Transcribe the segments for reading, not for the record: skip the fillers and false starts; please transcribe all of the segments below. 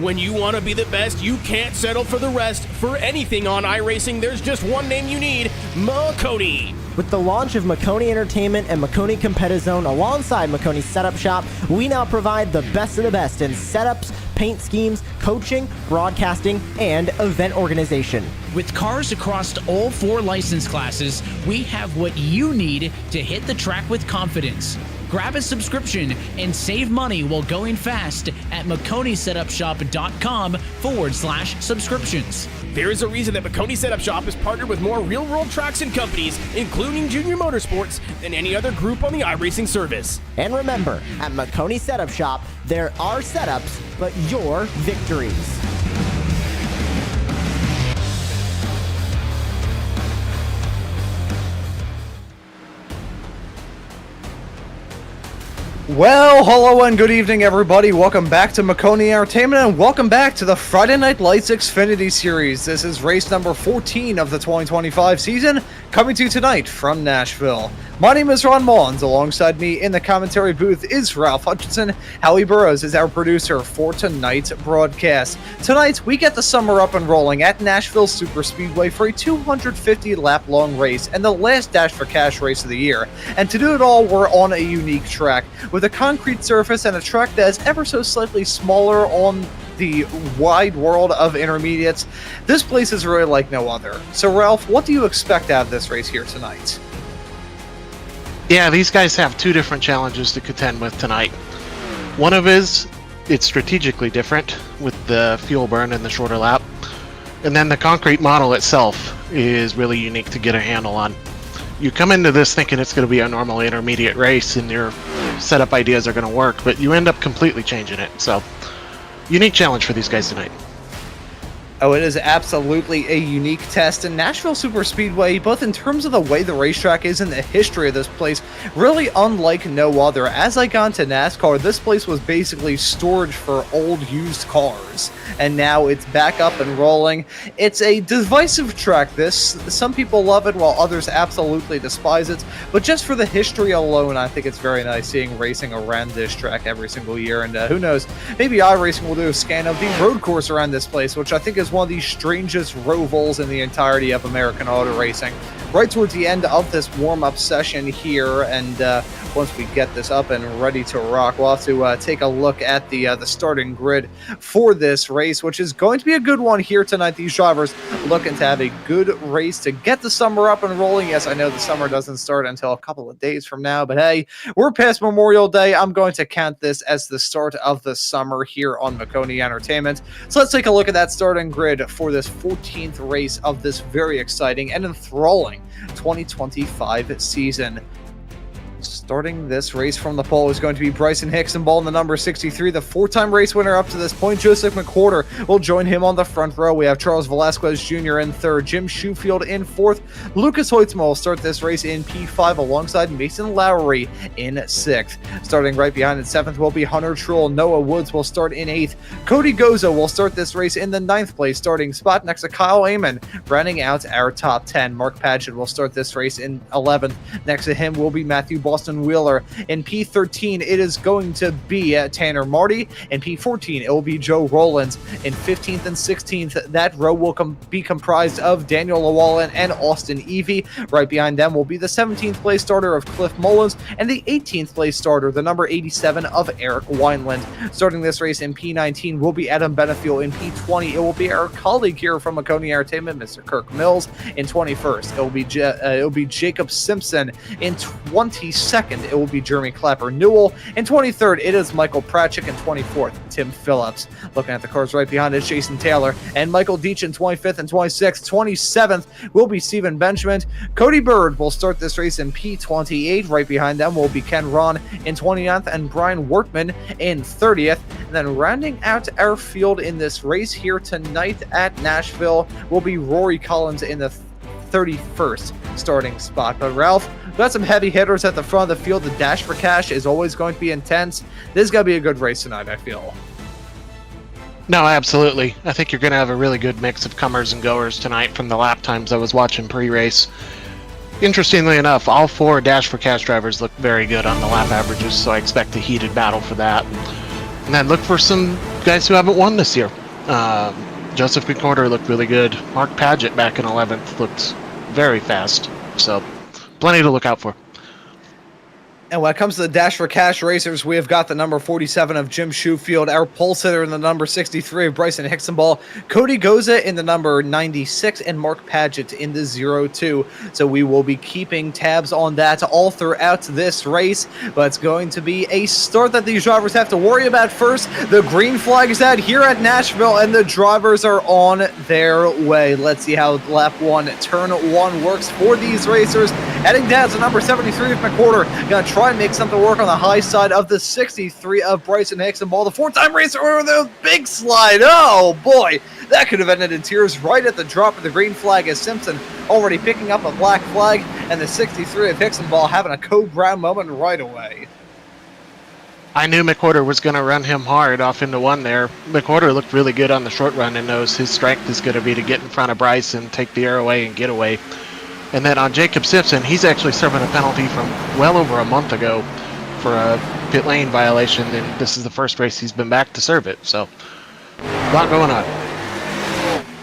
When you want to be the best, you can't settle for the rest. For anything on iRacing, there's just one name you need: Maconi. With the launch of Maconi Entertainment and Maconi Competizone alongside Maconi Setup Shop, we now provide the best of the best in setups, paint schemes, coaching, broadcasting, and event organization. With cars across all 4 license classes, we have what you need to hit the track with confidence. Grab a subscription and save money while going fast at MaconiSetupShop.com/subscriptions. There is a reason that Maconi Setup Shop is partnered with more real-world tracks and companies, including Junior Motorsports, than any other group on the iRacing service. And remember, at Maconi Setup Shop, there are setups, but your victories. Well, hello and good evening, everybody. Welcome back to Maconi Entertainment, and welcome back to the Friday Night Lights Xfinity Series. This is race number 14 of the 2025 season, coming to you tonight from Nashville. My name is Ron Mullins. Alongside me in the commentary booth is Ralph Hutchinson. Howie Burrows is our producer for tonight's broadcast. Tonight, we get the summer up and rolling at Nashville Superspeedway for a 250-lap-long race and the last Dash for Cash race of the year. And to do it all, we're on a unique track with a concrete surface and a track that is ever so slightly smaller on the wide world of intermediates. This place is really like no other. So, Ralph, what do you expect out of this race here tonight? Yeah, these guys have 2 different challenges to contend with tonight. One of it's strategically different with the fuel burn and the shorter lap. And then the concrete model itself is really unique to get a handle on. You come into this thinking it's going to be a normal intermediate race and your setup ideas are going to work, but you end up completely changing it. So, unique challenge for these guys tonight. Oh, it is absolutely a unique test, and Nashville Superspeedway, both in terms of the way the racetrack is and the history of this place, really unlike no other. As I got into NASCAR, this place was basically storage for old used cars, and now it's back up and rolling. It's a divisive track, this. Some people love it, while others absolutely despise it, but just for the history alone, I think it's very nice seeing racing around this track every single year, and who knows, maybe iRacing will do a scan of the road course around this place, which I think is one of the strangest rovals in the entirety of American auto racing. Right towards the end of this warm-up session here, and once we get this up and ready to rock, we'll have to take a look at the starting grid for this race, which is going to be a good one here tonight. These drivers looking to have a good race to get the summer up and rolling. Yes, I know the summer doesn't start until a couple of days from now, but hey, we're past Memorial Day. I'm going to count this as the start of the summer here on Maconi Entertainment. So let's take a look at that starting grid for this 14th race of this very exciting and enthralling 2025 season. Starting this race from the pole is going to be Bryson Hicksonball in the number 63, the 4-time race winner up to this point. Joseph McWhorter will join him on the front row. We have Charles Velasquez Jr. in 3rd, Jim Shoefield in 4th. Lucas Hoytsma will start this race in P5 alongside Mason Lowry in 6th. Starting right behind in 7th will be Hunter Trull. Noah Woods will start in 8th. Cody Goza will start this race in the 9th place starting spot next to Kyle Amon, rounding out our top 10. Mark Padgett will start this race in 11th. Next to him will be Matthew Boston Wheeler. In P13, it is going to be Tanner Marty. In P14, it will be Joe Rollins. In 15th and 16th, that row will be comprised of Daniel Llewellyn and Austin Evie. Right behind them will be the 17th place starter of Cliff Mullins and the 18th place starter, the number 87 of Eric Wineland. Starting this race in P19 will be Adam Benefiel. In P20, it will be our colleague here from Maconi Entertainment, Mr. Kirk Mills. In 21st, it will be Jacob Simpson. In 22nd, it will be Jeremy Clapper Newell. In 23rd, it is Michael Pratchett. In 24th, Tim Phillips. Looking at the cars right behind it, Jason Taylor and Michael Deach in 25th and 26th. 27th will be Stephen Benjamin. Cody Bird will start this race in P28. Right behind them will be Ken Ron in 29th and Brian Wortman in 30th. And then rounding out our field in this race here tonight at Nashville will be Rory Collins in the 31st starting spot. But Ralph, we've got some heavy hitters at the front of the field. The Dash for Cash is always going to be intense. This is going to be a good race tonight, I feel. No, absolutely. I think you're going to have a really good mix of comers and goers tonight from the lap times I was watching pre-race. Interestingly enough, all 4 Dash for Cash drivers look very good on the lap averages, so I expect a heated battle for that. And then look for some guys who haven't won this year. Joseph McWhorter looked really good. Mark Paget back in 11th looked very fast. So plenty to look out for. And when it comes to the Dash for Cash racers, we have got the number 47 of Jim Shoefield, our pole sitter in the number 63 of Bryson Hicksonball, Cody Goza in the number 96, and Mark Paget in the 02. So we will be keeping tabs on that all throughout this race, but it's going to be a start that these drivers have to worry about first. The green flag is out here at Nashville, and the drivers are on their way. Let's see how lap 1, turn 1 works for these racers. Heading down to number 73 of McWhorter, gonna try and make something work on the high side of the 63 of Bryson Hicksonball, the 4-time racer with a big slide. Oh boy, that could have ended in tears right at the drop of the green flag, as Simpson already picking up a black flag, and the 63 of Hicksonball having a Code Brown moment right away. I knew McWhorter was going to run him hard off into 1 there. McWhorter looked really good on the short run and knows his strength is going to be to get in front of Bryson, take the air away, and get away. And then on Jacob Simpson, he's actually serving a penalty from well over a month ago for a pit lane violation, and this is the first race he's been back to serve it. So, a lot going on.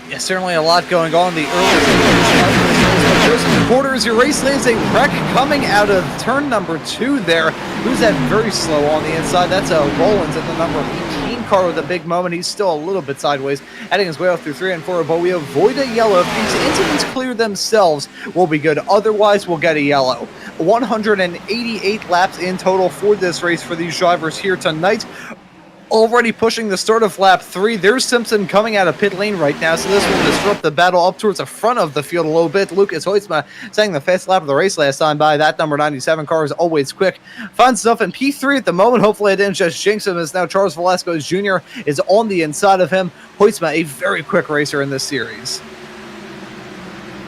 Yeah, certainly a lot going on in the early stages. Joseph McWhorter, as your race leads, a wreck coming out of turn number 2 there. Who's that very slow on the inside? That's Rollins at the number 18 car with a big moment. He's still a little bit sideways, heading his way off through 3 and 4, but we avoid a yellow. If these incidents clear themselves, we'll be good. Otherwise, we'll get a yellow. 188 laps in total for this race for these drivers here tonight. Already pushing the start of lap 3. There's Simpson coming out of pit lane right now, so this will disrupt the battle up towards the front of the field a little bit. Lucas Hoytsma saying the fastest lap of the race last time by. That number 97 car is always quick. Fun stuff in P3 at the moment. Hopefully I didn't just jinx him, as now Charles Velasquez Jr. is on the inside of him. Hoytsma, a very quick racer in this series.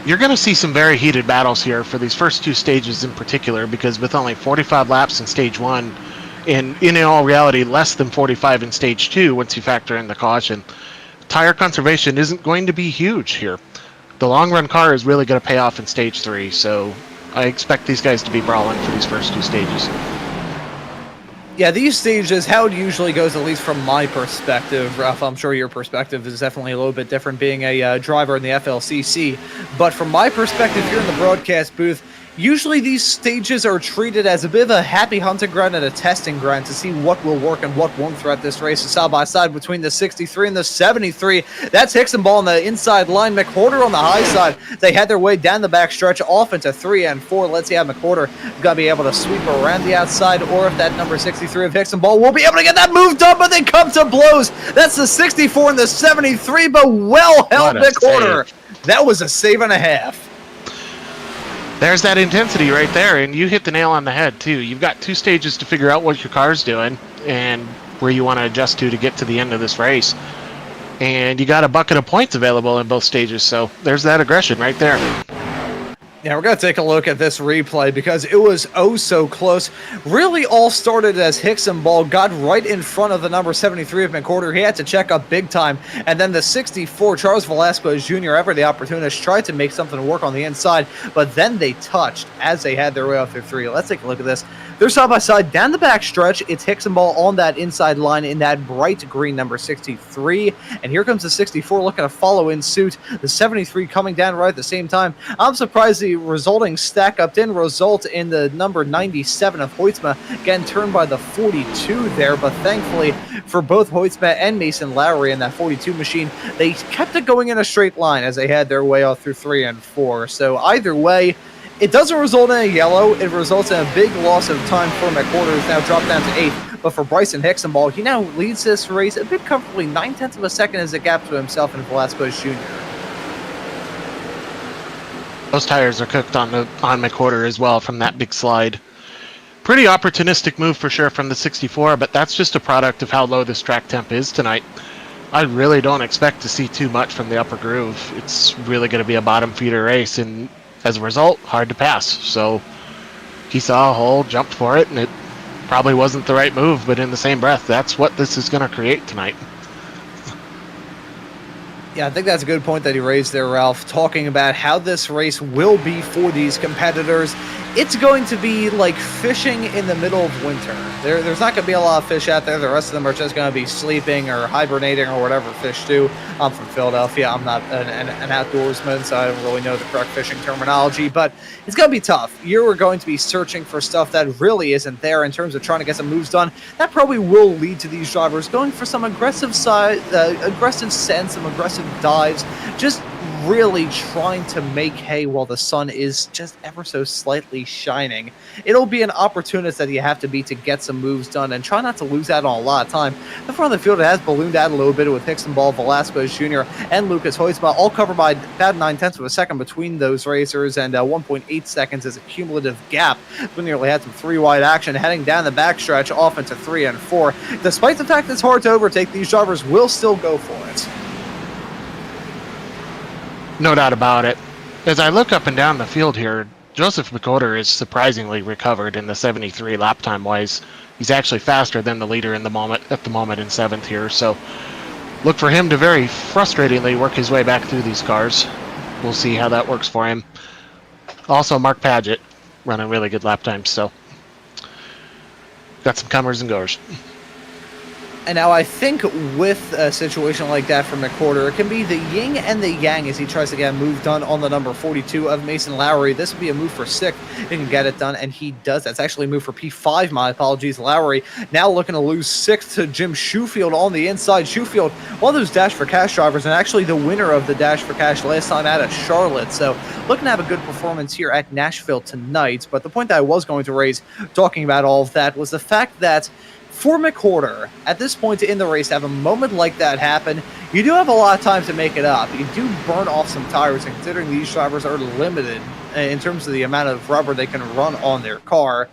You're going to see some very heated battles here for these first 2 stages in particular, because with only 45 laps in stage 1, and in all reality, less than 45 in stage 2 once you factor in the caution, tire conservation isn't going to be huge here. The long run car is really going to pay off in stage 3, so I expect these guys to be brawling for these first 2 stages. Yeah, these stages, how it usually goes, at least from my perspective, Ralph, I'm sure your perspective is definitely a little bit different being a driver in the FLCC, but from my perspective here in the broadcast booth, usually these stages are treated as a bit of a happy hunting ground and a testing ground to see what will work and what won't throughout this race. Side by side between the 63 and the 73. That's Hicksonball on the inside line. McWhorter on the high side. They had their way down the back stretch off into 3 and 4. Let's see how McWhorter going to be able to sweep around the outside, or if that number 63 of Hicksonball will be able to get that move done, but they come to blows. That's the 64 and the 73, but well held McWhorter. That was a save and a half. There's that intensity right there, and you hit the nail on the head, too. You've got 2 stages to figure out what your car's doing and where you want to adjust to get to the end of this race. And you got a bucket of points available in both stages, so there's that aggression right there. Yeah, we're going to take a look at this replay because it was oh so close. Really all started as Hicksonball got right in front of the number 73 of McWhorter. He had to check up big time. And then the 64, Charles Velasquez Jr., ever the opportunist, tried to make something work on the inside, but then they touched as they had their way off through 3. Let's take a look at this. They're side by side down the back stretch. It's Hicksonball on that inside line in that bright green number 63. And here comes the 64 looking to follow in suit. The 73 coming down right at the same time. I'm surprised the resulting stack up didn't result in the number 97 of Hoytsma getting turned by the 42 there. But thankfully for both Hoytsma and Mason Lowry in that 42 machine, they kept it going in a straight line as they had their way out through 3 and 4. So either way, it doesn't result in a yellow. It results in a big loss of time for McWhorter, who's now dropped down to 8th. But for Bryson Hicksonball, he now leads this race a bit comfortably, 9/10 of a second as a gap to himself and Velasquez Jr. Those tires are cooked on McWhorter as well from that big slide. Pretty opportunistic move for sure from the 64, but that's just a product of how low this track temp is tonight. I really don't expect to see too much from the upper groove. It's really going to be a bottom feeder race, and as a result, hard to pass. So he saw a hole, jumped for it, and it probably wasn't the right move, but in the same breath, that's what this is going to create tonight. Yeah, I think that's a good point that he raised there, Ralph, talking about how this race will be for these competitors. it's going to be like fishing in the middle of winter. There's not going to be a lot of fish out there. The rest of them are just going to be sleeping or hibernating or whatever fish do. I'm from Philadelphia. I'm not an outdoorsman, so I don't really know the correct fishing terminology, but it's going to be tough. You're going to be searching for stuff that really isn't there in terms of trying to get some moves done. That probably will lead to these drivers going for some aggressive sense, some aggressive dives, just really trying to make hay while the sun is just ever so slightly shining. It'll be an opportunist that you have to be to get some moves done and try not to lose out on a lot of time. The front of the field has ballooned out a little bit with Hicksonball, Velasquez Jr., and Lucas Hoytsma, all covered by about 9/10 of a second between those racers, and 1.8 seconds is a cumulative gap. We nearly had some three-wide action heading down the backstretch off into 3 and 4. Despite the fact that it's hard to overtake, these drivers will still go for it. No doubt about it. As I look up and down the field here, Joseph McCorder is surprisingly recovered in the 73 lap time wise. He's actually faster than the leader at the moment in 7th here, so look for him to very frustratingly work his way back through these cars. We'll see how that works for him. Also, Mark Paget running really good lap times, so got some comers and goers. And now I think with a situation like that for McCorder, it can be the yin and the yang as he tries to get a move done on the number 42 of Mason Lowry. This would be a move for 6th. He can get it done, and he does. That's actually a move for P5, my apologies. Lowry now looking to lose 6th to Jim Shoefield on the inside. Shoefield, one of those Dash for Cash drivers, and actually the winner of the Dash for Cash last time out of Charlotte. So looking to have a good performance here at Nashville tonight. But the point that I was going to raise talking about all of that was the fact that for McCorder, at this point in the race, to have a moment like that happen, you do have a lot of time to make it up. You do burn off some tires, and considering these drivers are limited in terms of the amount of rubber they can run on their car,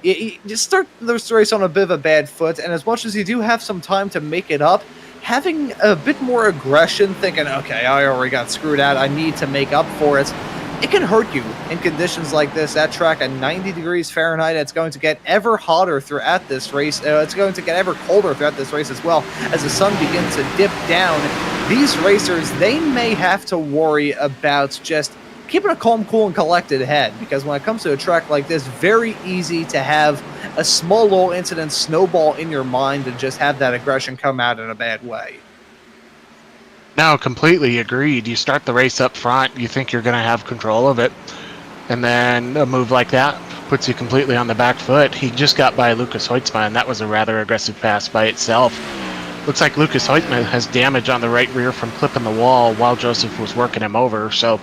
you just start this race on a bit of a bad foot, and as much as you do have some time to make it up, having a bit more aggression, thinking, okay, I already got screwed out, I need to make up for it, it can hurt you in conditions like this. That track at 90 degrees Fahrenheit, it's going to get ever hotter throughout this race. It's going to get ever colder throughout this race as well as the sun begins to dip down. These racers, they may have to worry about just keeping a calm, cool, and collected head, because when it comes to a track like this, very easy to have a small little incident snowball in your mind and just have that aggression come out in a bad way. No, completely agreed. You start the race up front, you think you're going to have control of it, and then a move like that puts you completely on the back foot. He just got by Lucas Hoytsma, and that was a rather aggressive pass by itself. Looks like Lucas Hoytsma has damage on the right rear from clipping the wall while Joseph was working him over, so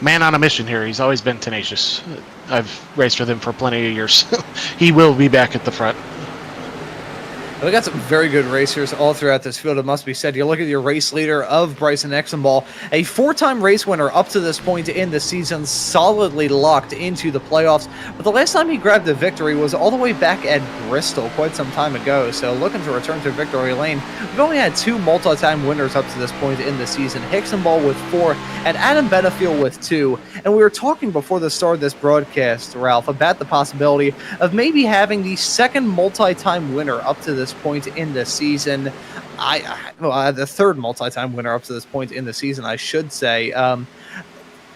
man on a mission here. He's always been tenacious. I've raced with him for plenty of years. He will be back at the front. We got some very good racers all throughout this field, it must be said. You look at your race leader of Bryson Exenball, a 4-time race winner up to this point in the season, solidly locked into the playoffs. But the last time he grabbed a victory was all the way back at Bristol quite some time ago. So looking to return to victory lane. We've only had 2 multi-time winners up to this point in the season. Hicksonball with 4 and Adam Benefield with 2. And we were talking before the start of this broadcast, Ralph, about the possibility of maybe having the second multi-time winner up to this point in the season. The third multi-time winner up to this point in the season, I should say.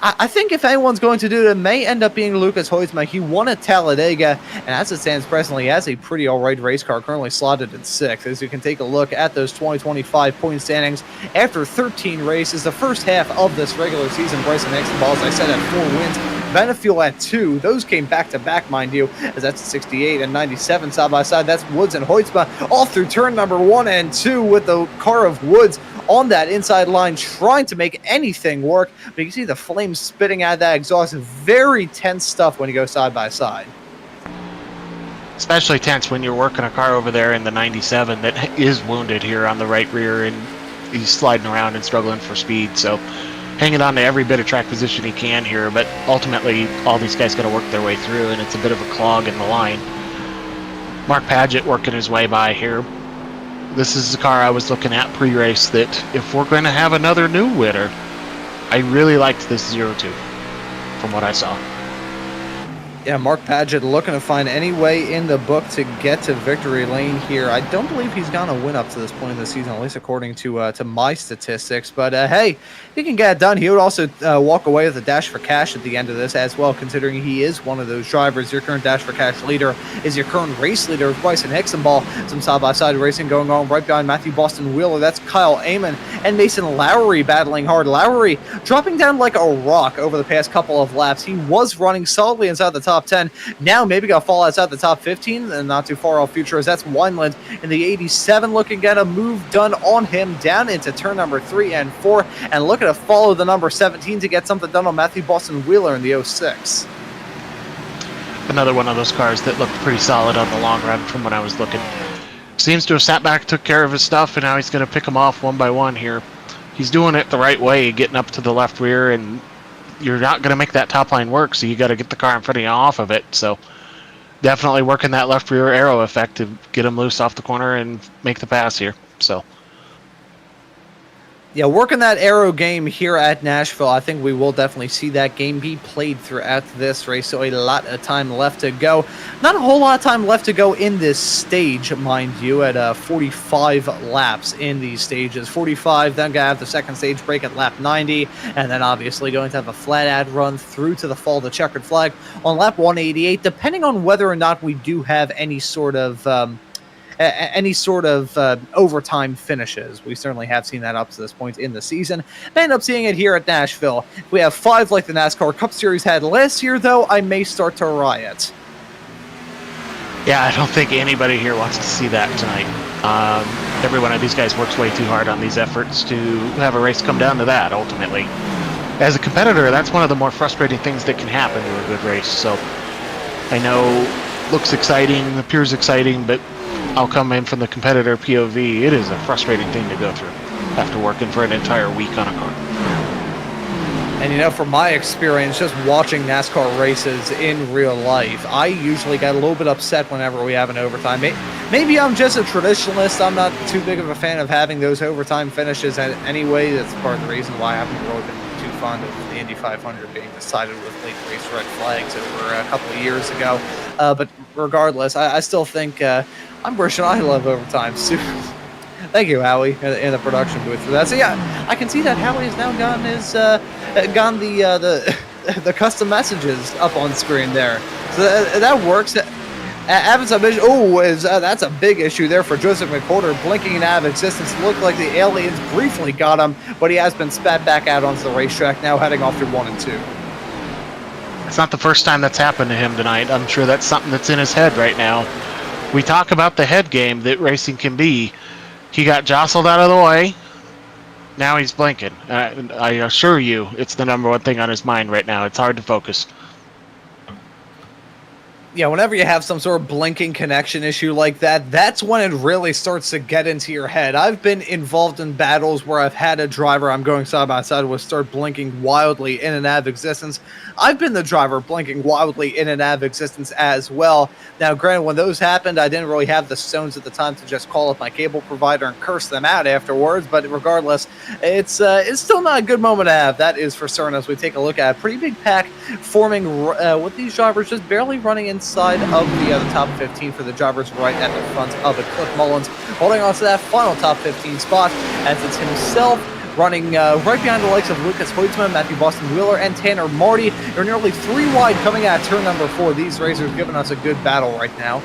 I think if anyone's going to do it, it may end up being Lucas Hoytsma. He won at Talladega, and as it stands presently, he has a pretty all-right race car, currently slotted at 6th. As you can take a look at those 2025 point standings after 13 races, the first half of this regular season, Bryson Exenball, as I said, had 4 wins. Benefield at 2. Those came back-to-back, mind you, as that's 68 and 97 side-by-side. That's Woods and Hoytsma all through turn number 1 and 2 with the car of Woods on that inside line trying to make anything work. But you can see the flames spitting out of that exhaust. Very tense stuff when you go side-by-side. Especially tense when you're working a car over there in the 97 that is wounded here on the right rear, and he's sliding around and struggling for speed. So hanging on to every bit of track position he can here, but ultimately all these guys got to work their way through, and it's a bit of a clog in the line. Mark Paget working his way by here. This is the car I was looking at pre-race that if we're going to have another new winner, I really liked this 02 from what I saw. Yeah, Mark Padgett looking to find any way in the book to get to victory lane here. I don't believe he's gone to win up to this point in the season, at least according to my statistics. But hey, he can get it done. He would also walk away with a dash for cash at the end of this as well, considering he is one of those drivers. Your current dash for cash leader is your current race leader, Bryson Hixenball. Some side-by-side racing going on right behind Matthew Boston Wheeler. That's Kyle Amon and Mason Lowry battling hard. Lowry dropping down like a rock over the past couple of laps. He was running solidly inside the top 10. Now maybe got to fall outside the top 15 and not too far off future as that's Wineland in the 87 looking at a move done on him down into turn number 3 and 4 and looking to follow the number 17 to get something done on Matthew Boston Wheeler in the 06. Another one of those cars that looked pretty solid on the long run from when I was looking. Seems to have sat back, took care of his stuff, and now he's going to pick them off one by one here. He's doing it the right way, getting up to the left rear, and you're not going to make that top line work, so you got to get the car in front of you off of it. So definitely working that left rear arrow effect to get him loose off the corner and make the pass here. So yeah, working that aero game here at Nashville, I think we will definitely see that game be played throughout this race. So a lot of time left to go. Not a whole lot of time left to go in this stage, mind you, at 45 laps in these stages. 45, then going to have the second stage break at lap 90, and then obviously going to have a flat-out run through to the fall of the checkered flag on lap 188, depending on whether or not we do have any sort of overtime finishes. We certainly have seen that up to this point in the season. May end up seeing it here at Nashville. If we have 5 like the NASCAR Cup Series had last year, though, I may start to riot. yeah, I don't think anybody here wants to see that tonight. Every one of these guys works way too hard on these efforts to have a race come down to that, ultimately. As a competitor, that's one of the more frustrating things that can happen to a good race. So I know looks exciting, appears exciting, but I'll come in from the competitor POV. It is a frustrating thing to go through after working for an entire week on a car. And from my experience, just watching NASCAR races in real life, I usually get a little bit upset whenever we have an overtime. Maybe I'm just a traditionalist. I'm not too big of a fan of having those overtime finishes anyway. That's part of the reason why I haven't really been too fond of the Indy 500 being decided with late race red flags over a couple of years ago. But regardless, I still think I'm British and I love overtime. Thank you, Howie, in the production booth for that. So yeah, I can see that Howie has now gotten the custom messages up on screen there. So that works. That's a big issue there for Joseph McCorder, blinking and out of existence. Looked like the aliens briefly got him, but he has been spat back out onto the racetrack, now heading off through 1 and 2. It's not the first time that's happened to him tonight. I'm sure that's something that's in his head right now. We talk about the head game that racing can be. He got jostled out of the way. Now he's blinking. I assure you, it's the number one thing on his mind right now. It's hard to focus. Yeah, whenever you have some sort of blinking connection issue like that, that's when it really starts to get into your head. I've been involved in battles where I've had a driver I'm going side by side with start blinking wildly in and out of existence. I've been the driver blinking wildly in and out of existence as well. Now, granted, when those happened, I didn't really have the stones at the time to just call up my cable provider and curse them out afterwards, but regardless, it's still not a good moment to have, that is for certain, as we take a look at a pretty big pack forming with these drivers just barely running inside of the top 15 for the drivers right at the front of it. Cliff Mullins holding on to that final top 15 spot as it's himself running right behind the likes of Lucas Hoytsman, Matthew Boston Wheeler, and Tanner Marty. They're nearly 3 wide coming out of turn number 4. These racers giving us a good battle right now.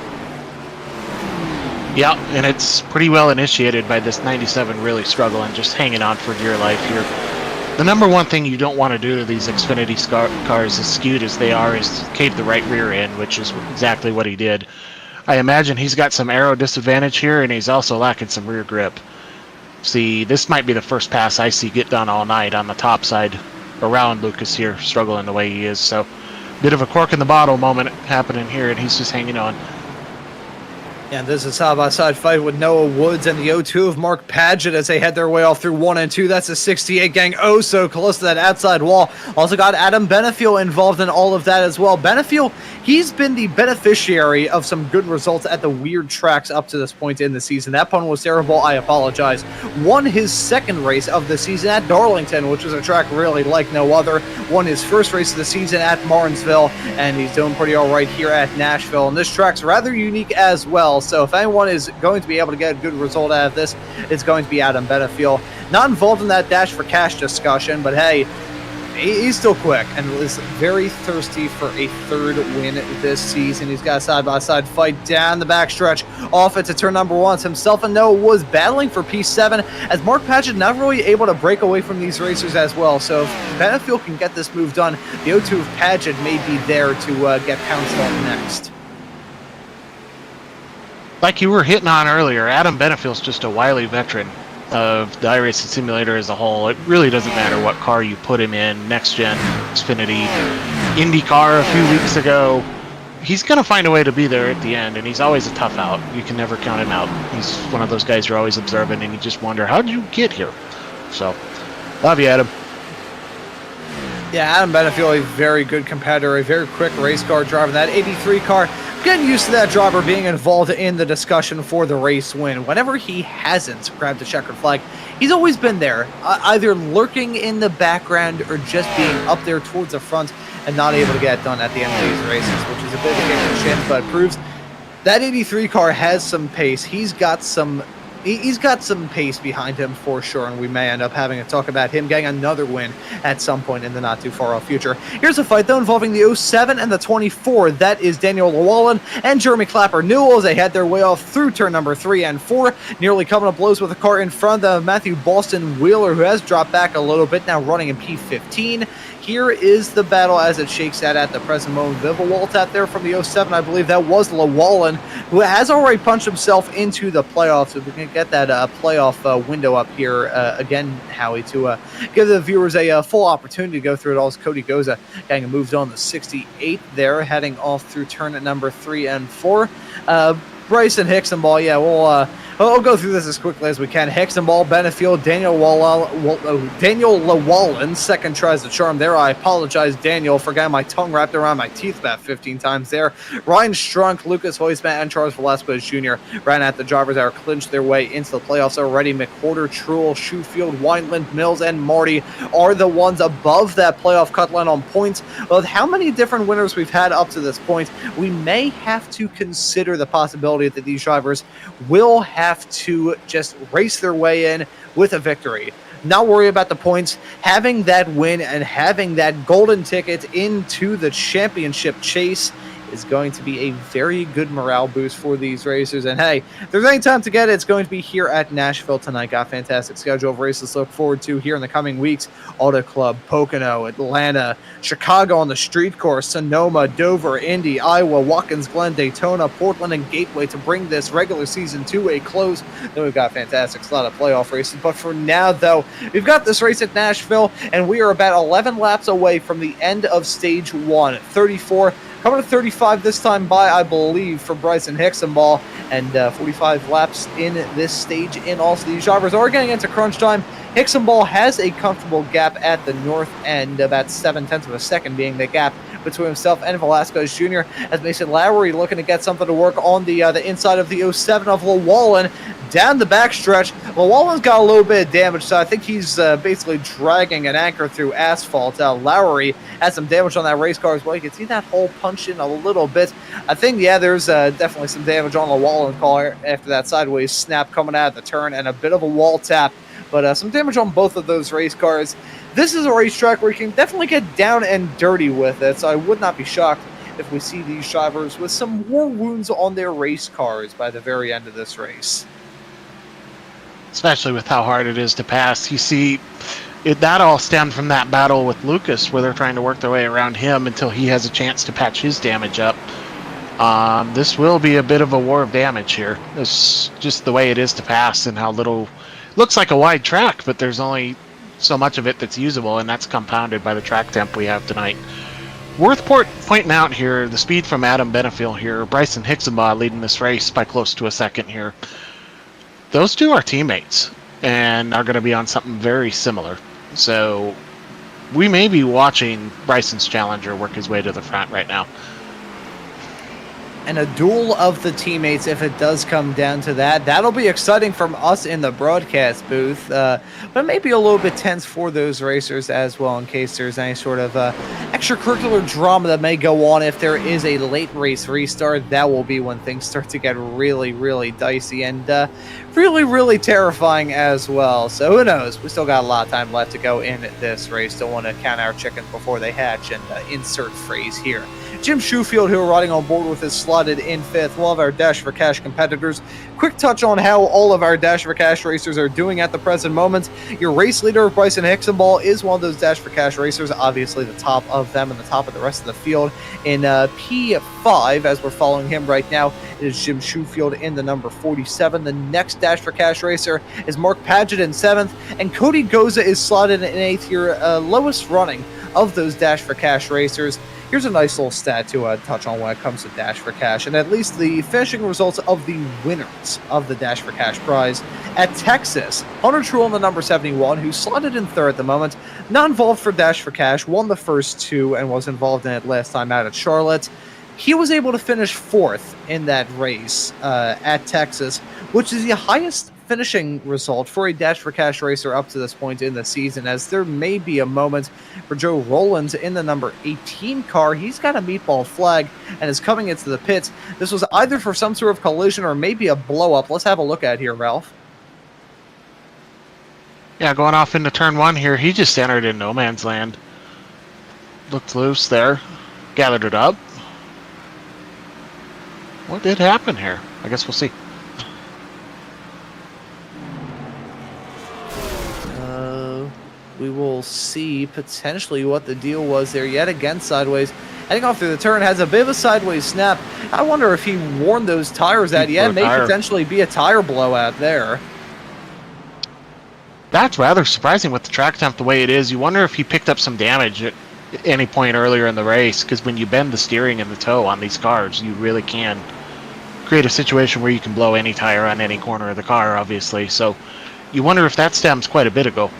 Yeah, and it's pretty well initiated by this 97 really struggling, just hanging on for dear life here. The number one thing you don't want to do to these Xfinity cars, as skewed as they are, is cave the right rear end, which is exactly what he did. I imagine he's got some aero disadvantage here, and he's also lacking some rear grip. See, this might be the first pass I see get done all night on the top side around Lucas here, struggling the way he is. So, bit of a cork in the bottle moment happening here, and he's just hanging on. And this is side-by-side fight with Noah Woods and the 0-2 of Mark Padgett as they head their way off through 1 and 2. That's a 68 gang. Oh, so close to that outside wall. Also got Adam Benefiel involved in all of that as well. Benefiel, he's been the beneficiary of some good results at the weird tracks up to this point in the season. That pun was terrible. I apologize. Won his second race of the season at Darlington, which was a track really like no other. Won his first race of the season at Martinsville, and he's doing pretty all right here at Nashville. And this track's rather unique as well. So if anyone is going to be able to get a good result out of this, it's going to be Adam Benefiel. Not involved in that Dash for Cash discussion, but hey, he's still quick and is very thirsty for a third win this season. He's got a side-by-side fight down the backstretch off into turn number 1. So himself and Noah was battling for P7 as Mark Padgett not really able to break away from these racers as well. So if Benefiel can get this move done, the 0-2 of Padgett may be there to get pounced on next. Like you were hitting on earlier, Adam Benefiel's just a wily veteran of the iRacing simulator as a whole. It really doesn't matter what car you put him in, next gen, Xfinity, IndyCar a few weeks ago. He's going to find a way to be there at the end, and he's always a tough out. You can never count him out. He's one of those guys you're always observing, and you just wonder, how did you get here? So, love you, Adam. Yeah, Adam Benefiel, a very good competitor, a very quick race car driver. That 83 car, getting used to that driver being involved in the discussion for the race win. Whenever he hasn't grabbed the checkered flag, he's always been there, either lurking in the background or just being up there towards the front and not able to get it done at the end of these races, which is a bit of a kick in the shin, but it proves that 83 car has some pace. He's got some pace behind him for sure, and we may end up having a talk about him getting another win at some point in the not too far off future. Here's a fight though involving the 07 and the 24. That is Daniel Llewellyn and Jeremy Clapper Newell as they head their way off through turn number 3 and 4, nearly coming up blows with a car in front of Matthew Boston Wheeler, who has dropped back a little bit, now running in P15. Here is the battle as it shakes out at the present moment. Vivawalt out there from the 07, I believe that was Llewellyn, who has already punched himself into the playoffs. If we can get that playoff window up here again, Howie, to give the viewers a full opportunity to go through it all, as Cody Goza getting moved on the 68 there, heading off through turn at number 3 and 4. Bryson Hicksonball, yeah, we'll go through this as quickly as we can. Hicksonball, Benefiel, Daniel Llewellyn, second tries the charm there. I apologize, Daniel, for getting my tongue wrapped around my teeth about 15 times there. Ryan Strunk, Lucas Hoisman, and Charles Velasquez Jr. ran at the drivers that are clinched their way into the playoffs already. McWhorter, Truel, Shoefield, Wineland, Mills, and Marty are the ones above that playoff cut line on points. With how many different winners we've had up to this point, we may have to consider the possibility that these drivers will have to just race their way in with a victory. Not worry about the points. Having that win and having that golden ticket into the championship chase is going to be a very good morale boost for these racers. And hey, if there's any time to get it, it's going to be here at Nashville tonight. Got a fantastic schedule of races to look forward to here in the coming weeks. Auto Club, Pocono, Atlanta, Chicago on the street course, Sonoma, Dover, Indy, Iowa, Watkins Glen, Daytona, Portland, and Gateway to bring this regular season to a close. Then we've got a fantastic slot of playoff races. But for now, though, we've got this race at Nashville, and we are about 11 laps away from the end of stage 1. 34 coming to 35 this time by, I believe, for Bryson Hicksonball, and 45 laps in this stage in all. So these drivers are getting into crunch time. Hicksonball has a comfortable gap at the north end, about 0.7 of a second being the gap between himself and Velasquez Jr. as Mason Lowry looking to get something to work on the inside of the 07 of Llewellyn. Down the backstretch, Llewellyn's got a little bit of damage, so I think he's basically dragging an anchor through asphalt. Lowry has some damage on that race car as well. You can see that hole punch in a little bit. I think, yeah, there's definitely some damage on Llewellyn's car after that sideways snap coming out of the turn and a bit of a wall tap. But some damage on both of those race cars. This is a racetrack where you can definitely get down and dirty with it, so I would not be shocked if we see these drivers with some war wounds on their race cars by the very end of this race. Especially with how hard it is to pass. You see, that all stemmed from that battle with Lucas, where they're trying to work their way around him until he has a chance to patch his damage up. This will be a bit of a war of damage here. It's just the way it is to pass and how little... Looks like a wide track, but there's only so much of it that's usable, and that's compounded by the track temp we have tonight. Worth pointing out here, the speed from Adam Benefiel here, Bryson Hixenbaugh leading this race by close to a second here. Those two are teammates and are going to be on something very similar. So we may be watching Bryson's Challenger work his way to the front right now. And a duel of the teammates, if it does come down to that. That'll be exciting from us in the broadcast booth, but maybe a little bit tense for those racers as well, in case there's any sort of extracurricular drama that may go on. If there is a late race restart, that will be when things start to get really, really dicey and really, really terrifying as well. So who knows? We still got a lot of time left to go in this race. Don't want to count our chickens before they hatch, and insert phrase here. Jim Shoefield, who are riding on board with, is slotted in 5th. We'll have our Dash for Cash competitors. Quick touch on how all of our Dash for Cash racers are doing at the present moment. Your race leader, Bryson Hixenbaugh, is one of those Dash for Cash racers, obviously the top of them and the top of the rest of the field. In P5, as we're following him right now, it is Jim Shoefield in the number 47. The next Dash for Cash racer is Mark Padgett in 7th, and Cody Goza is slotted in 8th, your lowest running of those Dash for Cash racers. Here's a nice little stat to touch on when it comes to Dash for Cash, and at least the finishing results of the winners of the Dash for Cash prize. At Texas, Hunter Truex in the number 71, who's slotted in 3rd at the moment, not involved for Dash for Cash, won the first 2 and was involved in it last time out at Charlotte. He was able to finish 4th in that race at Texas, which is the highest finishing result for a Dash for Cash racer up to this point in the season, as there may be a moment for Joe Rowlands in the number 18 car. He's got a meatball flag and is coming into the pits. This was either for some sort of collision or maybe a blow up. Let's have a look at it here, Ralph. Yeah, going off into turn 1 here, he just entered in no man's land. Looked loose there, gathered it up. What did happen here? I guess we'll see. We will see potentially what the deal was there. Yet again, sideways. Heading off through the turn, has a bit of a sideways snap. I wonder if he warned those tires that may potentially be a tire blowout there. That's rather surprising with the track temp the way it is. You wonder if he picked up some damage at any point earlier in the race, because when you bend the steering and the toe on these cars, you really can create a situation where you can blow any tire on any corner of the car, obviously. So you wonder if that stems quite a bit ago.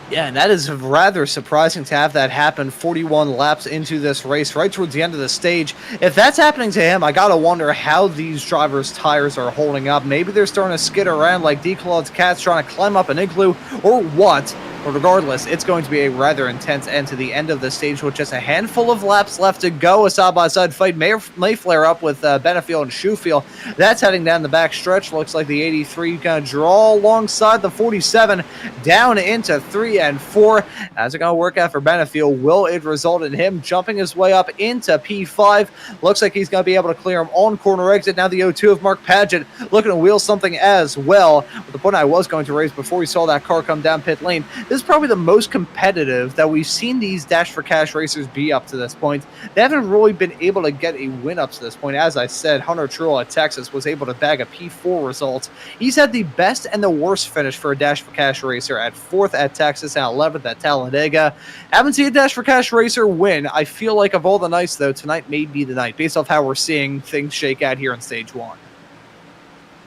Yeah, and that is rather surprising to have that happen 41 laps into this race, right towards the end of the stage. If that's happening to him, I gotta wonder how these drivers' tires are holding up. Maybe they're starting to skid around like declawed cats trying to climb up an igloo, or what. But regardless, it's going to be a rather intense end to the end of the stage with just a handful of laps left to go. A side-by-side fight may flare up with Benefiel and Shoefield. That's heading down the back stretch. Looks like the 83 going to draw alongside the 47 down into 3 and 4. How's it going to work out for Benefiel? Will it result in him jumping his way up into P5? Looks like he's going to be able to clear him on corner exit. Now the 0-2 of Mark Padgett looking to wheel something as well. But the point I was going to raise before we saw that car come down pit lane, this is probably the most competitive that we've seen these Dash for Cash racers be up to this point. They haven't really been able to get a win up to this point. As I said, Hunter Truex at Texas was able to bag a P4 result. He's had the best and the worst finish for a Dash for Cash racer at 4th at Texas and 11th at Talladega. Haven't seen a Dash for Cash racer win. I feel like of all the nights, though, tonight may be the night, based off how we're seeing things shake out here in Stage 1.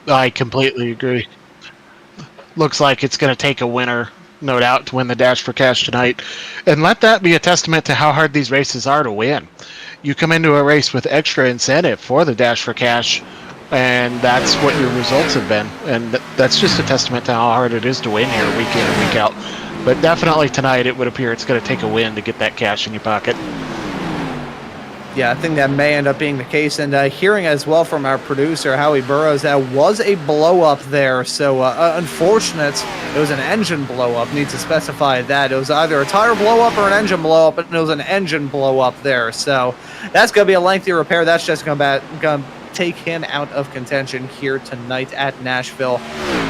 I completely agree. Looks like it's going to take a winner, no doubt, to win the Dash for Cash tonight. And let that be a testament to how hard these races are to win. You come into a race with extra incentive for the Dash for Cash, and that's what your results have been. And that's just a testament to how hard it is to win here week in and week out. But definitely tonight it would appear it's going to take a win to get that cash in your pocket. Yeah, I think that may end up being the case. And hearing as well from our producer, Howie Burrows, that was a blow-up there. So unfortunate. It was an engine blow-up. Need to specify that. It was either a tire blow-up or an engine blow-up, and it was an engine blow-up there. So that's going to be a lengthy repair. That's just going to take him out of contention here tonight at Nashville.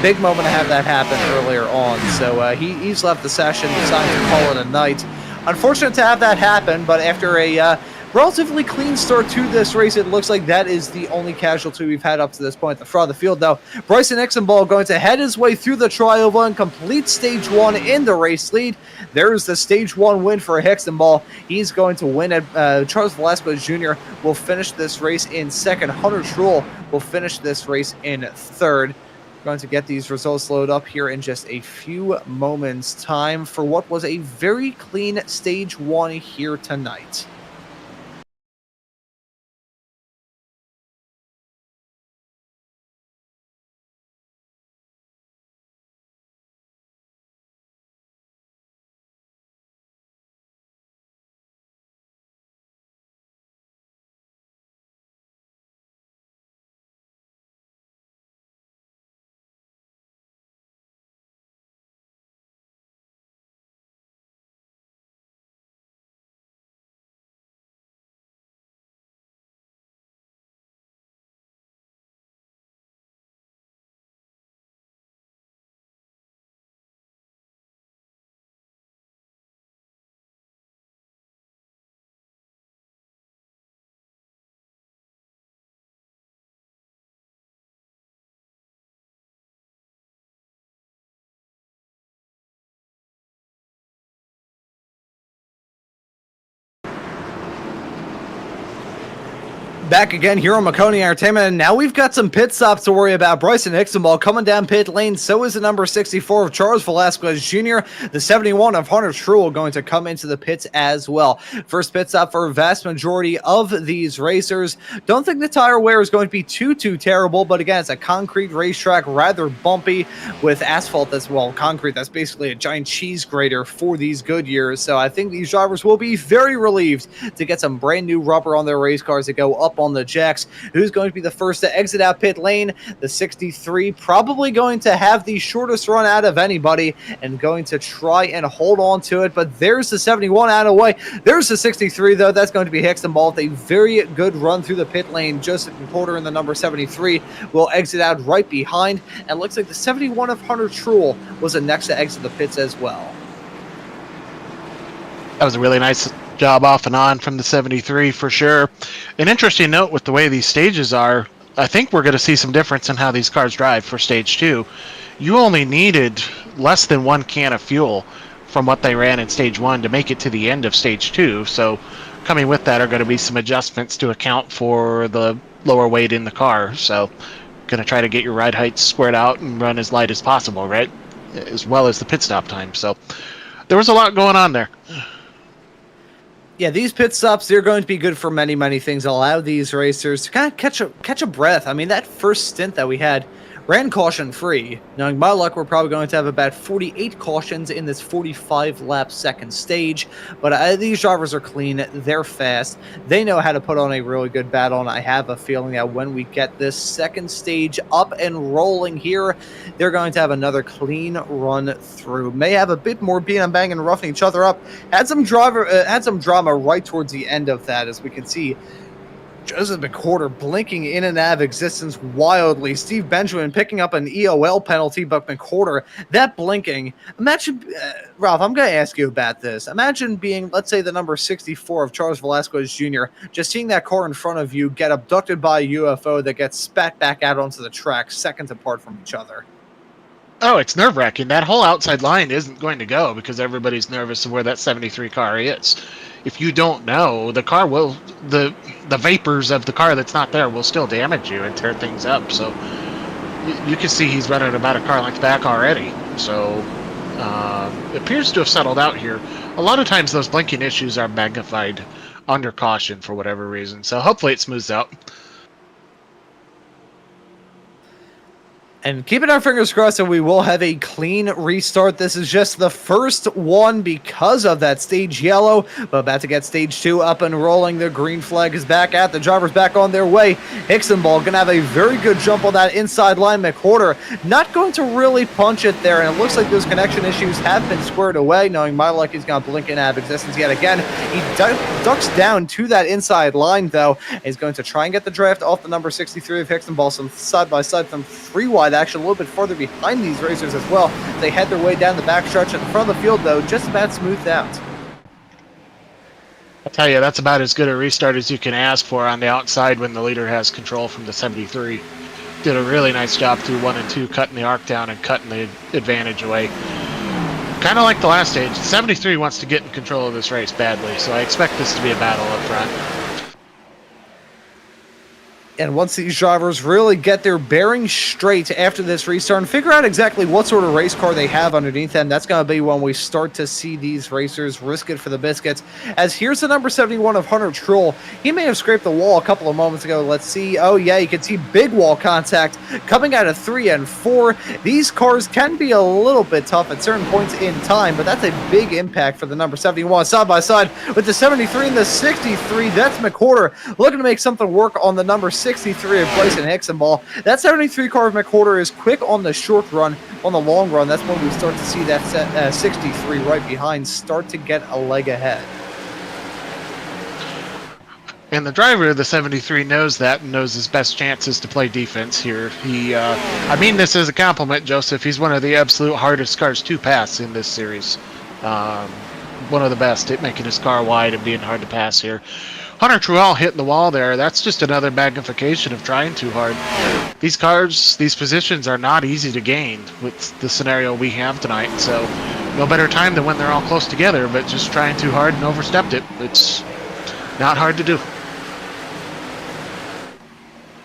Big moment to have that happen earlier on. So he's left the session, decided to call it a night. Unfortunate to have that happen, but after a relatively clean start to this race. It looks like that is the only casualty we've had up to this point at the front of the field, though. Bryson Hixenball going to head his way through the trioval and complete stage 1 in the race lead. There's the stage 1 win for Hixenball. He's going to win it. Charles Velasquez Jr. will finish this race in second. Hunter Truex will finish this race in third. Going to get these results loaded up here in just a few moments' time for what was a very clean stage 1 here tonight. Back again here on Maconi Entertainment, and now we've got some pit stops to worry about. Bryson Hixenball coming down pit lane, so is the number 64 of Charles Velasquez Jr. The 71 of Hunter Truex going to come into the pits as well. First pit stop for a vast majority of these racers. Don't think the tire wear is going to be too terrible, but again, it's a concrete racetrack, rather bumpy with asphalt as well. Concrete, that's basically a giant cheese grater for these Goodyears, so I think these drivers will be very relieved to get some brand new rubber on their race cars to go up on the jacks. Who's going to be the first to exit out pit lane? The 63, probably going to have the shortest run out of anybody and going to try and hold on to it, but there's the 71 out of the way. There's the 63, though. That's going to be Hixenball with a very good run through the pit lane. Joseph Porter in the number 73 will exit out right behind, and looks like the 71 of Hunter Truex was the next to exit the pits as well. That was a really nice job off and on from the 73 for sure. An interesting note with the way these stages are, I think we're going to see some difference in how these cars drive for stage 2. You only needed less than 1 can of fuel from what they ran in stage 1 to make it to the end of stage 2. So coming with that are going to be some adjustments to account for the lower weight in the car. So going to try to get your ride height squared out and run as light as possible, right? As well as the pit stop time. So there was a lot going on there. Yeah, these pit stops, they're going to be good for many things. Allow these racers to kind of catch a breath. I mean, that first stint that we had ran caution-free. Knowing my luck, we're probably going to have about 48 cautions in this 45-lap second stage. But these drivers are clean. They're fast. They know how to put on a really good battle, and I have a feeling that when we get this second stage up and rolling here, they're going to have another clean run through. May have a bit more being and banging and roughing each other up. Had some drama right towards the end of that, as we can see Joseph McWhorter blinking in and out of existence wildly. Steve Benjamin picking up an EOL penalty, but McWhorter, that blinking. Imagine, Ralph, I'm going to ask you about this. Imagine being, let's say, the number 64 of Charles Velasquez Jr., just seeing that car in front of you get abducted by a UFO that gets spat back out onto the track seconds apart from each other. Oh, it's nerve-wracking. That whole outside line isn't going to go because everybody's nervous of where that 73 car is. If you don't know, the car will, the vapors of the car that's not there will still damage you and tear things up. So you can see he's running about a car length back already. So it appears to have settled out here. A lot of times those blinking issues are magnified under caution for whatever reason. So hopefully it smooths out. And keeping our fingers crossed that we will have a clean restart. This is just the first one because of that stage yellow. But about to get stage 2 up and rolling. The green flag is back out. The driver's back on their way. Hixenball going to have a very good jump on that inside line. McWhorter not going to really punch it there. And it looks like those connection issues have been squared away. Knowing my luck, he's going to blink in out of existence yet again. He ducks down to that inside line, though. He's going to try and get the draft off the number 63 of Hixenball. Some side-by-side from 3 wide action a little bit farther behind these racers as well. They head their way down the backstretch. At the front of the field, though, just about smoothed out. I tell you, that's about as good a restart as you can ask for on the outside when the leader has control from the 73. Did a really nice job through 1 and 2, cutting the arc down and cutting the advantage away. Kind of like the last stage, 73 wants to get in control of this race badly, so I expect this to be a battle up front. And once these drivers really get their bearings straight after this restart and figure out exactly what sort of race car they have underneath them, that's going to be when we start to see these racers risk it for the biscuits. As here's the number 71 of Hunter Truex. He may have scraped the wall a couple of moments ago. Let's see. Oh, yeah, you can see big wall contact coming out of 3 and 4. These cars can be a little bit tough at certain points in time, but that's a big impact for the number 71. Side by side with the 73 and the 63. That's McWhorter looking to make something work on the number 63 of Bryson Hixenball. That 73 car of McWhorter is quick on the short run. On the long run, that's when we start to see that 63 right behind start to get a leg ahead. And the driver of the 73 knows that and knows his best chances to play defense here. I mean this as a compliment, Joseph. He's one of the absolute hardest cars to pass in this series. One of the best at making his car wide and being hard to pass here. Hunter Truex hitting the wall there, that's just another magnification of trying too hard. These cars, these positions are not easy to gain with the scenario we have tonight, so no better time than when they're all close together, but just trying too hard and overstepped it. It's not hard to do.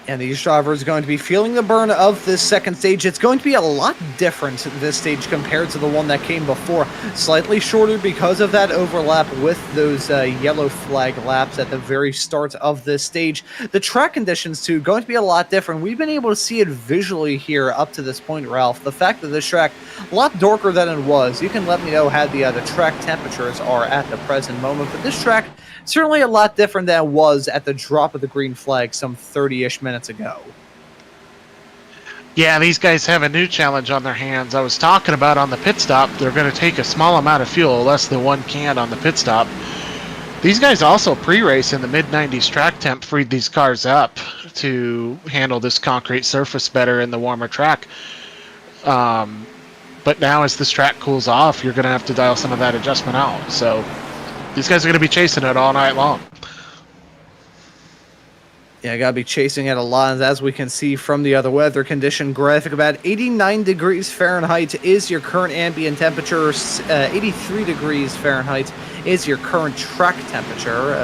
And these drivers are going to be feeling the burn of this second stage. It's going to be a lot different this stage compared to the one that came before. Slightly shorter because of that overlap with those yellow flag laps at the very start of this stage. The track conditions, too, going to be a lot different. We've been able to see it visually here up to this point, Ralph. The fact that this track a lot darker than it was. You can let me know how the track temperatures are at the present moment. But this track certainly a lot different than it was at the drop of the green flag some 30-ish minutes ago. Yeah, these guys have a new challenge on their hands. I was talking about on the pit stop, they're going to take a small amount of fuel, less than 1 can on the pit stop. These guys also pre-race in the mid-90s track temp freed these cars up to handle this concrete surface better in the warmer track. But now as this track cools off, you're going to have to dial some of that adjustment out. So these guys are going to be chasing it all night long. Yeah, gotta be chasing it a lot, as we can see from the other weather condition graphic. About 89 degrees Fahrenheit is your current ambient temperature. 83 degrees Fahrenheit is your current track temperature.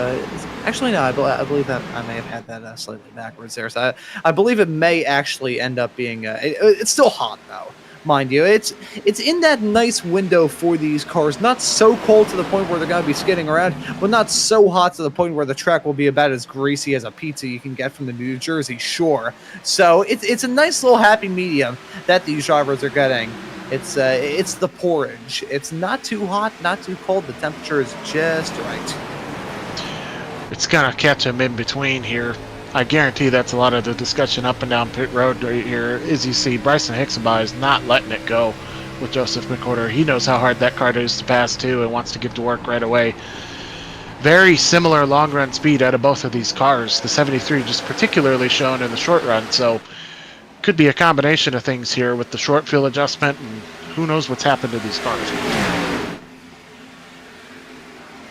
Actually, no, I believe that I may have had that slightly backwards there. So I believe it may actually end up being... it's still hot, though. Mind you, it's in that nice window for these cars. Not so cold to the point where they're going to be skidding around, but not so hot to the point where the track will be about as greasy as a pizza you can get from the New Jersey Shore. So it's a nice little happy medium that these drivers are getting. It's the porridge. It's not too hot, not too cold. The temperature is just right. It's going to catch them in between here. I guarantee that's a lot of the discussion up and down pit road right here. As you see, Bryson Hixenball is not letting it go with Joseph McWhorter. He knows how hard that car is to pass too and wants to get to work right away. Very similar long run speed out of both of these cars. The 73 just particularly shown in the short run, so could be a combination of things here with the short fuel adjustment and who knows what's happened to these cars.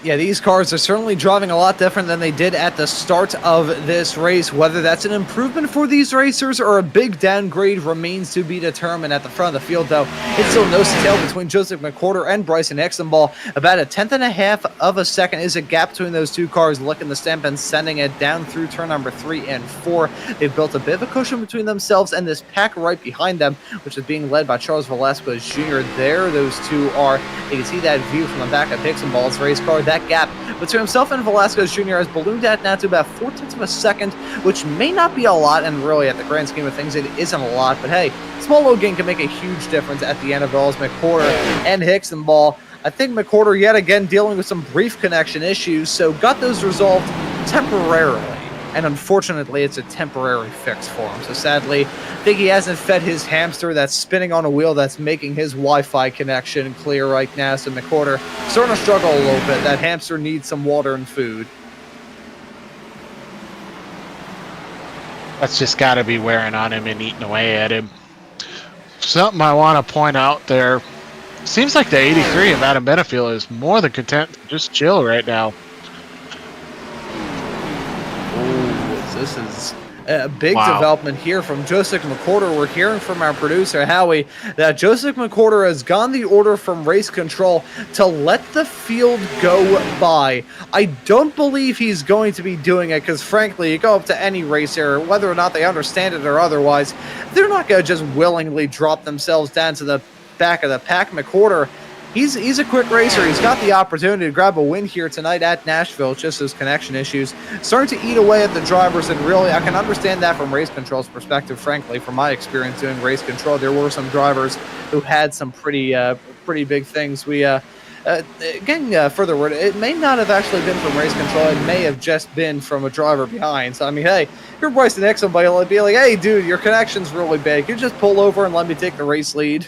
Yeah, these cars are certainly driving a lot different than they did at the start of this race. Whether that's an improvement for these racers or a big downgrade remains to be determined. At the front of the field, though, it's still nose to tail between Joseph McWhorter and Bryson Hixenball. About 1/10.5 of a second is a gap between those two cars, licking the stamp and sending it down through turn number 3 and 4. They've built a bit of a cushion between themselves and this pack right behind them, which is being led by Charles Velasquez Jr. There, those two are. You can see that view from the back of Hixenball's race car. That gap between himself and Velasquez Jr. has ballooned out now to about 0.4 of a second, which may not be a lot, and really at the grand scheme of things it isn't a lot, but hey, small little gain can make a huge difference at the end of it all. As McWhorter and Hixenball, I think McWhorter yet again dealing with some brief connection issues, so got those resolved temporarily. And unfortunately, it's a temporary fix for him. So sadly, I think he hasn't fed his hamster that's spinning on a wheel that's making his Wi-Fi connection clear right now. So McWhorter starting to struggle a little bit. That hamster needs some water and food. That's just got to be wearing on him and eating away at him. Something I want to point out there. Seems like the 83 of Adam Benefield is more than content to just chill right now. this is a big Wow. development here from Joseph McCorder. We're hearing from our producer, Howie, that Joseph McCorder has gotten the order from race control to let the field go by. I don't believe he's going to be doing it because, frankly, you go up to any racer, whether or not they understand it or otherwise, they're not going to just willingly drop themselves down to the back of the pack. McCorder, he's a quick racer. He's got the opportunity to grab a win here tonight at Nashville. It's just those connection issues starting to eat away at the drivers, and really I can understand that from race control's perspective. Frankly, from my experience doing race control, there were some drivers who had some pretty big things. We getting further word, it may not have actually been from race control. It may have just been from a driver behind. So I mean, hey, you're Bryson Nixon, but you'll be like, hey dude, your connection's really big, you just pull over and let me take the race lead.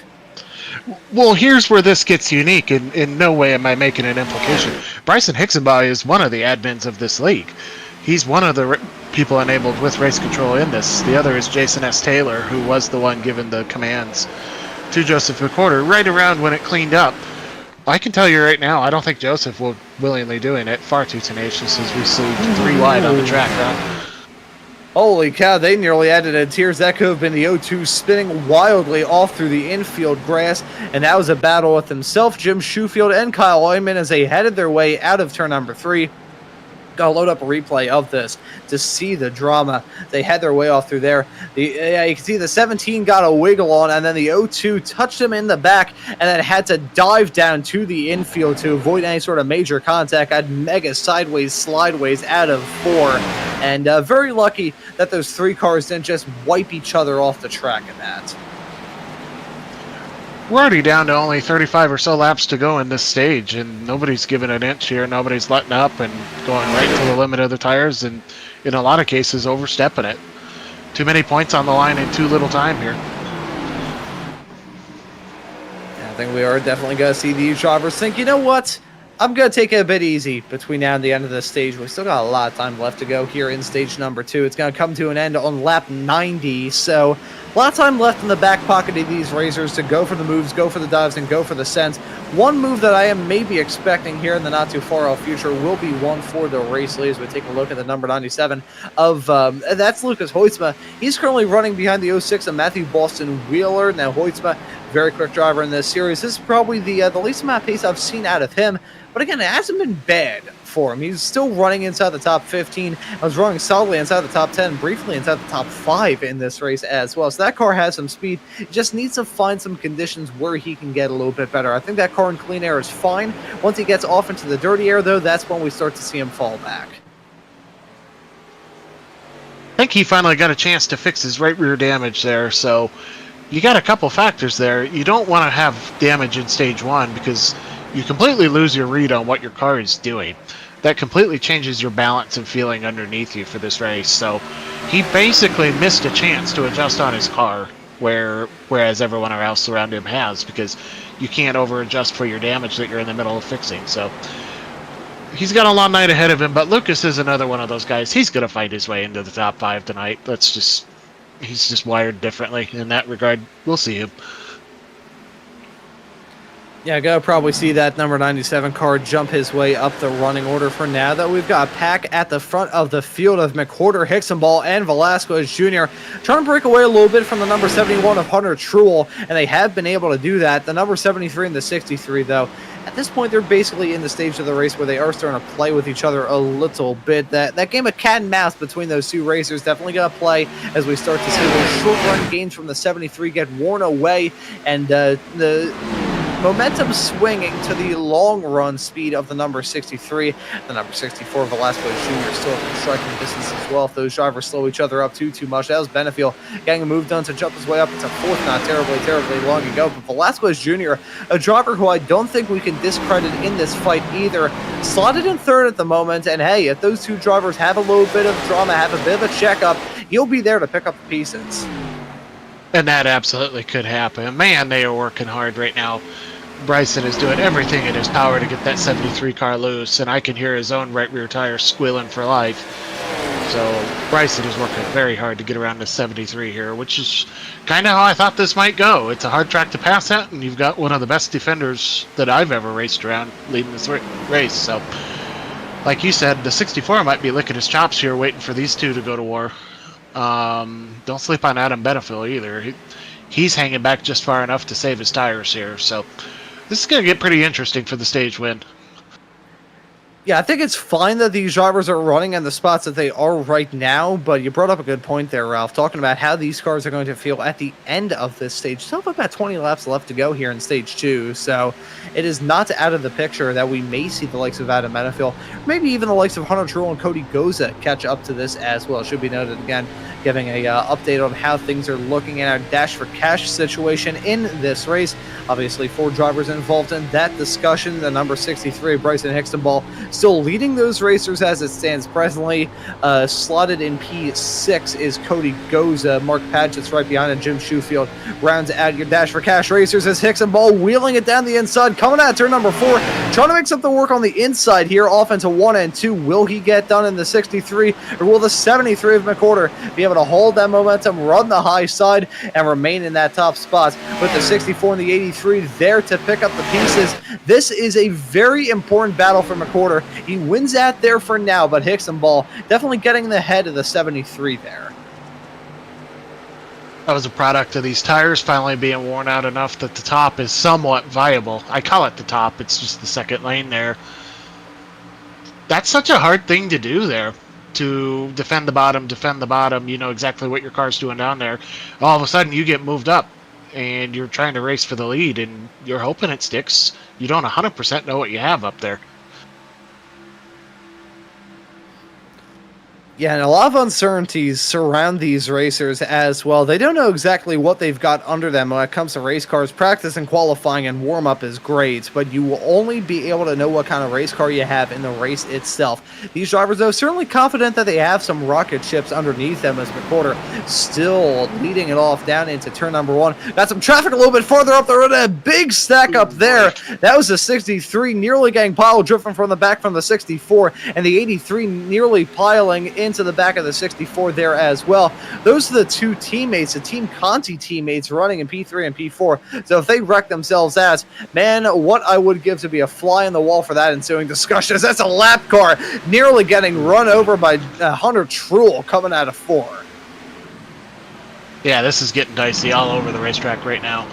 Well, here's where this gets unique. In no way am I making an implication. Bryson Hixenbaugh is one of the admins of this league. He's one of the people enabled with race control in this. The other is Jason S. Taylor, who was the one given the commands to Joseph McCorder right around when it cleaned up. I can tell you right now, I don't think Joseph will willingly doing it. Far too tenacious as we see 3 wide on the track now. Holy cow, they nearly added a tiers. That could have been the O2 spinning wildly off through the infield grass, and that was a battle with himself, Jim Shoefield, and Kyle Oyman as they headed their way out of turn number 3. Gotta load up a replay of this to see the drama. They had their way off through there. You can see the 17 got a wiggle on, and then the 02 touched him in the back, and then had to dive down to the infield to avoid any sort of major contact. Had mega sideways, slideways out of 4, and very lucky that those 3 cars didn't just wipe each other off the track in that. We're already down to only 35 or so laps to go in this stage, and nobody's giving an inch here. Nobody's letting up and going right to the limit of the tires, and in a lot of cases, overstepping it. Too many points on the line in too little time here. I think we are definitely going to see these drivers think, you know what? I'm going to take it a bit easy between now and the end of this stage. We still got a lot of time left to go here in stage number 2. It's going to come to an end on lap 90, so a lot of time left in the back pocket of these racers to go for the moves, go for the dives, and go for the sends. One move that I am maybe expecting here in the not too far off future will be one for the race lead as we take a look at the number 97 of, that's Lucas Hoytsma. He's currently running behind the 06 of Matthew Boston Wheeler. Now Hoytsma, very quick driver in this series. This is probably the least amount of pace I've seen out of him. But again, it hasn't been bad for him. He's still running inside the top 15. I was running solidly inside the top 10, briefly inside the top 5 in this race as well. So that car has some speed. He just needs to find some conditions where he can get a little bit better. I think that car in clean air is fine. Once he gets off into the dirty air, though, that's when we start to see him fall back. I think he finally got a chance to fix his right rear damage there, so you got a couple factors there. You don't want to have damage in stage 1 because you completely lose your read on what your car is doing. That completely changes your balance and feeling underneath you for this race. So he basically missed a chance to adjust on his car, whereas everyone else around him has, because you can't over adjust for your damage that you're in the middle of fixing. So he's got a long night ahead of him, but Lucas is another one of those guys. He's going to fight his way into the top 5 tonight. He's just wired differently in that regard. We'll see him. Yeah, gotta probably see that number 97 car jump his way up the running order for now, though. We've got a pack at the front of the field of McWhorter, Hixenbaugh, and Velasquez Jr. trying to break away a little bit from the number 71 of Hunter Truel, and they have been able to do that. The number 73 and the 63, though, at this point, they're basically in the stage of the race where they are starting to play with each other a little bit. That game of cat and mouse between those two racers definitely going to play as we start to see those short-run gains from the 73 get worn away, and the momentum swinging to the long-run speed of the number 63. The number 64, Velasquez Jr., still in striking distance as well. If those drivers slow each other up too much, that was Benefield getting a move done to jump his way up into 4th not terribly long ago. But Velasquez Jr., a driver who I don't think we can discredit in this fight either, slotted in 3rd at the moment. And hey, if those two drivers have a little bit of drama, have a bit of a checkup, he'll be there to pick up the pieces. And that absolutely could happen. Man, they are working hard right now. Bryson is doing everything in his power to get that 73 car loose, and I can hear his own right rear tire squealing for life. So Bryson is working very hard to get around to 73 here, which is kind of how I thought this might go. It's a hard track to pass at, and you've got one of the best defenders that I've ever raced around leading this race. So like you said, the 64 might be licking his chops here, waiting for these two to go to war. Don't sleep on Adam Benefield either. He's hanging back just far enough to save his tires here. So this is going to get pretty interesting for the stage win. Yeah, I think it's fine that these drivers are running in the spots that they are right now, but you brought up a good point there, Ralph, talking about how these cars are going to feel at the end of this stage. Still have about 20 laps left to go here in stage 2, so it is not out of the picture that we may see the likes of Adam Benefield, maybe even the likes of Hunter Truex and Cody Goza catch up to this as well. It should be noted again, giving a update on how things are looking in our Dash for Cash situation in this race. Obviously, 4 drivers involved in that discussion. The number 63, Bryson Hicksonball, still leading those racers as it stands presently. Slotted in P6 is Cody Goza. Mark Padgett's right behind him. Jim Shoefield rounds out your Dash for Cash racers as Hicksonball wheeling it down the inside, coming out turn number 4, trying to make something work on the inside here, off into 1 and 2. Will he get done in the 63, or will the 73 of McWhorter be able to hold that momentum, run the high side, and remain in that top spot with the 64 and the 83 there to pick up the pieces? This is a very important battle for McWhorter. He wins out there for now, but Hicksonball definitely getting the head of the 73 there. That was a product of these tires finally being worn out enough that the top is somewhat viable. I call it the top, it's just the second lane there. That's such a hard thing to do there, to defend the bottom. You know exactly what your car's doing down there. All of a sudden you get moved up and you're trying to race for the lead and you're hoping it sticks. You don't 100% know what you have up there. Yeah, and a lot of uncertainties surround these racers as well. They don't know exactly what they've got under them when it comes to race cars. Practice and qualifying and warm-up is great, but you will only be able to know what kind of race car you have in the race itself. These drivers, though, certainly confident that they have some rocket ships underneath them as McWhorter still leading it off down into turn number 1. Got some traffic a little bit farther up the road, a big stack up there. That was the 63 nearly getting pile driven from the back from the 64, and the 83 nearly piling into the back of the 64 there as well. Those are the two teammates, the Team Conti teammates running in P3 and P4. So if they wreck themselves out, man, what I would give to be a fly in the wall for that ensuing discussion, as that's a lap car nearly getting run over by Hunter Truex coming out of 4. Yeah, this is getting dicey all over the racetrack right now.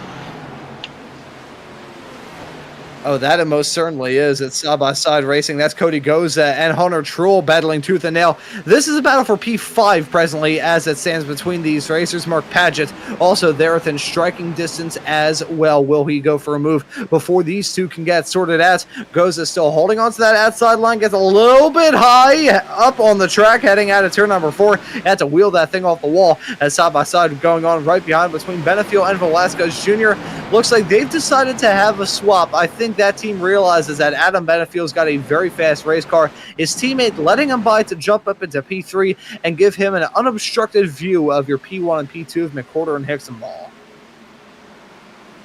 Oh, that it most certainly is. It's side-by-side racing. That's Cody Goza and Hunter Truex battling tooth and nail. This is a battle for P5 presently as it stands between these racers. Mark Padgett also there within striking distance as well. Will he go for a move before these two can get sorted out? Goza still holding on to that outside line. Gets a little bit high up on the track heading out of turn number 4. Had to wheel that thing off the wall as side-by-side going on right behind between Benefield and Velasquez Jr. Looks like they've decided to have a swap. I think that team realizes that Adam Benefield's got a very fast race car. His teammate letting him by to jump up into P3 and give him an unobstructed view of your P1 and P2 of McWhorter and Hicksonball.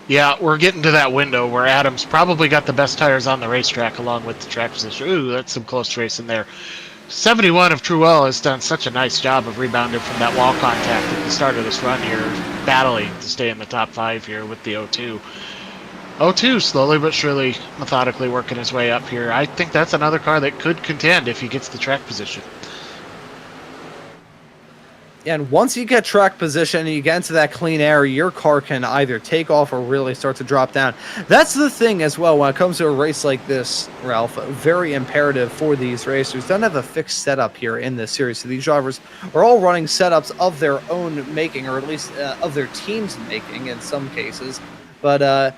Yeah, we're getting to that window where Adam's probably got the best tires on the racetrack along with the track position. Ooh, that's some close racing there. 71 of Truex has done such a nice job of rebounding from that wall contact at the start of this run here, battling to stay in the top 5 here with the 02. 02 slowly but surely, methodically working his way up here. I think that's another car that could contend if he gets the track position. And once you get track position and you get into that clean air, your car can either take off or really start to drop down. That's the thing as well when it comes to a race like this, Ralph. Very imperative for these racers. Don't have a fixed setup here in this series. So these drivers are all running setups of their own making, or at least of their team's making in some cases. But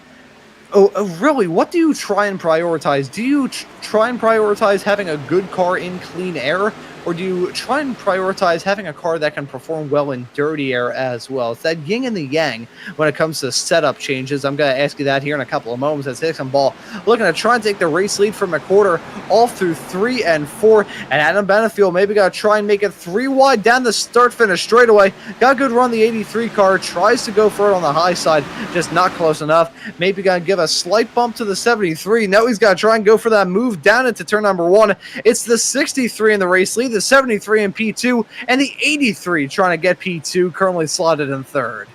really, what do you try and prioritize? Do you try and prioritize having a good car in clean air? Or do you try and prioritize having a car that can perform well in dirty air as well? It's that yin and the yang when it comes to setup changes. I'm going to ask you that here in a couple of moments as Hicksonball looking to try and take the race lead from McWhorter all through 3 and 4. And Adam Benefield maybe got to try and make it 3 wide down the start-finish straightaway. Got a good run the 83 car. Tries to go for it on the high side. Just not close enough. Maybe going to give a slight bump to the 73. Now he's got to try and go for that move down into turn number 1. It's the 63 in the race lead. The 73 in P2 and the 83 trying to get P2, currently slotted in 3rd.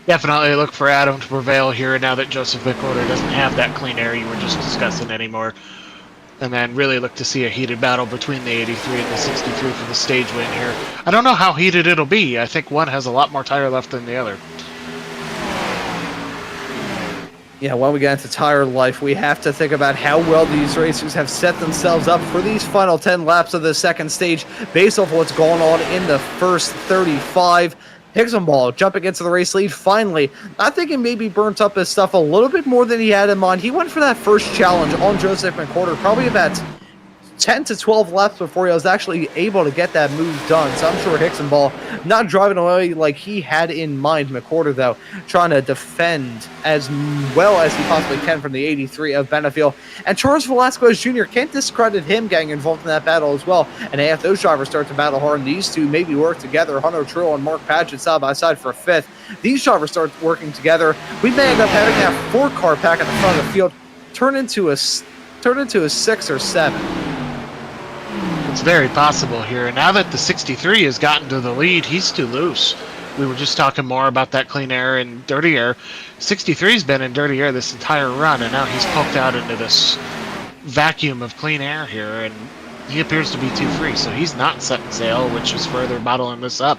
Definitely look for Adam to prevail here now that Joseph McWhorter doesn't have that clean air you were just discussing anymore. and then really look to see a heated battle between the 83 and the 63 for the stage win here. I don't know how heated it'll be. I think one has a lot more tire left than the other. Yeah, when we get into tire life, we have to think about how well these racers have set themselves up for these final 10 laps of the second stage based off what's going on in the first 35. Higginball jumping into the race lead finally. I think he maybe burnt up his stuff a little bit more than he had in mind. He went for that first challenge on Joseph McWhorter probably about 10 to 12 laps before he was actually able to get that move done. So I'm sure Higginball not driving away like he had in mind. McWhorter, though, trying to defend as well as he possibly can from the 83 of Benefiel. And Charles Velasquez Jr. can't discredit him getting involved in that battle as well. And if those drivers start to battle hard, and these two maybe work together, Hunter Trill and Mark Padgett side by side for fifth, these drivers start working together, we may end up having that 4-car pack at the front of the field turn into a 6 or 7. It's very possible here. Now that the 63 has gotten to the lead, he's too loose. We were just talking more about that clean air and dirty air. 63's been in dirty air this entire run, and now he's poked out into this vacuum of clean air here, and he appears to be too free, so he's not setting sail, which is further bottling this up.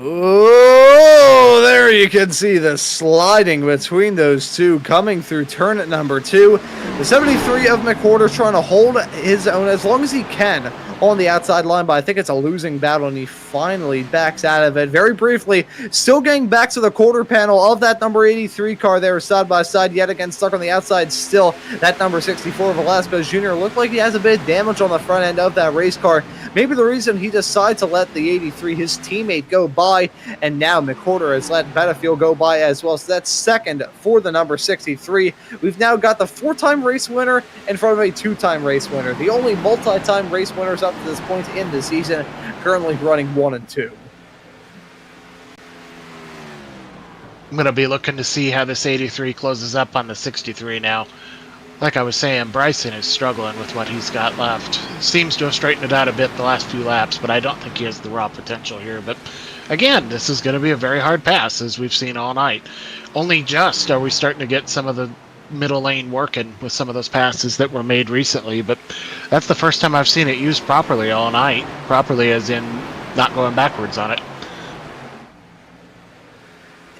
Oh, there you can see the sliding between those two coming through turn at number 2. The 73 of McWhorter trying to hold his own as long as he can on the outside line, but I think it's a losing battle, and he finally backs out of it. Very briefly, still getting back to the quarter panel of that number 83 car there side by side, yet again stuck on the outside still. That number 64 Velasquez Jr. looked like he has a bit of damage on the front end of that race car. Maybe the reason he decided to let the 83, his teammate, go by, and now McWhorter has let Benefiel go by as well. So that's second for the number 63. We've now got the 4-time race winner in front of a 2-time race winner. The only multi-time race winners up to this point in the season, currently running 1 and 2. I'm going to be looking to see how this 83 closes up on the 63 now. Like I was saying, Bryson is struggling with what he's got left. Seems to have straightened it out a bit the last few laps, but I don't think he has the raw potential here. But again, this is going to be a very hard pass, as we've seen all night. Only just are we starting to get some of the middle lane working with some of those passes that were made recently, but that's the first time I've seen it used properly all night. Properly as in not going backwards on it.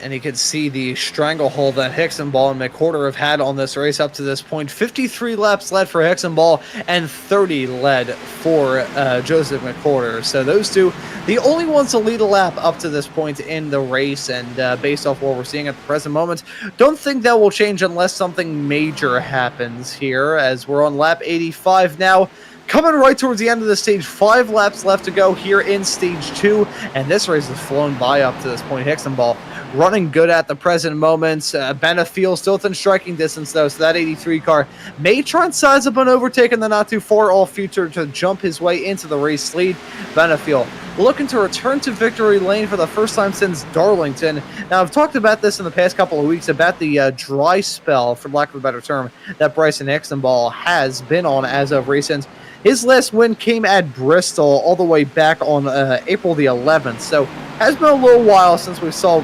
And you can see the stranglehold that Higginball and McWhorter have had on this race up to this point. 53 laps led for Higginball and 30 led for Joseph McWhorter. So those two, the only ones to lead a lap up to this point in the race. And based off what we're seeing at the present moment, don't think that will change unless something major happens here, as we're on lap 85 now. Coming right towards the end of the stage, 5 laps left to go here in stage 2, and this race has flown by up to this point. Higginball running good at the present moment. Benefiel still within striking distance, though, so that 83 car may try and size up an overtake in the not too far off future to jump his way into the race lead. Benefiel looking to return to victory lane for the first time since Darlington. Now, I've talked about this in the past couple of weeks, about the dry spell, for lack of a better term, that Bryson Higginball has been on as of recent. His last win came at Bristol all the way back on April the 11th. So has been a little while since we saw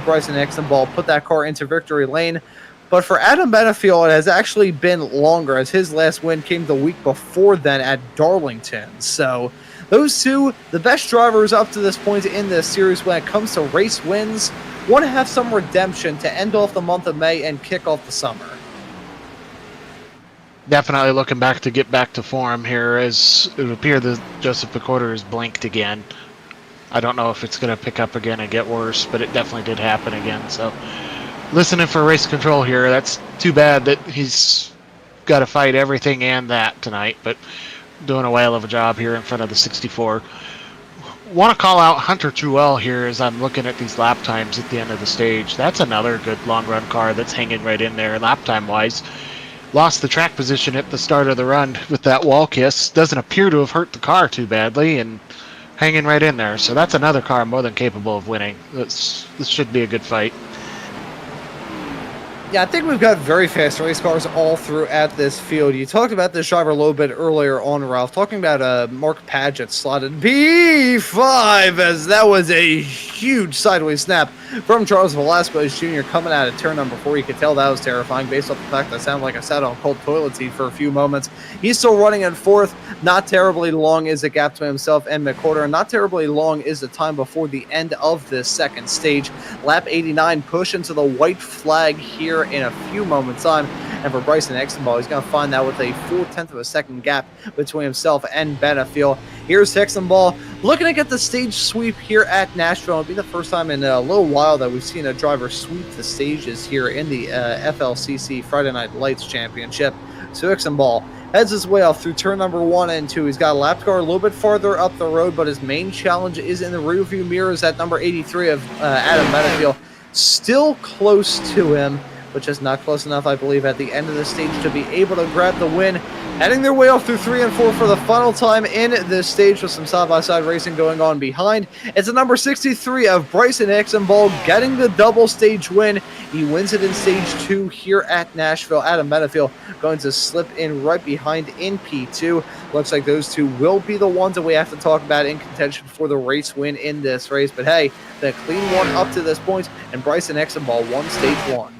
Bryson Higginball put that car into victory lane. But for Adam Benefiel, it has actually been longer, as his last win came the week before then at Darlington. So those two, the best drivers up to this point in this series when it comes to race wins, want to have some redemption to end off the month of May and kick off the summer. Definitely looking back to get back to form here, as it would appear that Joseph McWhorter is blinked again. I don't know if it's going to pick up again and get worse, but it definitely did happen again. So listening for race control here. That's too bad that he's got to fight everything and that tonight, but doing a whale of a job here in front of the 64. Want to call out Hunter Truell here as I'm looking at these lap times at the end of the stage. That's another good long run car that's hanging right in there lap time wise. Lost the track position at the start of the run with that wall kiss. Doesn't appear to have hurt the car too badly, and hanging right in there. So that's another car more than capable of winning. This should be a good fight. Yeah, I think we've got very fast race cars all throughout this field. You talked about this driver a little bit earlier on, Ralph, talking about Mark Padgett slotted P5, as that was a huge sideways snap from Charles Velasquez Jr. coming out of turn number 4. You could tell that was terrifying based off the fact that it sounded like I sat on cold toilet seat for a few moments. He's still running in 4th. Not terribly long is the gap between himself and McWhorter. Not terribly long is the time before the end of this second stage. Lap 89 push into the white flag here in a few moments time. And for Bryson Hexenball, he's going to find that with a 0.4 of a second gap between himself and Benefiel. Here's Hexenball looking to get the stage sweep here at Nashville. It'll be the first time in a little while that we've seen a driver sweep the stages here in the FLCC Friday Night Lights Championship. So Hexenball heads his way off through turn number 1 and 2. He's got a lap car a little bit farther up the road, but his main challenge is in the rearview mirrors at number 83 of Adam Benefiel. Still close to him, but just not close enough, I believe, at the end of the stage to be able to grab the win. Heading their way off through 3 and 4 for the final time in this stage with some side-by-side racing going on behind. It's the number 63 of Bryson Hexenball getting the double stage win. He wins it in stage 2 here at Nashville. Adam Benefiel going to slip in right behind in P2. Looks like those two will be the ones that we have to talk about in contention for the race win in this race. But hey, the clean one up to this point, and Bryson Hexenball won stage 1.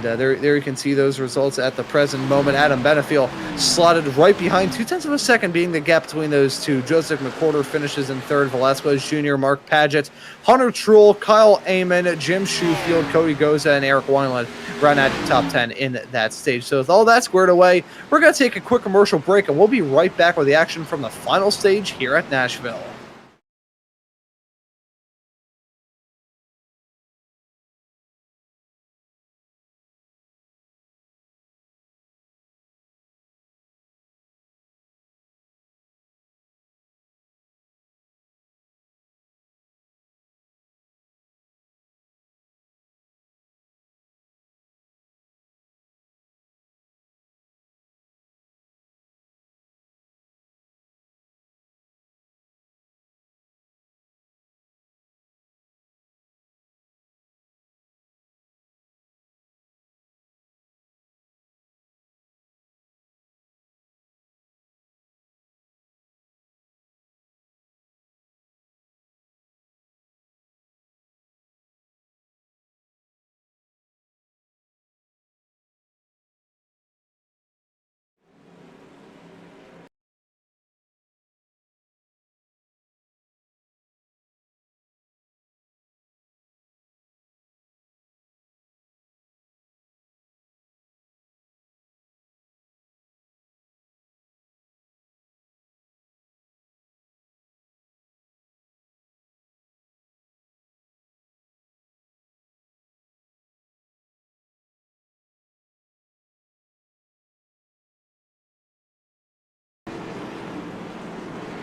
There you can see those results at the present moment. Adam Benefiel slotted right behind, 0.2 of a second being the gap between those two. Joseph McWhorter finishes in 3rd. Velasquez Jr., Mark Paget, Hunter Truell, Kyle Amon, Jim Shoefield, Cody Goza, and Eric Wineland round out the top 10 in that stage. So with all that squared away, we're going to take a quick commercial break, and we'll be right back with the action from the final stage here at Nashville.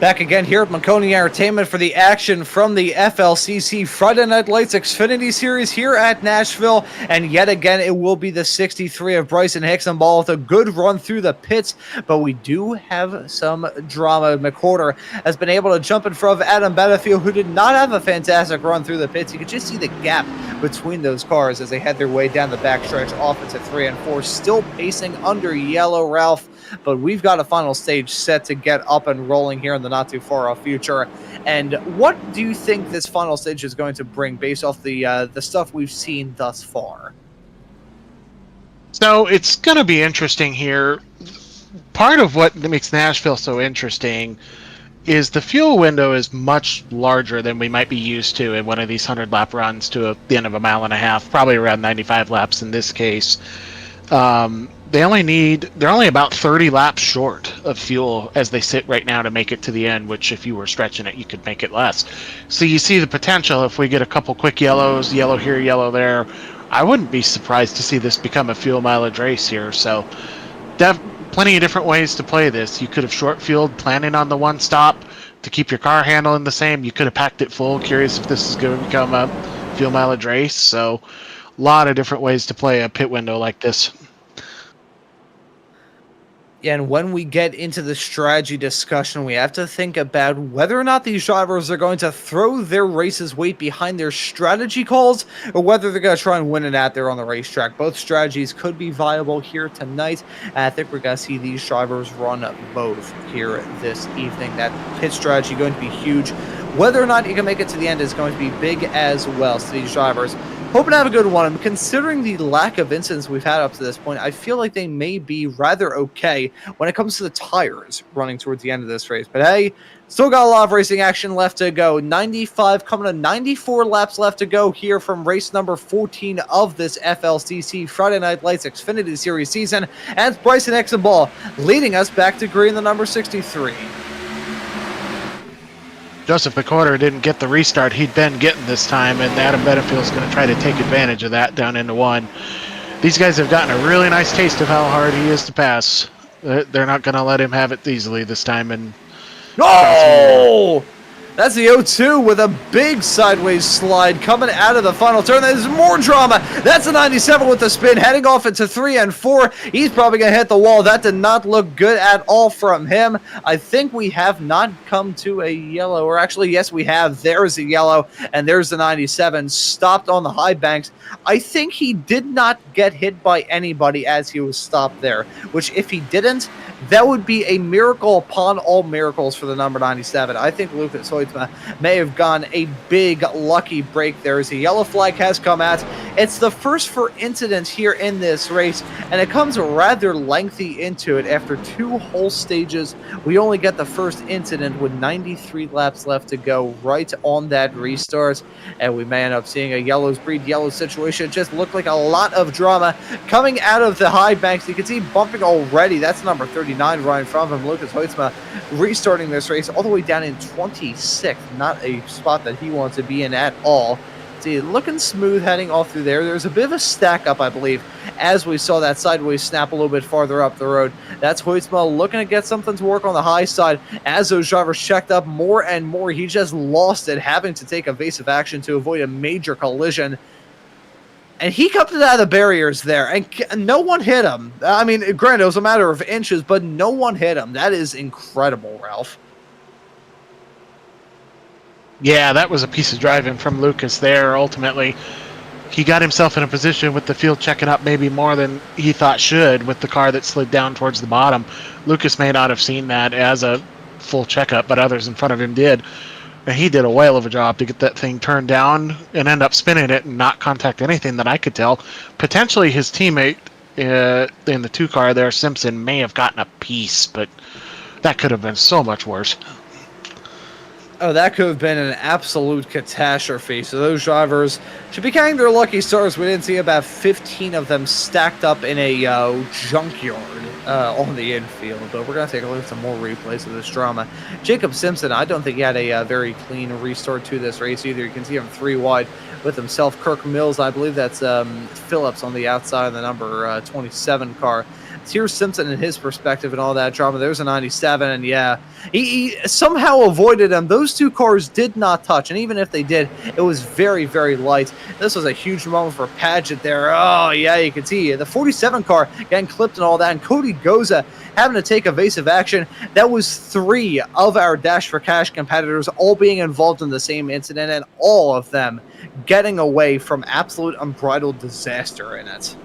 Back again here at Maconi Entertainment for the action from the FLCC Friday Night Lights Xfinity Series here at Nashville. And yet again, it will be the 63 of Bryson Hexenball with a good run through the pits. But we do have some drama. McWhorter has been able to jump in front of Adam Benefiel, who did not have a fantastic run through the pits. You could just see the gap between those cars as they head their way down the backstretch off into 3 and 4. Still pacing under Yellow Ralph. But we've got a final stage set to get up and rolling here in the not too far off future. And what do you think this final stage is going to bring based off the stuff we've seen thus far? So it's going to be interesting here. Part of what makes Nashville so interesting is the fuel window is much larger than we might be used to in one of these 100-lap runs to the end of a mile and a half, probably around 95 laps in this case. They're only about 30 laps short of fuel as they sit right now to make it to the end, which if you were stretching it, you could make it less. So you see the potential if we get a couple quick yellows, yellow here, yellow there. I wouldn't be surprised to see this become a fuel mileage race here. So plenty of different ways to play this. You could have short fueled, planning on the one stop to keep your car handling the same. You could have packed it full, curious if this is going to become a fuel mileage race. So a lot of different ways to play a pit window like this. And when we get into the strategy discussion, we have to think about whether or not these drivers are going to throw their race's weight behind their strategy calls or whether they're going to try and win it out there on the racetrack. Both strategies could be viable here tonight. I think we're going to see these drivers run both here this evening. That pit strategy going to be huge. whether or not you can make it to the end is going to be big as well to these drivers. Hoping to have a good one. Considering the lack of incidents we've had up to this point, I feel like they may be rather okay when it comes to the tires running towards the end of this race. But hey, still got a lot of racing action left to go. 95 coming to 94 laps left to go here from race number 14 of this FLCC Friday Night Lights Xfinity Series season. And it's Bryson Exenball leading us back to green, the number 63. Joseph McCorder didn't get the restart he'd been getting this time, and Adam Benefield's going to try to take advantage of that down into one. These guys have gotten a really nice taste of how hard he is to pass. They're not going to let him have it easily this time. And oh! That's the 0-2 with a big sideways slide coming out of the final turn. There's more drama. That's the 97 with the spin, heading off into 3 and 4. He's probably going to hit the wall. That did not look good at all from him. I think we have not come to a yellow, or actually, yes, we have. There's a yellow, and there's the 97, stopped on the high banks. I think he did not get hit by anybody as he was stopped there, which if he didn't, that would be a miracle upon all miracles for the number 97. I think Lucas Hoytsma may have gone a big lucky break there as a yellow flag has come out. It's the first for incidents here in this race, and it comes rather lengthy into it. After 2 whole stages, we only get the first incident with 93 laps left to go right on that restart, and we may end up seeing a yellows breed yellow situation. It just looked like a lot of drama coming out of the high banks. You can see bumping already. That's number 39 right in front of him. Lucas Hoytsma restarting this race all the way down in 26th. Not a spot that he wants to be in at all. See, looking smooth heading off through there. There's a bit of a stack up, I believe, as we saw that sideways snap a little bit farther up the road. That's Hoytsma looking to get something to work on the high side. As those drivers checked up more and more, he just lost it, having to take evasive action to avoid a major collision. And he comes out of the barriers there, and no one hit him. I mean, granted, it was a matter of inches, but no one hit him. That is incredible, Ralph. yeah, that was a piece of driving from Lucas there. Ultimately, he got himself in a position with the field checking up maybe more than he thought should with the car that slid down towards the bottom. Lucas may not have seen that as a full checkup, but others in front of him did. And he did a whale of a job to get that thing turned down and end up spinning it and not contact anything that I could tell. Potentially his teammate in the 2 car there, Simpson, may have gotten a piece, but that could have been so much worse. Oh, that could have been an absolute catastrophe. So those drivers should be counting their lucky stars. We didn't see about 15 of them stacked up in a junkyard on the infield. But we're going to take a look at some more replays of this drama. Jacob Simpson, I don't think he had a very clean restart to this race either. You can see him 3 wide with himself. Kirk Mills, I believe that's Phillips on the outside of the number 27 car. Here's Simpson and his perspective and all that drama. There's a 97, and yeah, he somehow avoided him. Those 2 cars did not touch, and even if they did, it was very, very light. This was a huge moment for Paget there. Oh, yeah, you can see the 47 car getting clipped and all that, and Cody Goza having to take evasive action. That was 3 of our Dash for Cash competitors all being involved in the same incident, and all of them getting away from absolute unbridled disaster in it.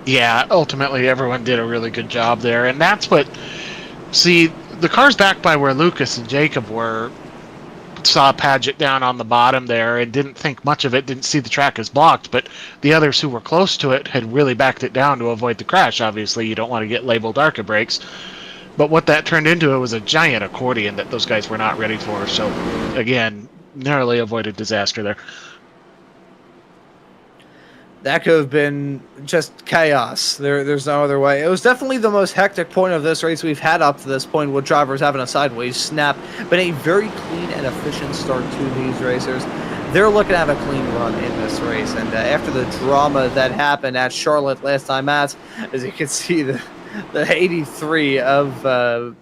Yeah, ultimately everyone did a really good job there, and that's what... See, the cars back by where Lucas and Jacob were saw Paget down on the bottom there and didn't think much of it, didn't see the track as blocked, but the others who were close to it had really backed it down to avoid the crash. Obviously, you don't want to get labeled ARCA brakes, but what that turned into, it was a giant accordion that those guys were not ready for, so again, narrowly avoided disaster there. That could have been just chaos. There's no other way. It was definitely the most hectic point of this race we've had up to this point, with drivers having a sideways snap, but a very clean and efficient start to these racers. They're looking to have a clean run in this race, and after the drama that happened at Charlotte last time out, as you can see, the 83 of Adam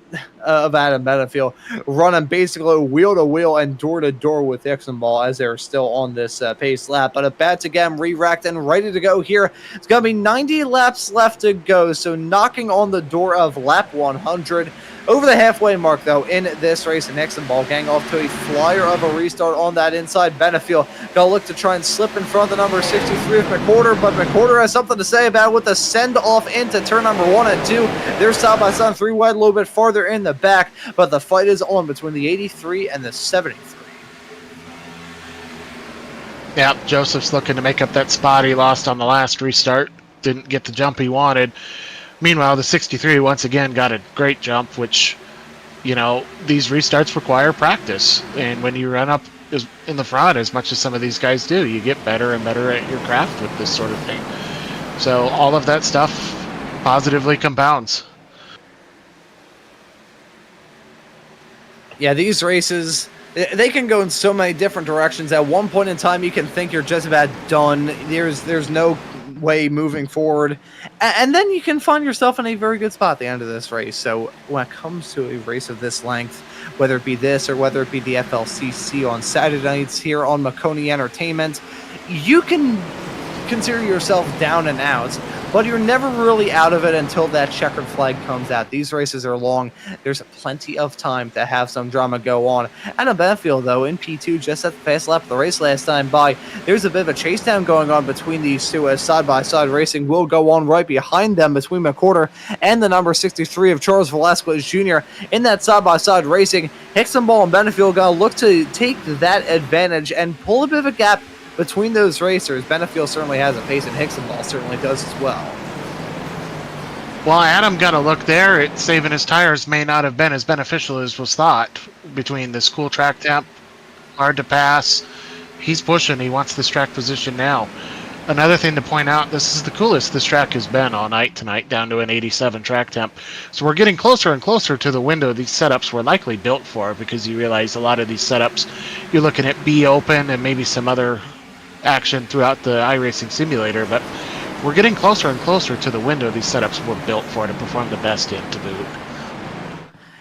Benefield running basically wheel to wheel and door to door with Exenball as they're still on this pace lap. But about to get him re-racked and ready to go here. It's going to be 90 laps left to go, so knocking on the door of lap 100. Over the halfway mark, though, in this race, and Exenball getting off to a flyer of a restart on that inside. Benefield going to look to try and slip in front of the number 63 of McWhorter, but McWhorter has something to say about it with the send-off into turn number 1 and 2. They're side by side, 3 wide, a little bit farther further in the back, but the fight is on between the 83 and the 73. Yeah, Joseph's looking to make up that spot he lost on the last restart. Didn't get the jump he wanted. Meanwhile, the 63 once again got a great jump, which, you know, these restarts require practice. And when you run up in the front, as much as some of these guys do, you get better and better at your craft with this sort of thing. So all of that stuff positively compounds. Yeah, these races, they can go in so many different directions. At one point in time, you can think you're just about done. There's no way moving forward. And then you can find yourself in a very good spot at the end of this race. So when it comes to a race of this length, whether it be this or whether it be the FLCC on Saturday nights here on Maconi Entertainment, you can consider yourself down and out, but you're never really out of it until that checkered flag comes out. These races are long. There's plenty of time to have some drama go on. And in Benfield, though, in P2, just at the fast lap of the race last time by, there's a bit of a chase down going on between these two as side-by-side racing will go on right behind them between McWhorter and the number 63 of Charles Velasquez Jr. In that side-by-side racing, Hicksonball and Benfield going to look to take that advantage and pull a bit of a gap between those racers. Benefield certainly has a pace, and Hicksonball certainly does as well. Well, Adam got a look there. Saving his tires may not have been as beneficial as was thought. Between this cool track temp, hard to pass, he's pushing. He wants this track position now. Another thing to point out, this is the coolest this track has been all night tonight, down to an 87 track temp. So we're getting closer and closer to the window these setups were likely built for, because you realize a lot of these setups, you're looking at B open and maybe some other action throughout the iRacing simulator, but we're getting closer and closer to the window these setups were built for to perform the best in to boot.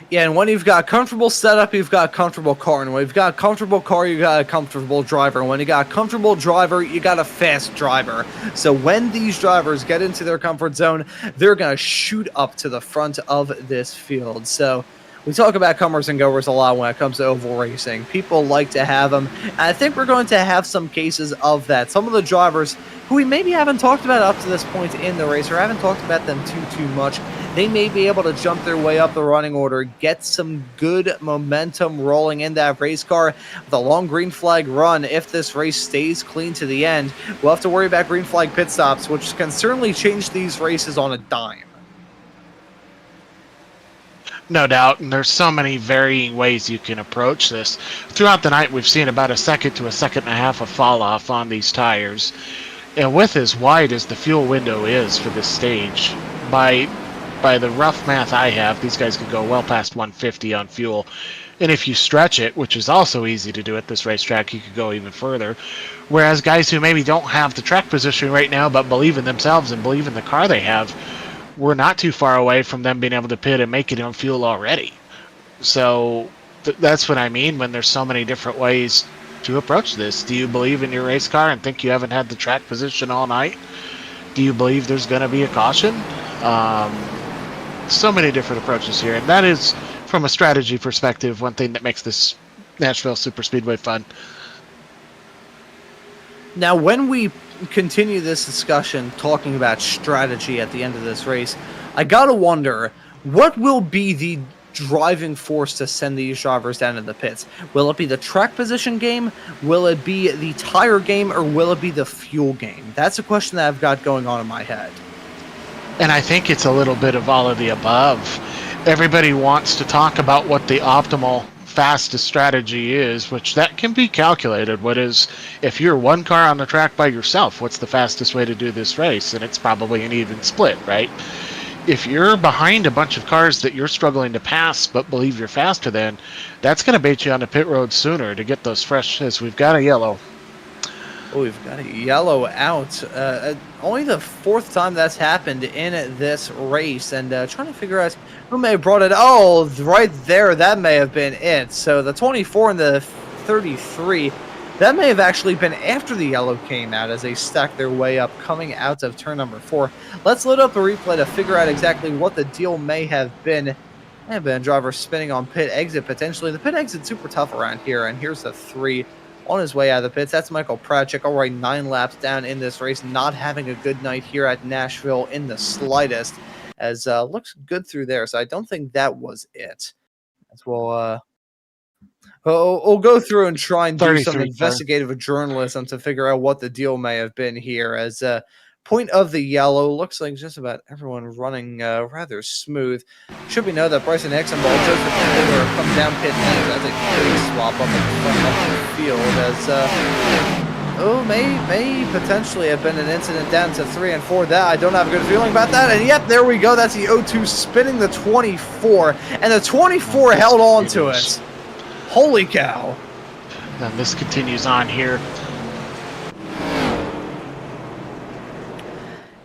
Yeah, and when you've got a comfortable setup, you've got a comfortable car. And when you've got a comfortable car, you got a comfortable driver. And when you got a comfortable driver, you got a fast driver. So when these drivers get into their comfort zone, they're going to shoot up to the front of this field. So we talk about comers and goers a lot when it comes to oval racing. People like to have them, and I think we're going to have some cases of that. Some of the drivers who we maybe haven't talked about up to this point in the race, or haven't talked about them too much, they may be able to jump their way up the running order, get some good momentum rolling in that race car with a long green flag run. If this race stays clean to the end, we'll have to worry about green flag pit stops, which can certainly change these races on a dime. No doubt, and there's so many varying ways you can approach this. Throughout the night, we've seen about a second to a second and a half of fall off on these tires. And with as wide as the fuel window is for this stage, by the rough math I have, these guys could go well past 150 on fuel. And if you stretch it, which is also easy to do at this racetrack, you could go even further. Whereas guys who maybe don't have the track position right now, but believe in themselves and believe in the car they have, we're not too far away from them being able to pit and make it on fuel already. So that's what I mean when there's so many different ways to approach this. Do you believe in your race car and think you haven't had the track position all night? Do you believe there's going to be a caution? So many different approaches here, and that is, from a strategy perspective, one thing that makes this Nashville Superspeedway fun. Now, when we continue this discussion talking about strategy at the end of this race, I gotta wonder, what will be the driving force to send these drivers down to the pits? Will it be the track position game? Will it be the tire game? Or will it be the fuel game? That's a question that I've got going on in my head. And I think it's a little bit of all of the above. Everybody wants to talk about what the optimal fastest strategy is, which that can be calculated. What is, if you're one car on the track by yourself, what's the fastest way to do this race? And it's probably an even split, right? If you're behind a bunch of cars that you're struggling to pass but believe you're faster than, that's going to bait you on the pit road sooner to get those fresh, as we've got a yellow. Oh, we've got a yellow out. Only the fourth time that's happened in this race, and trying to figure out who may have brought it. Oh, right there, that may have been it. So the 24 and the 33, that may have actually been after the yellow came out as they stacked their way up coming out of turn number 4. Let's load up the replay to figure out exactly what the deal may have been. May have been a driver spinning on pit exit potentially. The pit exit's super tough around here, and here's the 3 on his way out of the pits. That's Michael Pratchik, already 9 laps down in this race, not having a good night here at Nashville in the slightest. as looks good through there. So I don't think that was it. As we'll go through and try and do some 33 car. investigative journalism to figure out what the deal may have been here. As point of the yellow, looks like just about everyone running rather smooth. Should we know that Bryson Hexenball, Joseph Taylor come down pit lane as a quick swap up in the front of the field as may potentially have been an incident down to 3 and 4. That I don't have a good feeling about that. And yep, there we go. That's the 02 spinning the 24, and the 24 held on to it. Holy cow! And this continues on here.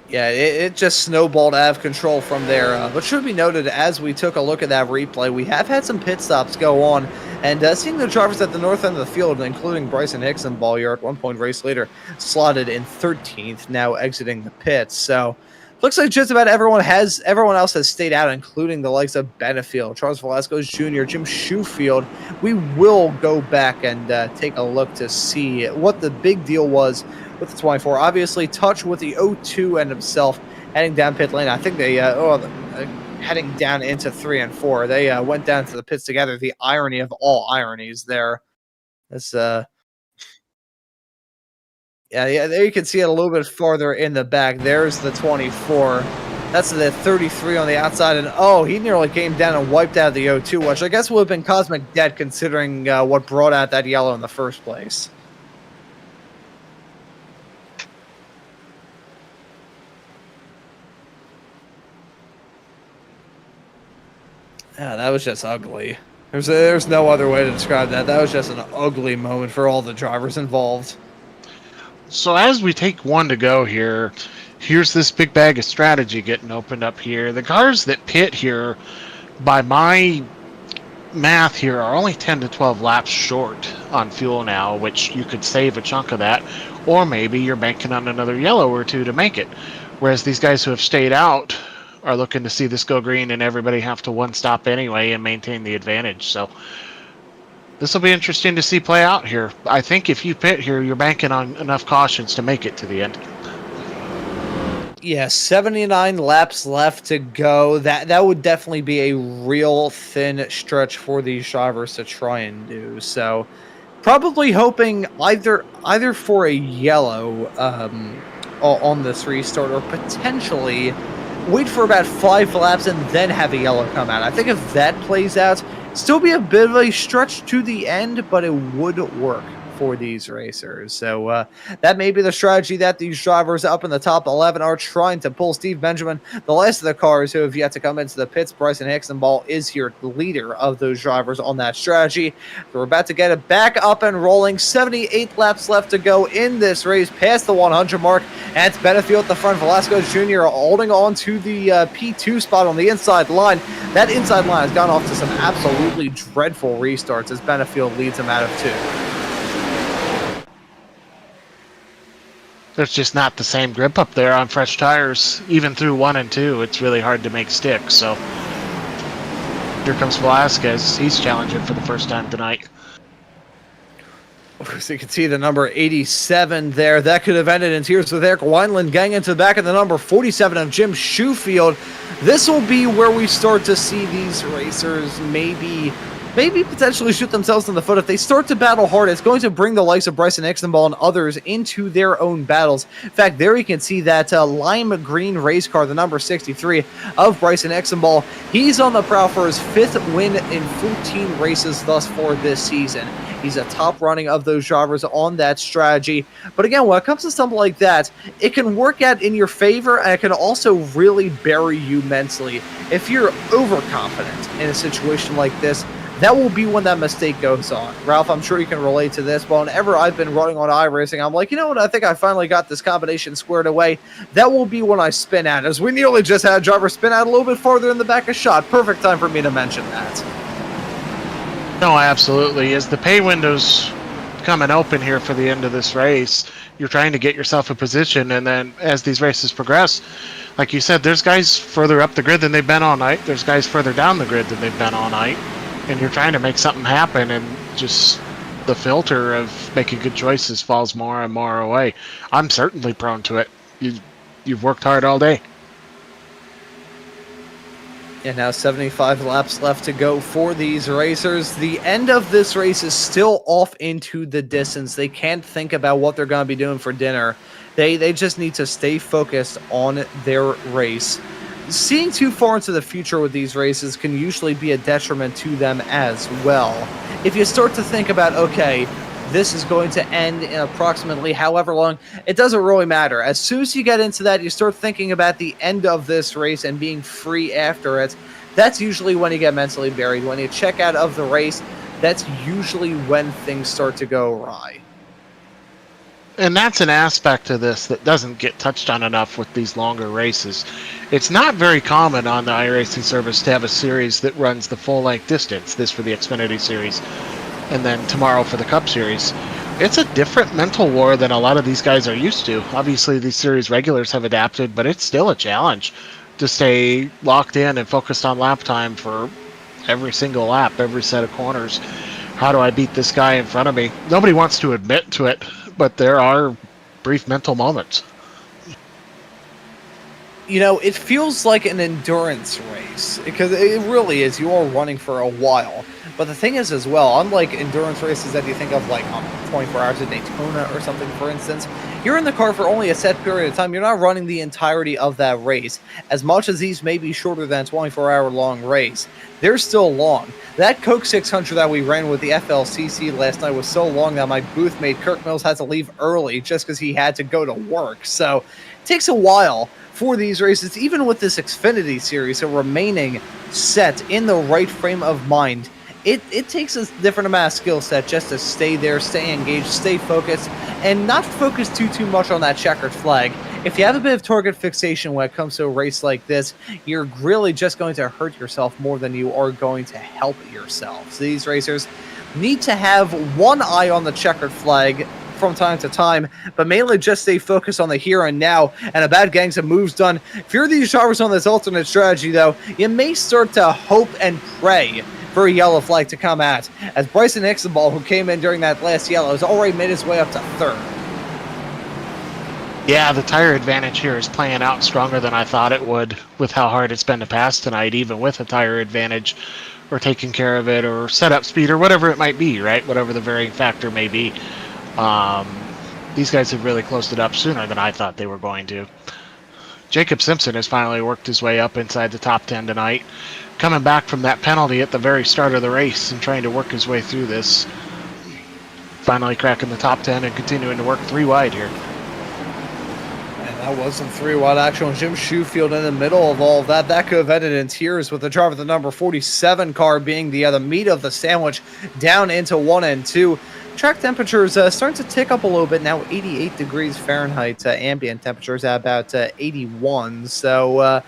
Yeah, it just snowballed out of control from there. But should be noted, as we took a look at that replay, we have had some pit stops go on. And seeing the drivers at the north end of the field, including Bryson Hexenball here at one point race later, slotted in 13th, now exiting the pits. So looks like just about everyone else has stayed out, including the likes of Benefield, Charles Velasquez Jr., Jim Shoefield. We will go back and take a look to see what the big deal was with the 24. Obviously, touch with the 02 and himself heading down pit lane. I think they heading down into 3 and 4. They went down to the pits together. The irony of all ironies there. This yeah, there you can see it a little bit farther in the back. There's the 24. That's the 33 on the outside, and he nearly came down and wiped out the 02, which I guess would have been cosmic debt considering what brought out that yellow in the first place. Yeah, that was just ugly. There's no other way to describe that. That was just an ugly moment for all the drivers involved. So as we take one to go here, here's this big bag of strategy getting opened up here. The cars that pit here, by my math here, are only 10 to 12 laps short on fuel now, which you could save a chunk of that, or maybe you're banking on another yellow or two to make it. Whereas these guys who have stayed out are looking to see this go green and everybody have to one stop anyway and maintain the advantage. So this will be interesting to see play out here. I think if you pit here, you're banking on enough cautions to make it to the end. Yeah, 79 laps left to go. That would definitely be a real thin stretch for these drivers to try and do. So probably hoping either for a yellow on this restart, or potentially wait for about 5 laps and then have a yellow come out. I think if that plays out, still be a bit of a stretch to the end, but it would work for these racers. So that may be the strategy that these drivers up in the top 11 are trying to pull. Steve Benjamin, the last of the cars who have yet to come into the pits, Bryson Hexenball is here, the leader of those drivers on that strategy. We're about to get it back up and rolling. 78 laps left to go in this race, past the 100 mark. And it's Benefield at the front. Velasquez Jr. holding on to the P2 spot on the inside line. That inside line has gone off to some absolutely dreadful restarts as Benefield leads him out of 2. There's just not the same grip up there on fresh tires. Even through 1 and 2, it's really hard to make stick. So here comes Velasquez. He's challenging for the first time tonight. So you can see the number 87 there. That could have ended in tears with Eric Wineland gang into the back of the number 47 of Jim Shoefield. This will be where we start to see these racers maybe potentially shoot themselves in the foot. If they start to battle hard, it's going to bring the likes of Bryson Hexenball and others into their own battles. In fact, there you can see that lime green race car, the number 63 of Bryson Hexenball. He's on the prowl for his 5th win in 14 races thus far this season. He's a top running of those drivers on that strategy. But again, when it comes to something like that, it can work out in your favor, and it can also really bury you mentally. If you're overconfident in a situation like this, that will be when that mistake goes on. Ralph, I'm sure you can relate to this, but whenever I've been running on iRacing, I'm like, you know what, I think I finally got this combination squared away. That will be when I spin out, as we nearly just had a driver spin out a little bit farther in the back of shot. Perfect time for me to mention that. No, absolutely. As the pay window's coming open here for the end of this race, you're trying to get yourself a position, and then as these races progress, like you said, there's guys further up the grid than they've been all night. There's guys further down the grid than they've been all night. And you're trying to make something happen, and just the filter of making good choices falls more and more away. I'm certainly prone to it. You've worked hard all day. And now 75 laps left to go for these racers. The end of this race is still off into the distance. They can't think about what they're going to be doing for dinner. They just need to stay focused on their race. Seeing too far into the future with these races can usually be a detriment to them as well. If you start to think about, okay, this is going to end in approximately however long, it doesn't really matter. As soon as you get into that, you start thinking about the end of this race and being free after it. That's usually when you get mentally buried. When you check out of the race, that's usually when things start to go awry. And that's an aspect of this that doesn't get touched on enough with these longer races. It's not very common on the iRacing service to have a series that runs the full length distance, this for the Xfinity Series, and then tomorrow for the Cup Series. It's a different mental war than a lot of these guys are used to. Obviously, these series regulars have adapted, but it's still a challenge to stay locked in and focused on lap time for every single lap, every set of corners. How do I beat this guy in front of me? Nobody wants to admit to it, but there are brief mental moments. You know, it feels like an endurance race, because it really is. You are running for a while. But the thing is as well, unlike endurance races that you think of like 24 hours at Daytona or something, for instance, you're in the car for only a set period of time. You're not running the entirety of that race. As much as these may be shorter than a 24-hour long race, they're still long. That Coke 600 that we ran with the FLCC last night was so long that my booth mate Kirk Mills had to leave early just because he had to go to work. So it takes a while for these races, even with this Xfinity Series, so remaining set in the right frame of mind. It takes a different amount of skill set just to stay there, stay engaged, stay focused, and not focus too much on that checkered flag. If you have a bit of target fixation when it comes to a race like this, you're really just going to hurt yourself more than you are going to help yourself. So these racers need to have one eye on the checkered flag from time to time, but mainly just stay focused on the here and now and a bad gangs of moves done. If you're these drivers on this alternate strategy, though, you may start to hope and pray for a yellow flag to come out, as Bryson Ixenball, who came in during that last yellow, has already made his way up to third. Yeah, the tire advantage here is playing out stronger than I thought it would with how hard it's been to pass tonight, even with a tire advantage or taking care of it or setup speed or whatever it might be, right? Whatever the varying factor may be. These guys have really closed it up sooner than I thought they were going to. Jacob Simpson has finally worked his way up inside the top 10 tonight, coming back from that penalty at the very start of the race and trying to work his way through this. Finally cracking the top 10 and continuing to work 3 wide here. And that was some 3 wide action. Jim Shoefield in the middle of all of that. That could have ended in tears, with the driver of the number 47 car being the meat of the sandwich down into 1 and 2. Track temperatures starting to tick up a little bit now, 88 degrees Fahrenheit. Ambient temperatures at about 81. So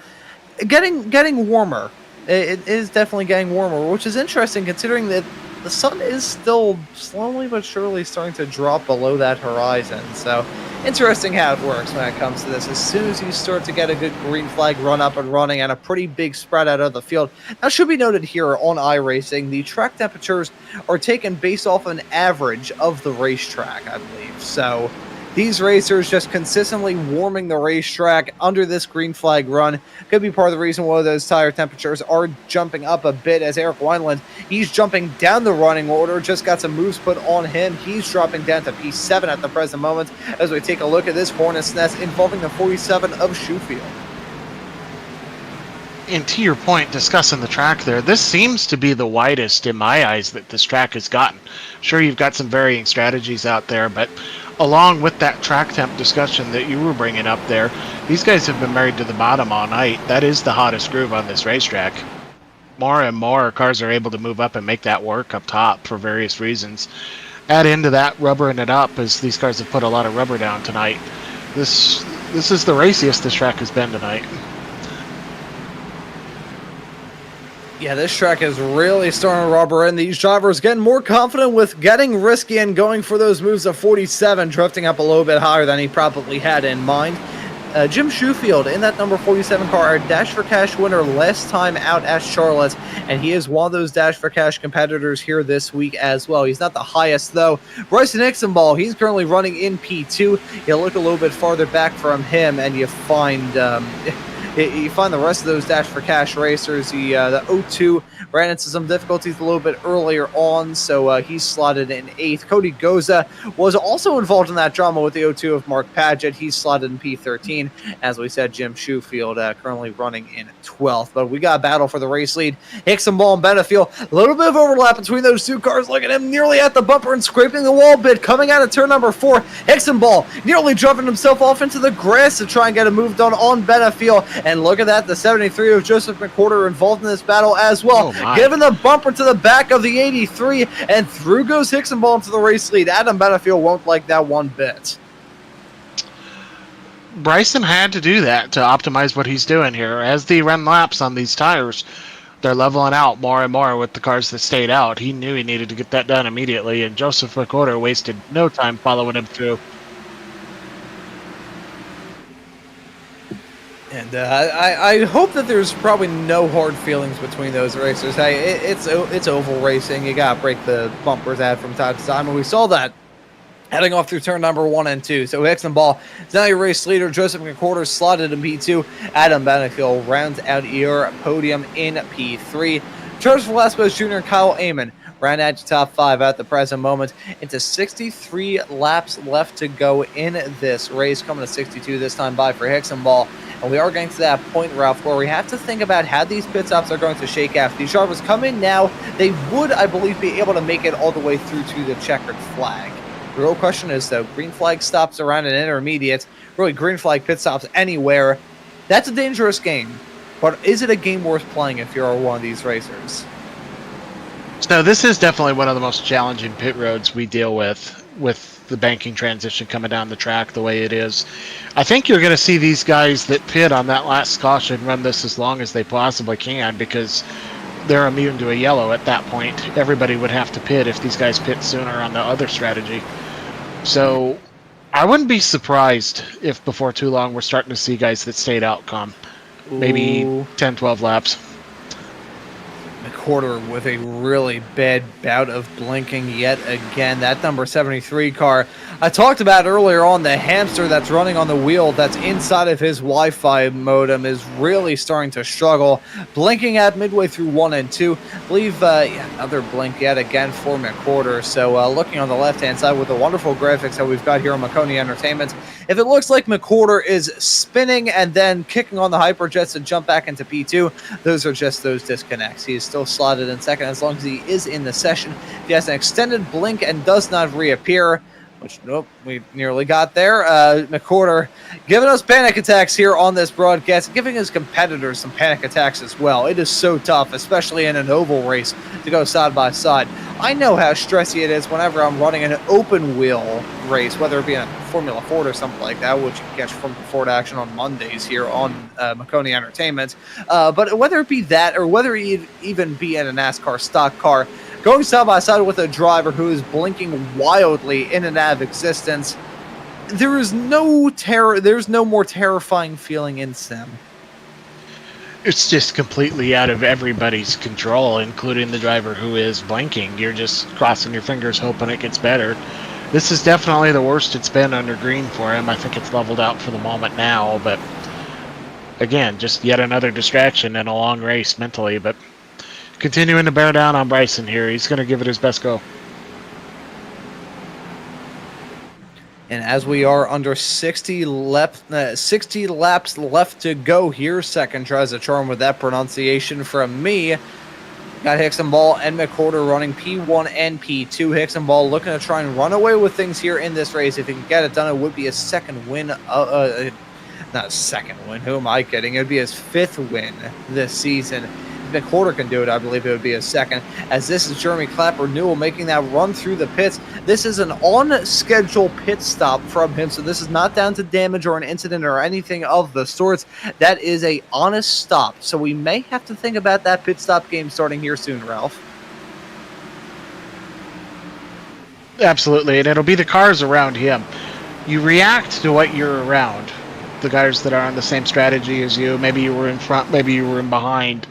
getting warmer. It is definitely getting warmer, which is interesting considering that the sun is still slowly but surely starting to drop below that horizon. So interesting how it works when it comes to this. As soon as you start to get a good green flag run up and running and a pretty big spread out of the field. Now, should be noted here on iRacing, the track temperatures are taken based off an average of the racetrack, I believe. So these racers just consistently warming the racetrack under this green flag run could be part of the reason why those tire temperatures are jumping up a bit, as Eric Wineland, he's jumping down the running order, just got some moves put on him. He's dropping down to P7 at the present moment as we take a look at this hornet's nest involving the 47 of Shoefield. And to your point, discussing the track there, this seems to be the widest in my eyes that this track has gotten. Sure, you've got some varying strategies out there, but along with that track temp discussion that you were bringing up there, these guys have been married to the bottom all night. That is the hottest groove on this racetrack. More and more cars are able to move up and make that work up top for various reasons. Add into that rubbering it up, as these cars have put a lot of rubber down tonight. This is the raciest this track has been tonight. Yeah, this track is really starting to rubber in. These drivers getting more confident with getting risky and going for those moves of 47, drifting up a little bit higher than he probably had in mind. Jim Shoefield in that number 47 car, our Dash for Cash winner last time out at Charlotte, and he is one of those Dash for Cash competitors here this week as well. He's not the highest, though. Bryson Ixenball, he's currently running in P2. You look a little bit farther back from him, and you find You find the rest of those Dash for Cash racers. The 02 ran into some difficulties a little bit earlier on, so he's slotted in 8th. Cody Goza was also involved in that drama with the 02 of Mark Padgett. He's slotted in P13. As we said, Jim Shoefield currently running in 12th. But we got a battle for the race lead. Hickson Ball and Benefield, a little bit of overlap between those two cars. Look at him nearly at the bumper and scraping the wall bit. Coming out of turn number 4, Hickson Ball nearly driving himself off into the grass to try and get a move done on Benefield. And look at that, the 73 of Joseph McWhorter involved in this battle as well. Giving the bumper to the back of the 83, and through goes Hickson Ball into the race lead. Adam Benefield won't like that one bit. Bryson had to do that to optimize what he's doing here. As they run laps on these tires, they're leveling out more and more with the cars that stayed out. He knew he needed to get that done immediately, and Joseph McWhorter wasted no time following him through. And I hope that there's probably no hard feelings between those racers. Hey, it's oval racing. You got to break the bumpers out from time to time, and we saw that heading off through turn number 1 and 2. So Hickson Ball is now your race leader. Joseph McWhorter slotted in P2. Adam Benefield rounds out your podium in P3. Charles Velasquez Jr. and Kyle Amon ran at your top 5 at the present moment. Into 63 laps left to go in this race. Coming to 62 this time by for Hickson Ball. And we are getting to that point, Ralph, where we have to think about how these pit stops are going to shake out. If these drivers come in now, they would, I believe, be able to make it all the way through to the checkered flag. The real question is, though, green flag stops around an intermediate, really green flag pit stops anywhere. That's a dangerous game. But is it a game worth playing if you're one of these racers? So this is definitely one of the most challenging pit roads we deal with the banking transition coming down the track the way it is. I think you're going to see these guys that pit on that last caution run this as long as they possibly can, because they're immune to a yellow at that point. Everybody would have to pit if these guys pit sooner on the other strategy. So I wouldn't be surprised if before too long we're starting to see guys that stayed out come. Maybe 10, 12 laps. McWhorter with a really bad bout of blinking yet again. That number 73 car I talked about earlier on, the hamster that's running on the wheel that's inside of his Wi-Fi modem, is really starting to struggle. Blinking at midway through 1 and 2. I believe another blink yet again for McWhorter. So looking on the left-hand side with the wonderful graphics that we've got here on Maconi Entertainment, if it looks like McWhorter is spinning and then kicking on the hyperjets to jump back into P2, those are just those disconnects. He is still slotted in second as long as he is in the session. If he has an extended blink and does not reappear, which, nope, we nearly got there. McWhorter giving us panic attacks here on this broadcast, giving his competitors some panic attacks as well. It is so tough, especially in an oval race, to go side by side. I know how stressy it is whenever I'm running an open wheel race, whether it be in a Formula Ford or something like that, which you can catch from Ford Action on Mondays here on Maconi Entertainment. But whether it be that or whether it even be in a NASCAR stock car, going side by side with a driver who is blinking wildly in and out of existence, there is no terror. There's no more terrifying feeling in sim. It's just completely out of everybody's control, including the driver who is blinking. You're just crossing your fingers, hoping it gets better. This is definitely the worst it's been under green for him. I think it's leveled out for the moment now, but again, just yet another distraction in a long race mentally. But continuing to bear down on Bryson here. He's going to give it his best go. And as we are under 60 laps left to go here, second tries a charm with that pronunciation from me. Got Hickson Ball and McWhorter running P1 and P2. Hickson Ball looking to try and run away with things here in this race. If he can get it done, it would be a second win. Not a second win. Who am I kidding? It would be his 5th win this season. If McWhorter can do it, I believe it would be a second. As this is Jeremy Clapper Newell making that run through the pits. This is an on-schedule pit stop from him, so this is not down to damage or an incident or anything of the sorts. That is a honest stop, so we may have to think about that pit stop game starting here soon, Ralph. Absolutely, and it'll be the cars around him. You react to what you're around. The guys that are on the same strategy as you, maybe you were in front, maybe you were in behind.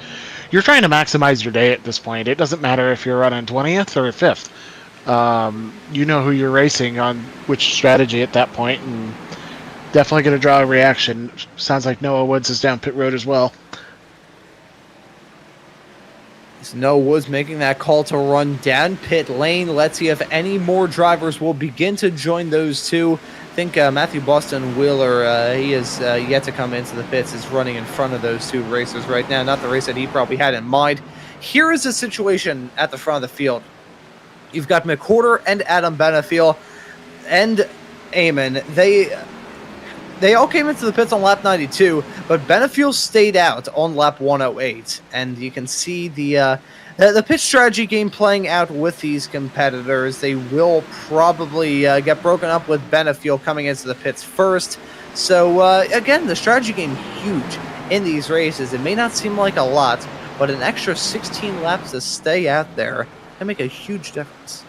You're trying to maximize your day at this point. It doesn't matter if you're running 20th or 5th. You know who you're racing on which strategy at that point, and definitely going to draw a reaction. Sounds like Noah Woods is down pit road as well. Noah Woods making that call to run down pit lane. Let's see if any more drivers will begin to join those two. I think Matthew Boston Wheeler, he is yet to come into the pits, is running in front of those two racers right now. Not the race that he probably had in mind. Here is the situation at the front of the field. You've got McWhorter and Adam Benefiel and Eamon. They all came into the pits on lap 92, but Benefiel stayed out on lap 108. And you can see the pit strategy game playing out with these competitors. They will probably get broken up with Benefiel coming into the pits first. So, again, the strategy game huge in these races. It may not seem like a lot, but an extra 16 laps to stay out there can make a huge difference.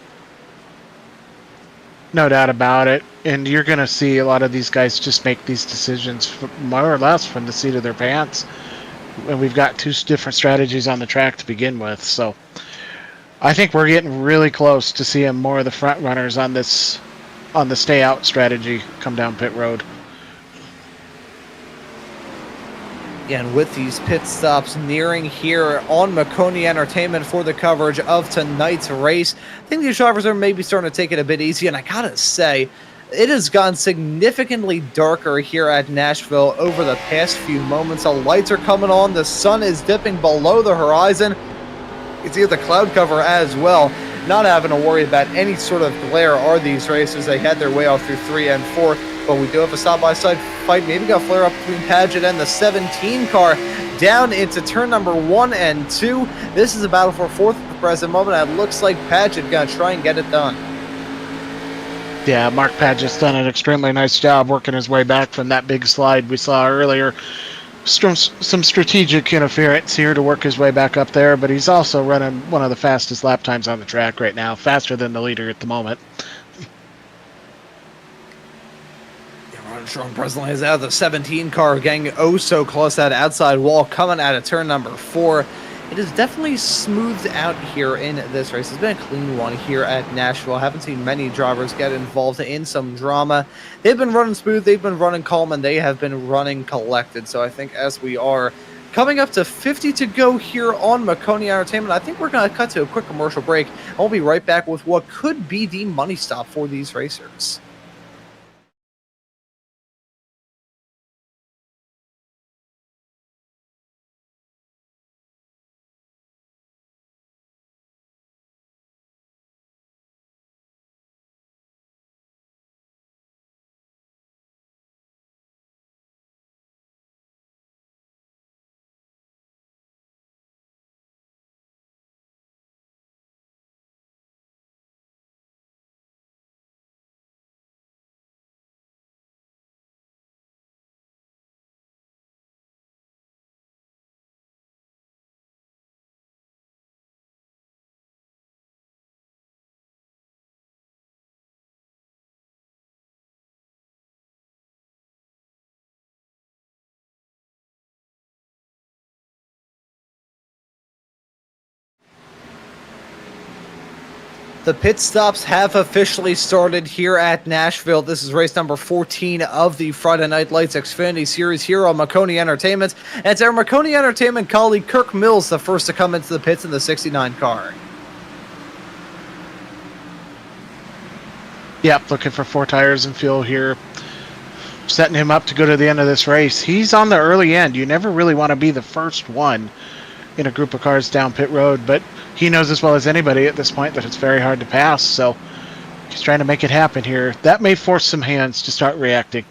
No doubt about it. And you're going to see a lot of these guys just make these decisions more or less from the seat of their pants. And we've got two different strategies on the track to begin with. So I think we're getting really close to seeing more of the front runners on the stay out strategy come down pit road. And with these pit stops nearing here on Maconi Entertainment for the coverage of tonight's race, I think these drivers are maybe starting to take it a bit easy. And I gotta say, it has gone significantly darker here at Nashville over the past few moments. The lights are coming on. The sun is dipping below the horizon. You can see the cloud cover as well. Not having to worry about any sort of glare are these racers. They had their way off through 3 and 4. But we do have a side-by-side fight. Maybe got a flare-up between Paget and the 17 car down into turn number 1 and 2. This is a battle for fourth at the present moment. It looks like Paget going to try and get it done. Yeah, Mark Paget's done an extremely nice job working his way back from that big slide we saw earlier. Some strategic interference here to work his way back up there, but he's also running one of the fastest lap times on the track right now, faster than the leader at the moment. Strong presently is out of the 17 car, getting oh so close to that outside wall coming out of turn number 4. It is definitely smoothed out here in this race. It's been a clean one here at Nashville. I haven't seen many drivers get involved in some drama. They've been running smooth, they've been running calm, and they have been running collected. So I think as we are coming up to 50 to go here on Maconi Entertainment, I think we're going to cut to a quick commercial break. I'll be right back with what could be the money stop for these racers. The pit stops have officially started here at Nashville. This is race number 14 of the Friday Night Lights Xfinity Series here on Maconi Entertainment. And it's our Maconi Entertainment colleague Kirk Mills, the first to come into the pits in the 69 car. Yep, looking for 4 tires and fuel here. Setting him up to go to the end of this race. He's on the early end. You never really want to be the first one in a group of cars down pit road, but he knows as well as anybody at this point that it's very hard to pass, so he's trying to make it happen here. That may force some hands to start reacting.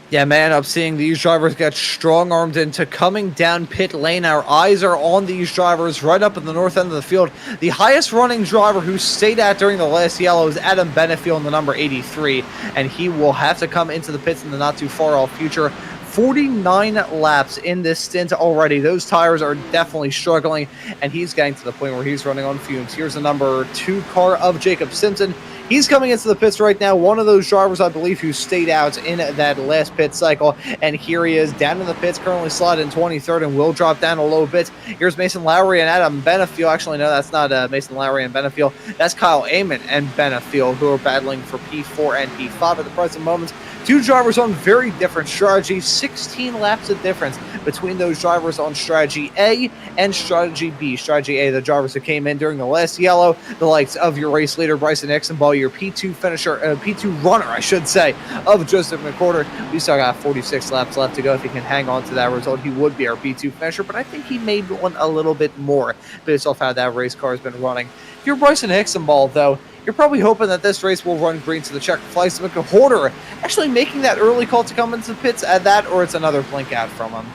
Yeah, man, I'm seeing these drivers get strong-armed into coming down pit lane. Our eyes are on these drivers right up at the north end of the field. The highest running driver who stayed out during the last yellow is Adam Benefiel in the number 83, and he will have to come into the pits in the not-too-far-off future. 49 laps in this stint already. Those tires are definitely struggling, and he's getting to the point where he's running on fumes. Here's the number 2 car of Jacob Simpson. He's coming into the pits right now. One of those drivers, I believe, who stayed out in that last pit cycle. And here he is down in the pits, currently slotted in 23rd and will drop down a little bit. Here's Mason Lowry and Adam Benefiel. Actually, no, that's not Mason Lowry and Benefiel. That's Kyle Amon and Benefiel, who are battling for P4 and P5 at the present moment. Two drivers on very different strategies, 16 laps of difference between those drivers on strategy A and strategy B. Strategy A, the drivers who came in during the last yellow, the likes of your race leader, Bryson Exenball, your P2 finisher, P2 runner, I should say, of Joseph McWhorter. We still got 46 laps left to go. If he can hang on to that result, he would be our P2 finisher, but I think he may want a little bit more based off how that race car has been running. If you're Bryson Exenball, though, you're probably hoping that this race will run green to the checker flags. McWhorter actually making that early call to come into the pits at that, or it's another blink out from him.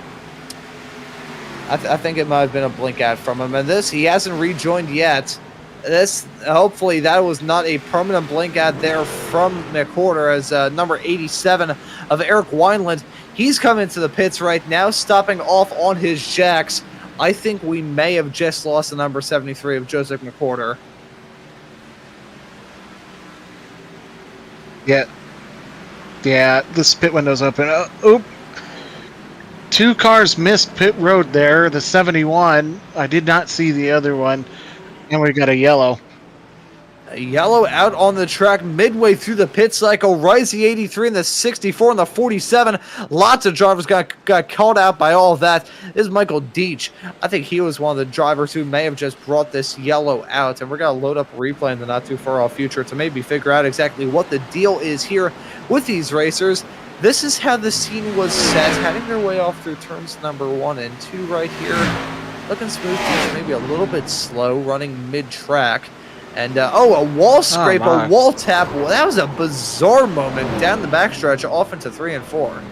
I think it might have been a blink out from him. And this, he hasn't rejoined yet. This, hopefully, that was not a permanent blink out there from McWhorter, as number 87 of Eric Wineland. He's coming into the pits right now, stopping off on his jacks. I think we may have just lost the number 73 of Joseph McWhorter. Yeah, this pit window's open. Oop. Two cars missed pit road there. The 71. I did not see the other one. And we got a yellow. A yellow out on the track midway through the pit cycle. Rise the 83 and the 64 and the 47. Lots of drivers got called out by all of that. This is Michael Deach. I think he was one of the drivers who may have just brought this yellow out. And we're going to load up a replay in the not too far off future to maybe figure out exactly what the deal is here with these racers. This is how the scene was set, heading their way off through turns number 1 and 2 right here. Looking smooth, maybe a little bit slow, running mid-track. And, a wall scrape, a wall tap. Well, that was a bizarre moment down the backstretch off into 3 and 4.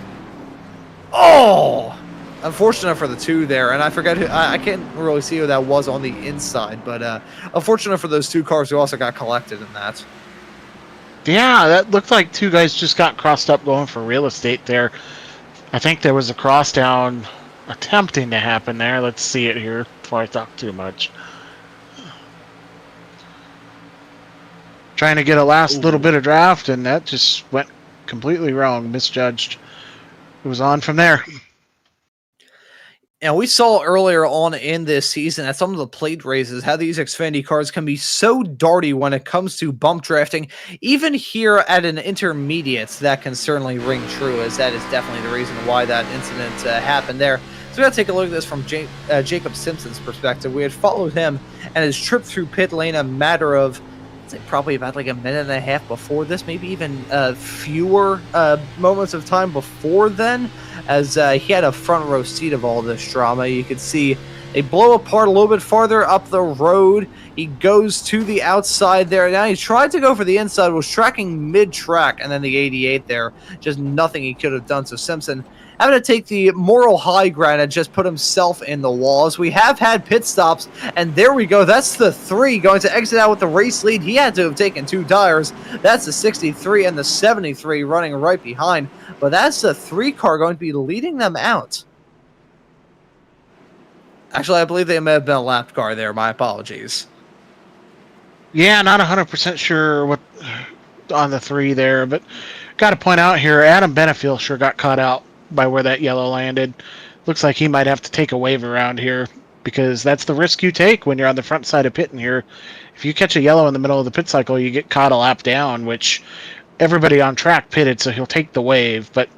Oh! Unfortunate for the two there, and I forget who, I can't really see who that was on the inside, but unfortunate for those two cars who also got collected in that. Yeah, that looked like two guys just got crossed up going for real estate there. I think there was a cross down attempting to happen there. Let's see it here before I talk too much. Trying to get a last little bit of draft, and that just went completely wrong, misjudged. It was on from there. And we saw earlier on in this season at some of the plate races how these Xfinity cars can be so darty when it comes to bump drafting. Even here at an intermediate, that can certainly ring true, as that is definitely the reason why that incident happened there. So we got to take a look at this from Jacob Simpson's perspective. We had followed him and his trip through pit lane a matter of probably about like a minute and a half before this, maybe even fewer moments of time before then, as he had a front row seat of all this drama. You could see they blow apart a little bit farther up the road. He goes to the outside there. Now he tried to go for the inside, was tracking mid-track, and then the 88 there, just nothing he could have done. So Simpson having to take the moral high ground and just put himself in the walls. We have had pit stops, and there we go. That's the 3 going to exit out with the race lead. He had to have taken 2 tires. That's the 63 and the 73 running right behind. But that's the 3 car going to be leading them out. Actually, I believe they may have been a lap car there. My apologies. Yeah, not 100% sure what on the 3 there, but got to point out here, Adam Benefiel sure got caught out by where that yellow landed. Looks like he might have to take a wave around here, because that's the risk you take when you're on the front side of pitting here. If you catch a yellow in the middle of the pit cycle, you get caught a lap down, which everybody on track pitted, so he'll take the wave, but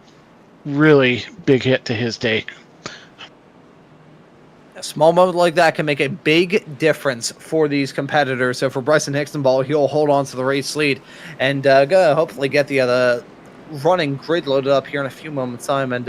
really big hit to his day. A small moment like that can make a big difference for these competitors. So for Bryson Exenball, he'll hold on to the race lead and hopefully get the running grid loaded up here in a few moments time, and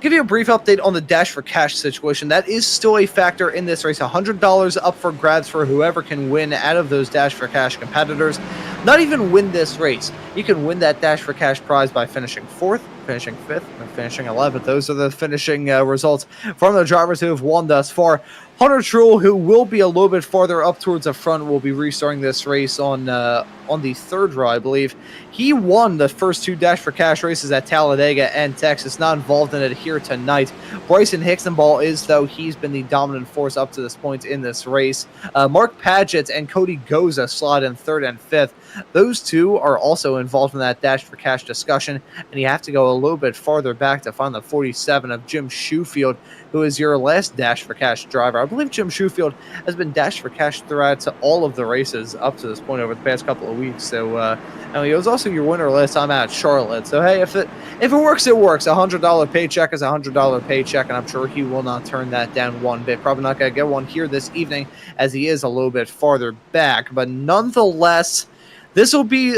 give you a brief update on the Dash for Cash situation. That is still a factor in this race. $100 up for grabs for whoever can win out of those Dash for Cash competitors. Not even win this race. You can win that Dash for Cash prize by finishing 4th, finishing 5th and finishing 11th. Those are the finishing results from the drivers who have won thus far. Hunter Truel, who will be a little bit farther up towards the front, will be restarting this race on the 3rd row, I believe. He won the first 2 Dash for Cash races at Talladega and Texas, not involved in it here tonight. Bryson Hixenball is, though, he's been the dominant force up to this point in this race. Mark Padgett and Cody Goza slot in 3rd and 5th. Those two are also involved in that Dash for Cash discussion, and you have to go a little bit farther back to find the 47 of Jim Shoefield, who is your last Dash for Cash driver. I believe Jim Shoefield has been Dash for Cash throughout all of the races up to this point over the past couple of weeks. So, and he was also your winner last time out at Charlotte. So, hey, if it works, it works. $100 paycheck is $100 paycheck, and I'm sure he will not turn that down one bit. Probably not going to get one here this evening, as he is a little bit farther back. But nonetheless, this will be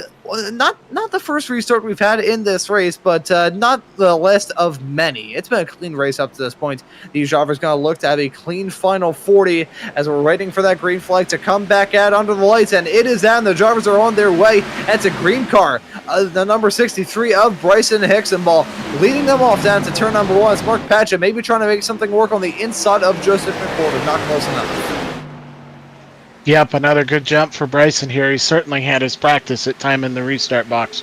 not the first restart we've had in this race, but not the last of many. It's been a clean race up to this point. These drivers going to look to have a clean final 40 as we're waiting for that green flag to come back out under the lights, and it is down. The drivers are on their way. That's a green car. The number 63 of Bryson Hixenball leading them off down to turn number 1. It's Mark Patchett maybe trying to make something work on the inside of Joseph McCord. Not close enough. Yep, another good jump for Bryson here. He certainly had his practice at time in the restart box.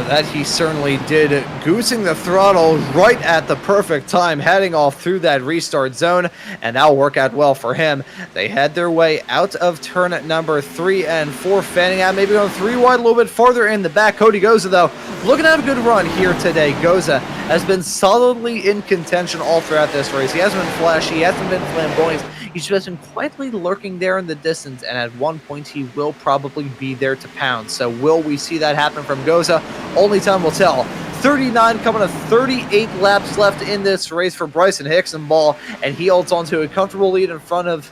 That he certainly did, goosing the throttle right at the perfect time, heading off through that restart zone, and that'll work out well for him. They head their way out of turn at number 3 and 4, fanning out, maybe going 3 wide, a little bit farther in the back. Cody Goza, though, looking to have a good run here today. Goza has been solidly in contention all throughout this race. He hasn't been flashy, he hasn't been flamboyant. He's just been quietly lurking there in the distance, and at one point he will probably be there to pound. So will we see that happen from Goza? Only time will tell. 39 coming to 38 laps left in this race for Bryson Hixenball, and he holds on to a comfortable lead in front of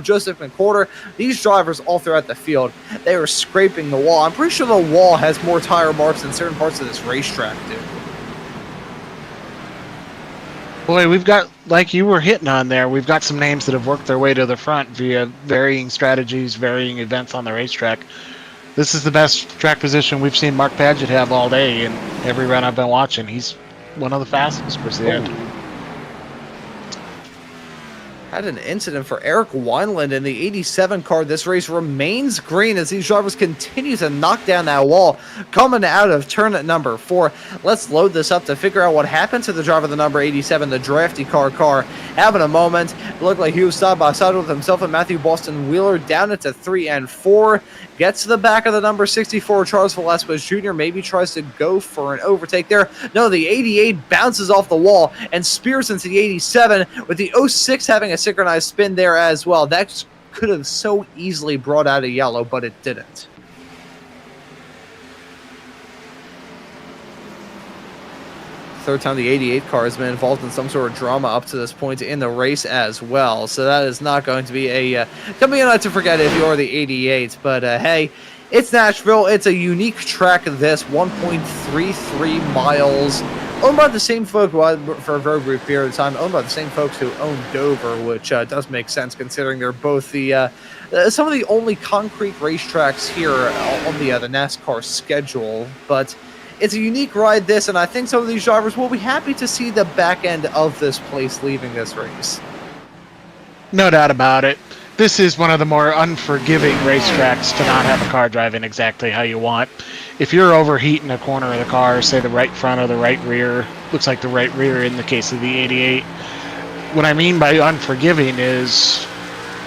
Joseph McCorder. These drivers all throughout the field, they are scraping the wall. I'm pretty sure the wall has more tire marks in certain parts of this racetrack, dude. Boy, we've got, like you were hitting on there, we've got some names that have worked their way to the front via varying strategies, varying events on the racetrack. This is the best track position we've seen Mark Padgett have all day in every run I've been watching. He's one of the fastest towards the end. Had an incident for Eric Wineland in the 87 car. This race remains green as these drivers continue to knock down that wall coming out of turn at number 4. Let's load this up to figure out what happened to the driver of the number 87, the drafty car. Having a moment. It looked like he was side by side with himself and Matthew Boston Wheeler down into 3 and 4. Gets to the back of the number 64, Charles Velasquez Jr. Maybe tries to go for an overtake there. No, the 88 bounces off the wall and spears into the 87, with the 06 having a synchronized spin there as well. That could have so easily brought out a yellow, but it didn't. Third time the 88 car has been involved in some sort of drama up to this point in the race as well. So that is not going to be a night to forget if you're the 88. But hey, it's Nashville. It's a unique track. This 1.33 miles, owned by the same folk for a very brief period of time. Owned by the same folks who own Dover, which does make sense considering they're both the some of the only concrete racetracks here on the NASCAR schedule. But it's a unique ride, this, and I think some of these drivers will be happy to see the back end of this place leaving this race. No doubt about it. This is one of the more unforgiving racetracks to not have a car driving exactly how you want. If you're overheating a corner of the car, say the right front or the right rear, looks like the right rear in the case of the 88. What I mean by unforgiving is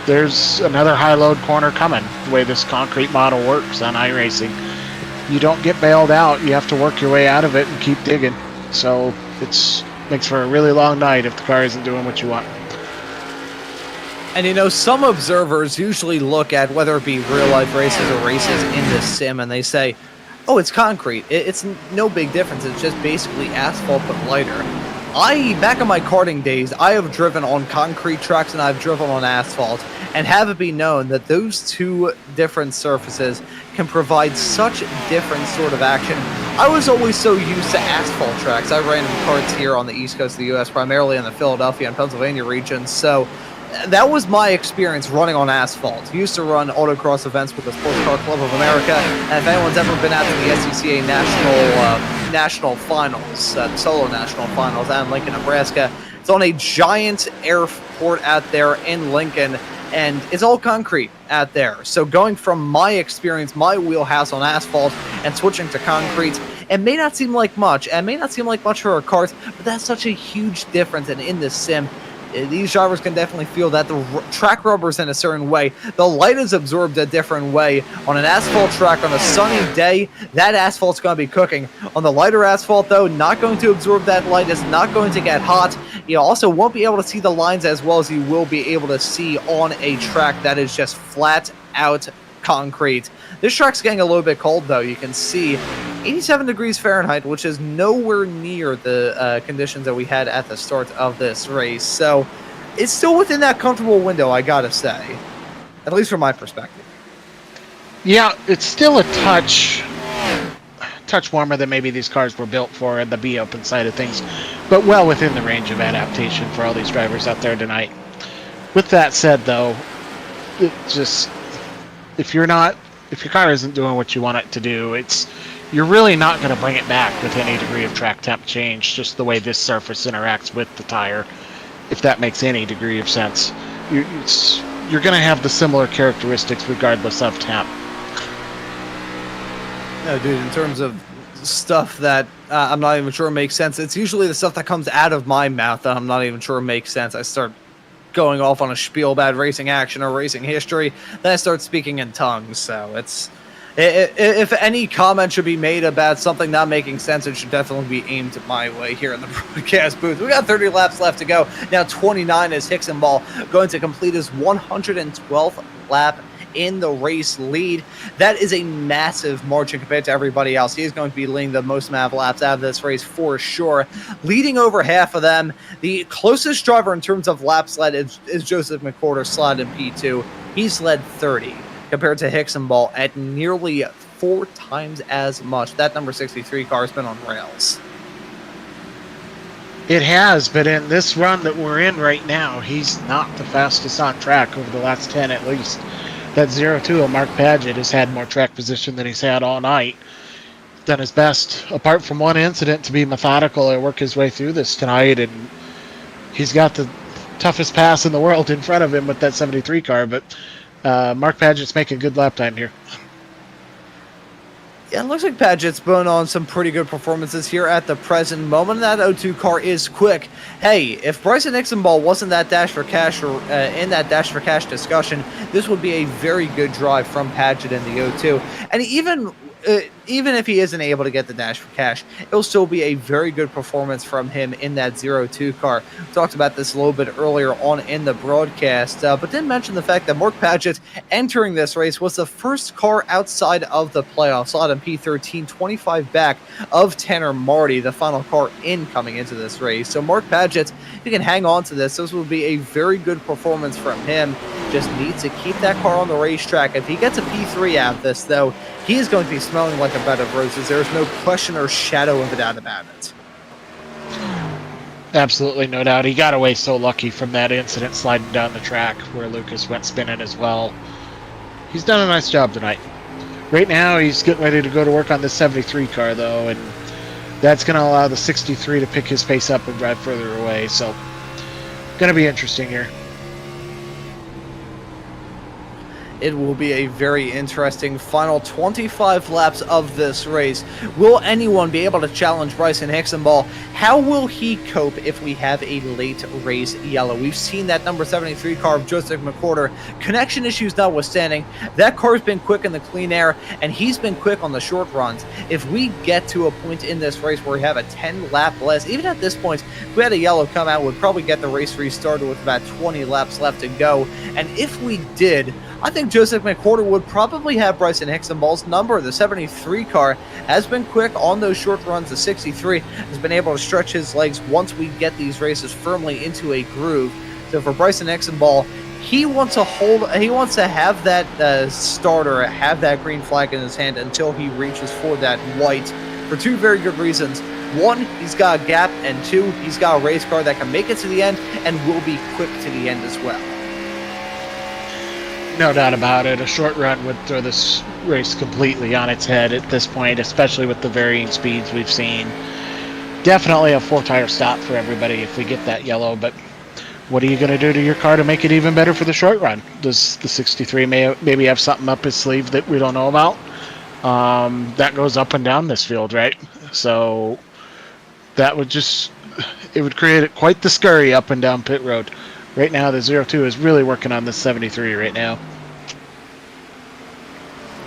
there's another high-load corner coming, the way this concrete model works on iRacing. You don't get bailed out. You have to work your way out of it and keep digging. So it makes for a really long night if the car isn't doing what you want. And you know, some observers usually look at whether it be real-life races or races in this sim, and they say, oh, it's concrete. It's no big difference. It's just basically asphalt but lighter. Back in my karting days, I have driven on concrete tracks and I've driven on asphalt, and have it be known that those two different surfaces can provide such different sort of action. I was always so used to asphalt tracks. I ran in karts here on the east coast of the U.S., primarily in the Philadelphia and Pennsylvania regions, so that was my experience running on asphalt. I used to run autocross events with the Sports Car Club of America, and if anyone's ever been out to the SCCA national finals, the solo national finals out in Lincoln, Nebraska, it's on a giant airport out there in Lincoln, and it's all concrete out there. So going from my experience, my wheelhouse on asphalt, and switching to concrete, it may not seem like much, and may not seem like much for our cars, but that's such a huge difference. And in this sim, these drivers can definitely feel that the track rubber's in a certain way. The light is absorbed a different way. On an asphalt track, on a sunny day, that asphalt's going to be cooking. On the lighter asphalt, though, not going to absorb that light. It's not going to get hot. You also won't be able to see the lines as well as you will be able to see on a track that is just flat out concrete. This track's getting a little bit cold, though. You can see 87 degrees Fahrenheit, which is nowhere near the conditions that we had at the start of this race. So it's still within that comfortable window, I gotta say, at least from my perspective. Yeah, it's still a touch warmer than maybe these cars were built for in the be open side of things, but well within the range of adaptation for all these drivers out there tonight. With that said, though, it just if your car isn't doing what you want it to do, you're really not going to bring it back with any degree of track temp change, just the way this surface interacts with the tire, if that makes any degree of sense. You're going to have the similar characteristics regardless of temp. No, dude, in terms of stuff that I'm not even sure makes sense, it's usually the stuff that comes out of my mouth that I'm not even sure makes sense. I start going off on a spiel about racing action or racing history, then I start speaking in tongues. So if any comment should be made about something not making sense, it should definitely be aimed my way here in the broadcast booth. We got 30 laps left to go. Now 29 is Hicksonball going to complete his 112th lap in the race lead. That is a massive margin compared to everybody else. He is going to be leading the most amount of laps out of this race for sure, leading over half of them. The closest driver in terms of laps led is Joseph McWhorter, slotted in P2. He's led 30 compared to Hicksonball at nearly 4 times as much. That number 63 car has been on rails. It has, but in this run that we're in right now, he's not the fastest on track over the last 10 at least. That 0-2 of Mark Padgett has had more track position than he's had all night. Done his best, apart from one incident, to be methodical and work his way through this tonight, and he's got the toughest pass in the world in front of him with that 73 car, but Mark Padgett's making good lap time here. Yeah, it looks like Padgett's been on some pretty good performances here at the present moment. That 0-2 car is quick. Hey, if Bryson Hicksonball wasn't that Dash for Cash or in that Dash for Cash discussion, this would be a very good drive from Padgett in the 0-2. And even if he isn't able to get the Dash for Cash, it'll still be a very good performance from him in that 0-2 car. We talked about this a little bit earlier on in the broadcast, but didn't mention the fact that Mark Padgett entering this race was the first car outside of the playoffs, slot in P13, 25 back of Tanner Marty, the final car in coming into this race. So Mark Padgett, you can hang on to this. This will be a very good performance from him. Just needs to keep that car on the racetrack. If he gets a P3 out of this, though, he is going to be smelling like a bed of roses. There's no question or shadow of a doubt about it. Absolutely, no doubt. He got away so lucky from that incident sliding down the track where Lucas went spinning as well. He's done a nice job tonight. Right now, he's getting ready to go to work on this 73 car, though, and that's going to allow the 63 to pick his pace up and drive further away. So, going to be interesting here. It will be a very interesting final 25 laps of this race. Will anyone be able to challenge Bryson Hicksonball? How will he cope if we have a late race yellow? We've seen that number 73 car of Joseph McWhorter. Connection issues notwithstanding, that car's been quick in the clean air, and he's been quick on the short runs. If we get to a point in this race where we have a 10-lap less, even at this point, if we had a yellow come out, we'd probably get the race restarted with about 20 laps left to go. And if we did, I think Joseph McWhorter would probably have Bryson Hicksonball's number. The 73 car has been quick on those short runs. The 63 has been able to stretch his legs once we get these races firmly into a groove. So for Bryson Hicksonball, he wants to have that starter, have that green flag in his hand until he reaches for that white for two very good reasons. One, he's got a gap, and two, he's got a race car that can make it to the end and will be quick to the end as well. No doubt about it. A short run would throw this race completely on its head at this point, especially with the varying speeds we've seen. Definitely a 4-tire stop for everybody if we get that yellow, but what are you going to do to your car to make it even better for the short run? Does the 63 maybe have something up his sleeve that we don't know about? That goes up and down this field, right? So that would it would create quite the scurry up and down pit road. Right now, the 02 is really working on the 73 right now.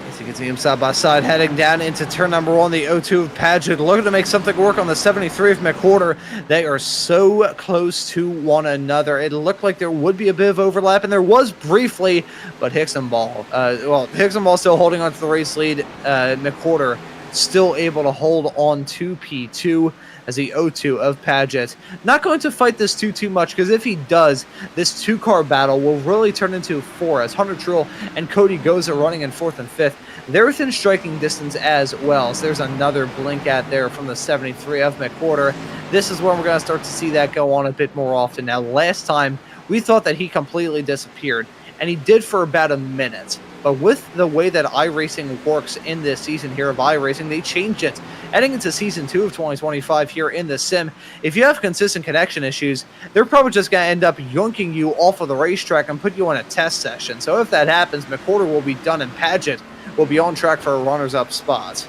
As you can see him side by side heading down into turn number 1, the 02 of Paget, looking to make something work on the 73 of McWhorter. They are so close to one another. It looked like there would be a bit of overlap, and there was briefly, but Hicksonball still holding on to the race lead. McWhorter still able to hold on to P2 as the 02 of Paget. Not going to fight this too much, because if he does, this 2-car battle will really turn into 4, as Hunter Truex and Cody Goza running in 4th and 5th. They're within striking distance as well, so there's another blink at there from the 73 of McWhorter. This is when we're going to start to see that go on a bit more often. Now, last time, we thought that he completely disappeared, and he did for about a minute. But with the way that iRacing works in this season here of iRacing, they changed it. Heading into Season 2 of 2025 here in the sim, if you have consistent connection issues, they're probably just going to end up yoinking you off of the racetrack and put you in a test session. So if that happens, McWhorter will be done and Paget will be on track for a runners-up spot.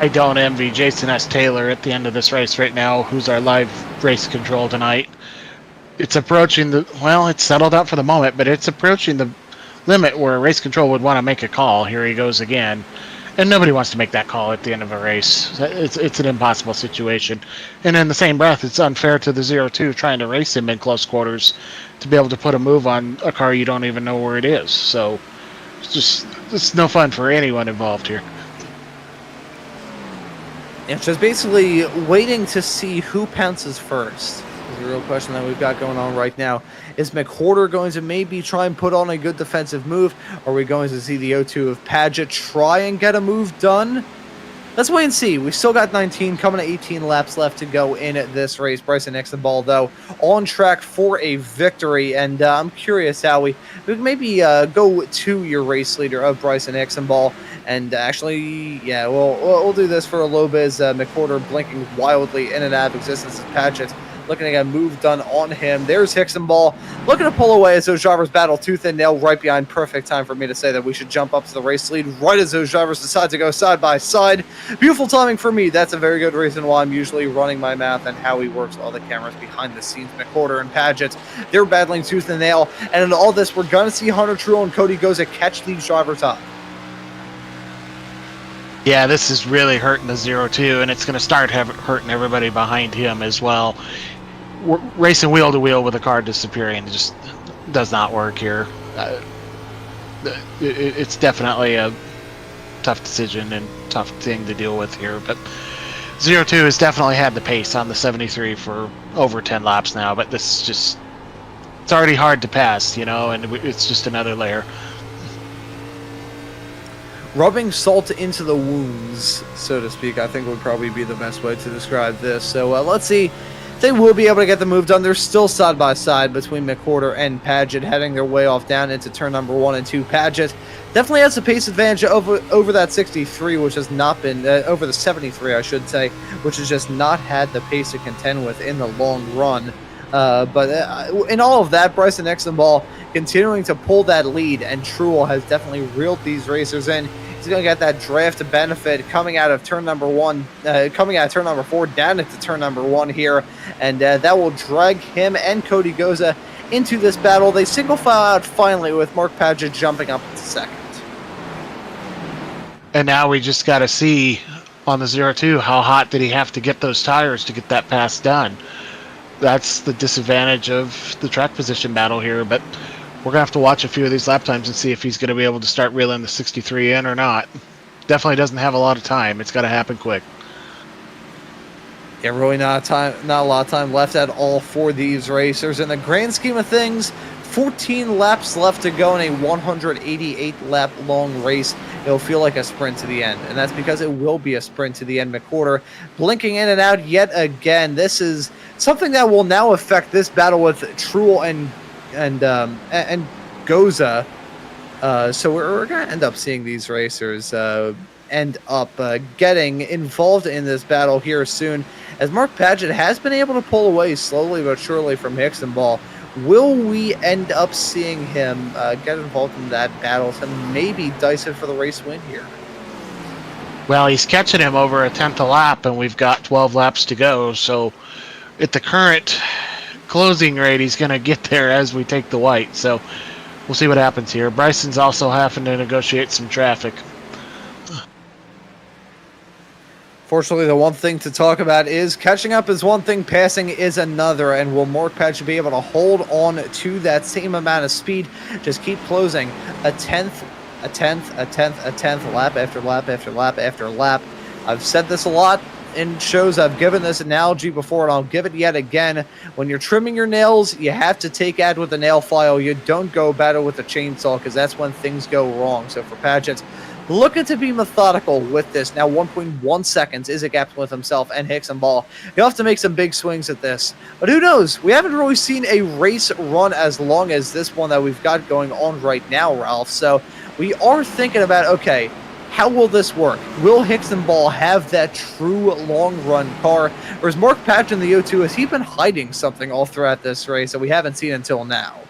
I don't envy Jason S. Taylor at the end of this race right now, who's our live race control tonight. It's approaching it's settled out for the moment, but it's approaching the limit where race control would want to make a call. Here he goes again. And nobody wants to make that call at the end of a race. It's an impossible situation. And in the same breath, it's unfair to the 02 trying to race him in close quarters to be able to put a move on a car you don't even know where it is. So it's no fun for anyone involved here. It's just basically waiting to see who pounces first. Is the real question that we've got going on right now. Is McWhorter going to maybe try and put on a good defensive move? Or are we going to see the 02 of Paget try and get a move done? Let's wait and see. We've still got 19, coming to 18 laps left to go in this race. Bryson Exenball, though, on track for a victory. And I'm curious how we maybe go to your race leader of Bryson Exenball. And actually, yeah, we'll do this for a little bit as McWhorter blinking wildly in and out of existence as Paget looking to get a move done on him. There's Hicksonball looking to pull away as those drivers battle tooth and nail right behind. Perfect time for me to say that we should jump up to the race lead right as those drivers decide to go side by side. Beautiful timing for me. That's a very good reason why I'm usually running my math and how he works all the cameras behind the scenes. McWhorter and Paget, they're battling tooth and nail. And in all this, we're going to see Hunter Truex and Cody Goza catch these drivers up. Yeah, this is really hurting the 02, and it's going to start hurting everybody behind him as well. We're racing wheel to wheel with a car disappearing just does not work here. It's definitely a tough decision and tough thing to deal with here, but 02 has definitely had the pace on the 73 for over 10 laps now, but this is just, it's already hard to pass, and it's just another layer. Rubbing salt into the wounds, so to speak, I think would probably be the best way to describe this. So let's see. They will be able to get the move done. They're still side by side between McWhorter and Paget, heading their way off down into turn number 1 and 2. Paget definitely has a pace advantage over that 63, which has not been over the 73, I should say, which has just not had the pace to contend with in the long run. But in all of that, Bryson Exenball continuing to pull that lead, and Truex has definitely reeled these racers in. He's going to get that draft benefit coming out of turn number 1, coming out of turn number 4, down into turn number 1 here, and that will drag him and Cody Goza into this battle. They single file out finally with Mark Paget jumping up to second. And now we just got to see on the 02 how hot did he have to get those tires to get that pass done. That's the disadvantage of the track position battle here, but we're going to have to watch a few of these lap times and see if he's going to be able to start reeling the 63 in or not. Definitely doesn't have a lot of time. It's got to happen quick. Yeah, really not a lot of time left at all for these racers. In the grand scheme of things, 14 laps left to go in a 188-lap long race. It'll feel like a sprint to the end, and that's because it will be a sprint to the end. McWhorter blinking in and out yet again. This is something that will now affect this battle with Truex and Goza. So we're going to end up seeing these racers end up getting involved in this battle here soon, as Mark Paget has been able to pull away slowly but surely from Hixenball. Will we end up seeing him get involved in that battle to maybe dice it for the race win here? Well, he's catching him over a tenth a lap, and we've got 12 laps to go. So at the current closing rate, he's going to get there as we take the white. So we'll see what happens here. Bryson's also having to negotiate some traffic. Fortunately, the one thing to talk about is catching up is one thing, passing is another, and will Mark Paget be able to hold on to that same amount of speed? Just keep closing a tenth, lap after lap after lap after lap. I've said this a lot in shows. I've given this analogy before, and I'll give it yet again. When you're trimming your nails, you have to take out with a nail file. You don't go about it with a chainsaw, because that's when things go wrong. So for Paget, looking to be methodical with this. Now 1.1 seconds is a gap with himself and Hixenball. He'll have to make some big swings at this. But who knows? We haven't really seen a race run as long as this one that we've got going on right now, Ralph. So we are thinking about, okay, how will this work? Will Hixenball have that true long-run car? Or is Mark Paget in the O2, has he been hiding something all throughout this race that we haven't seen until now?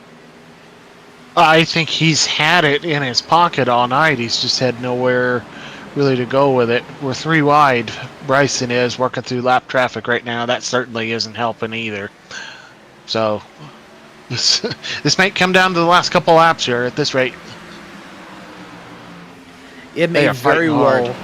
I think he's had it in his pocket all night. He's just had nowhere really to go with it. We're 3 wide. Bryson is working through lap traffic right now. That certainly isn't helping either. So this might come down to the last couple laps here at this rate. It may very well.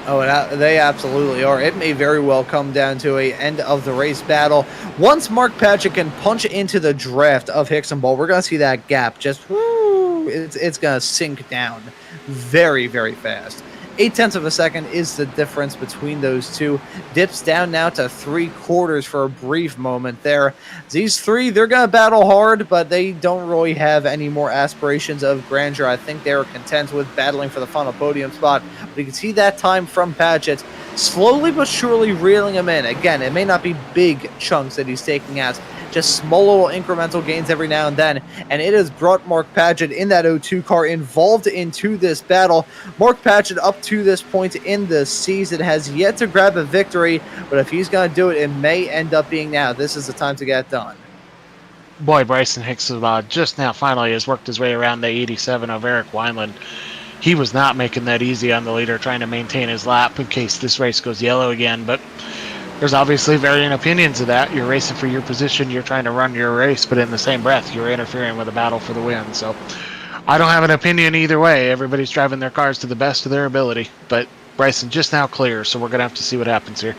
Oh, they absolutely are. It may very well come down to a end of the race battle. Once Mark Paget can punch into the draft of Hixenball, we're going to see that gap just, it's going to sink down very, very fast. 0.8 of a second is the difference between those two. Dips down now to 3/4 for a brief moment there. These three, they're going to battle hard, but they don't really have any more aspirations of grandeur. I think they're content with battling for the final podium spot. But you can see that time from Paget, slowly but surely reeling him in. Again, it may not be big chunks that he's taking out, just small little incremental gains every now and then, and it has brought Mark Paget in that O2 car involved into this battle. Mark Paget, up to this point in the season, has yet to grab a victory, but if he's going to do it, it may end up being now. This is the time to get it done. Boy, Bryson Hixenball just now finally has worked his way around the 87 of Eric Wineland. He was not making that easy on the leader, trying to maintain his lap in case this race goes yellow again, but there's obviously varying opinions of that. You're racing for your position, you're trying to run your race, but in the same breath, you're interfering with a battle for the win. So I don't have an opinion either way. Everybody's driving their cars to the best of their ability, but Bryson just now clear, so we're going to have to see what happens here.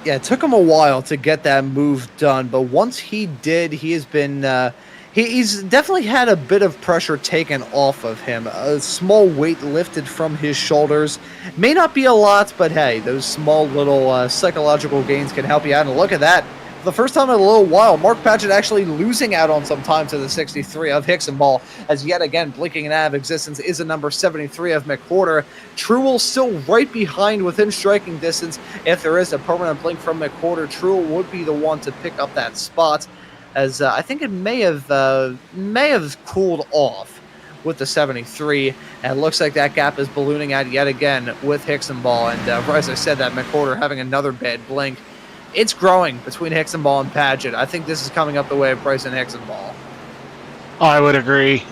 Yeah, it took him a while to get that move done, but once he did, he has been... He's definitely had a bit of pressure taken off of him. A small weight lifted from his shoulders. May not be a lot, but hey, those small little psychological gains can help you out. And look at that. For the first time in a little while, Mark Paget actually losing out on some time to the 63 of Hixenball, as yet again blinking and out of existence is a number 73 of McWhorter. Truel still right behind within striking distance. If there is a permanent blink from McWhorter, Truel would be the one to pick up that spot, as I think it may have cooled off with the 73, and it looks like that gap is ballooning out yet again with Hixenball. And as I said, that McWhorter having another bad blink. It's growing between Hixenball and Paget. I think this is coming up the way of Bryson Hixenball. Oh, I would agree.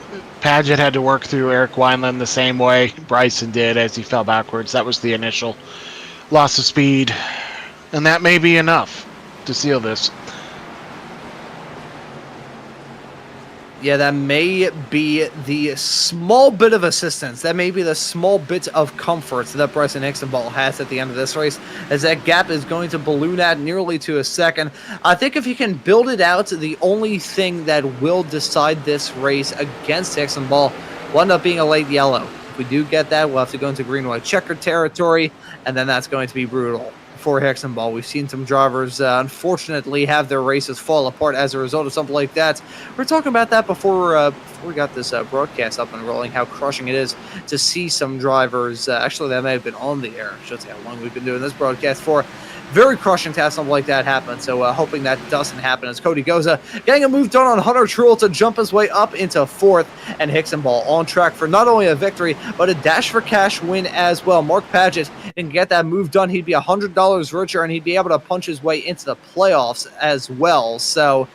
Paget had to work through Eric Wineland the same way Bryson did as he fell backwards. That was the initial loss of speed, and that may be enough to seal this. Yeah, that may be the small bit of assistance. That may be the small bit of comfort that Bryson Hixenball has at the end of this race, as that gap is going to balloon out nearly to a second. I think if he can build it out, the only thing that will decide this race against Hixenball will end up being a late yellow. If we do get that, we'll have to go into green-white checker territory, and then that's going to be brutal for Hixenball. We've seen some drivers, unfortunately, have their races fall apart as a result of something like that. We were talking about that before we got this broadcast up and rolling, how crushing it is to see some drivers, actually that may have been on the air, shows you how long we've been doing this broadcast for, very crushing to have something like that happen. So hoping that doesn't happen as Cody Goza getting a move done on Hunter Truex to jump his way up into 4th, and Hixenball on track for not only a victory, but a Dash for Cash win as well. Mark Paget didn't get that move done. He'd be $100 richer, and he'd be able to punch his way into the playoffs as well. So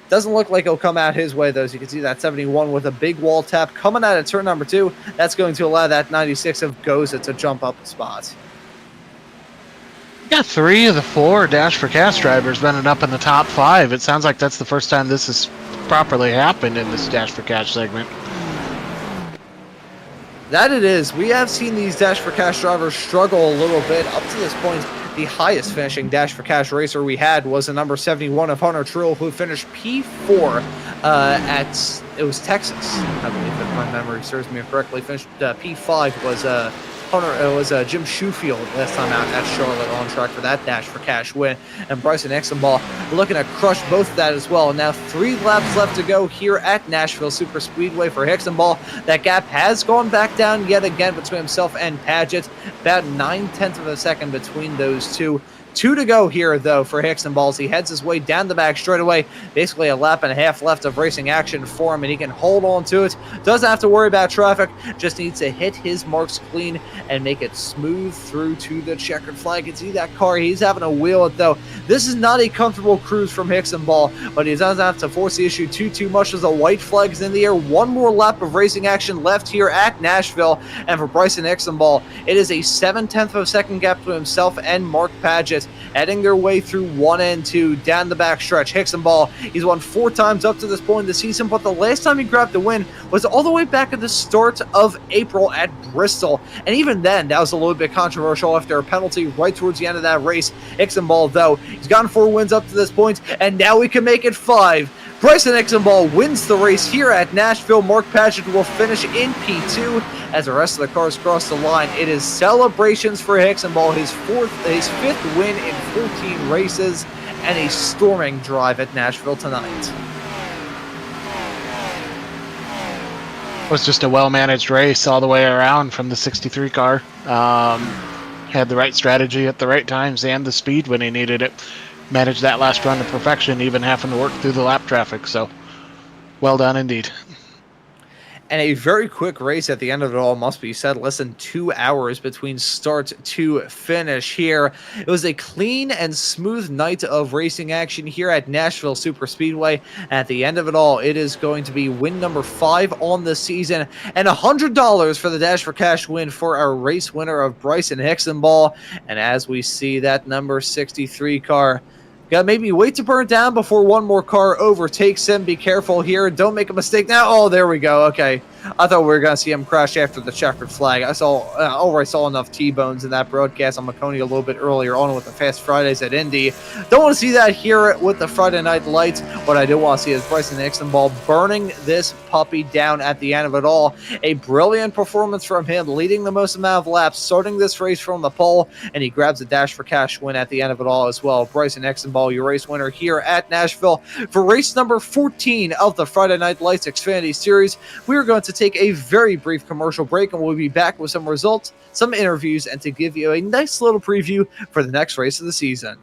doesn't look like it'll come out his way, though. As you can see, that 71 with a big wall tap coming out of turn number 2. That's going to allow that 96 of Goza to jump up a spot. Yeah, 3 of the 4 Dash for Cash drivers ended up in the top 5. It sounds like that's the first time this has properly happened in this Dash for Cash segment. That it is. We have seen these Dash for Cash drivers struggle a little bit. Up to this point, the highest finishing Dash for Cash racer we had was the number 71 of Hunter Truex, who finished P4 it was Texas, I believe, if my memory serves me correctly. Finished P5 was Jim Shoefield last time out at Charlotte, on track for that Dash for Cash win. And Bryson Hixenball looking to crush both of that as well. Now 3 laps left to go here at Nashville Super Speedway for Hixenball. That gap has gone back down yet again between himself and Paget. About 9/10 of a second between those two. 2 to go here, though, for Hixenball as he heads his way down the back straightaway. Basically a lap and a half left of racing action for him, and he can hold on to it. Doesn't have to worry about traffic, just needs to hit his marks clean and make it smooth through to the checkered flag. You can see that car, he's having to wheel it, though. This is not a comfortable cruise from Hixenball, but he doesn't have to force the issue too much as the white flag is in the air. 1 more lap of racing action left here at Nashville, and for Bryson Hixenball, it is a 7/10 of a second gap to himself and Mark Paget, heading their way through 1 and 2 down the back stretch. Hixenball, he's won 4 times up to this point in the season, but the last time he grabbed the win was all the way back at the start of April at Bristol. And even then, that was a little bit controversial after a penalty right towards the end of that race. Hixenball, though, he's gotten 4 wins up to this point, and now we can make it 5. Bryson Hixenball wins the race here at Nashville. Mark Paget will finish in P2 as the rest of the cars cross the line. It is celebrations for Hixenball, his 5th win in 14 races, and a storming drive at Nashville tonight. It was just a well-managed race all the way around from the 63 car. Had the right strategy at the right times and the speed when he needed it. Managed that last run to perfection, even having to work through the lap traffic. So, well done indeed. And a very quick race at the end of it all, must be said. Less than 2 hours between start to finish here. It was a clean and smooth night of racing action here at Nashville Super Speedway. At the end of it all, it is going to be win number 5 on the season, and $100 for the Dash for Cash win for our race winner of Bryson Hixenball. And as we see that number 63 car, got to maybe wait to burn down before one more car overtakes him. Be careful here. Don't make a mistake now. Oh, there we go. Okay. I thought we were going to see him crash after the checkered flag. I saw enough T-bones in that broadcast on Maconi a little bit earlier on with the Fast Fridays at Indy. Don't want to see that here with the Friday Night Lights. What I do want to see is Bryson Hixenball burning this puppy down at the end of it all. A brilliant performance from him, leading the most amount of laps, starting this race from the pole, and he grabs a Dash for Cash win at the end of it all as well. Bryson Hixenball, your race winner here at Nashville for race number 14 of the Friday Night Lights Xfinity Series. We are going to take a very brief commercial break, and we'll be back with some results, some interviews, and to give you a nice little preview for the next race of the season.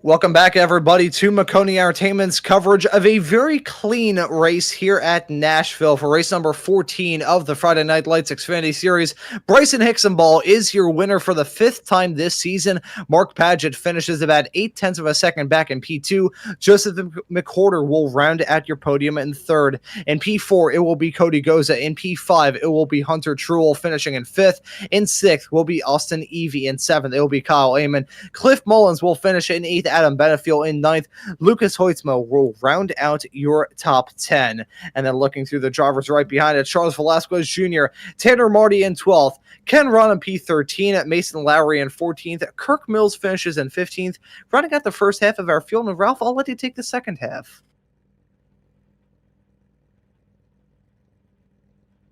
Welcome back, everybody, to Maconi Entertainment's coverage of a very clean race here at Nashville for race number 14 of the Friday Night Lights Xfinity Series. Bryson Hicksonball is your winner for the 5th time this season. Mark Paget finishes about 0.8 of a second back in P2. Joseph McWhorter will round out your podium in 3rd. In P4, it will be Cody Goza. In P5, it will be Hunter Truel finishing in 5th. In 6th will be Austin Evie. In 7th, it will be Kyle Amon. Cliff Mullins will finish in 8th. Adam Benefiel in 9th. Lucas Hoitzma will round out your top 10. And then looking through the drivers right behind it, Charles Velasquez Jr., Tanner Marty in 12th, Ken Ron in P13, Mason Lowry in 14th, Kirk Mills finishes in 15th. Running out the first half of our field, and Ralph, I'll let you take the second half.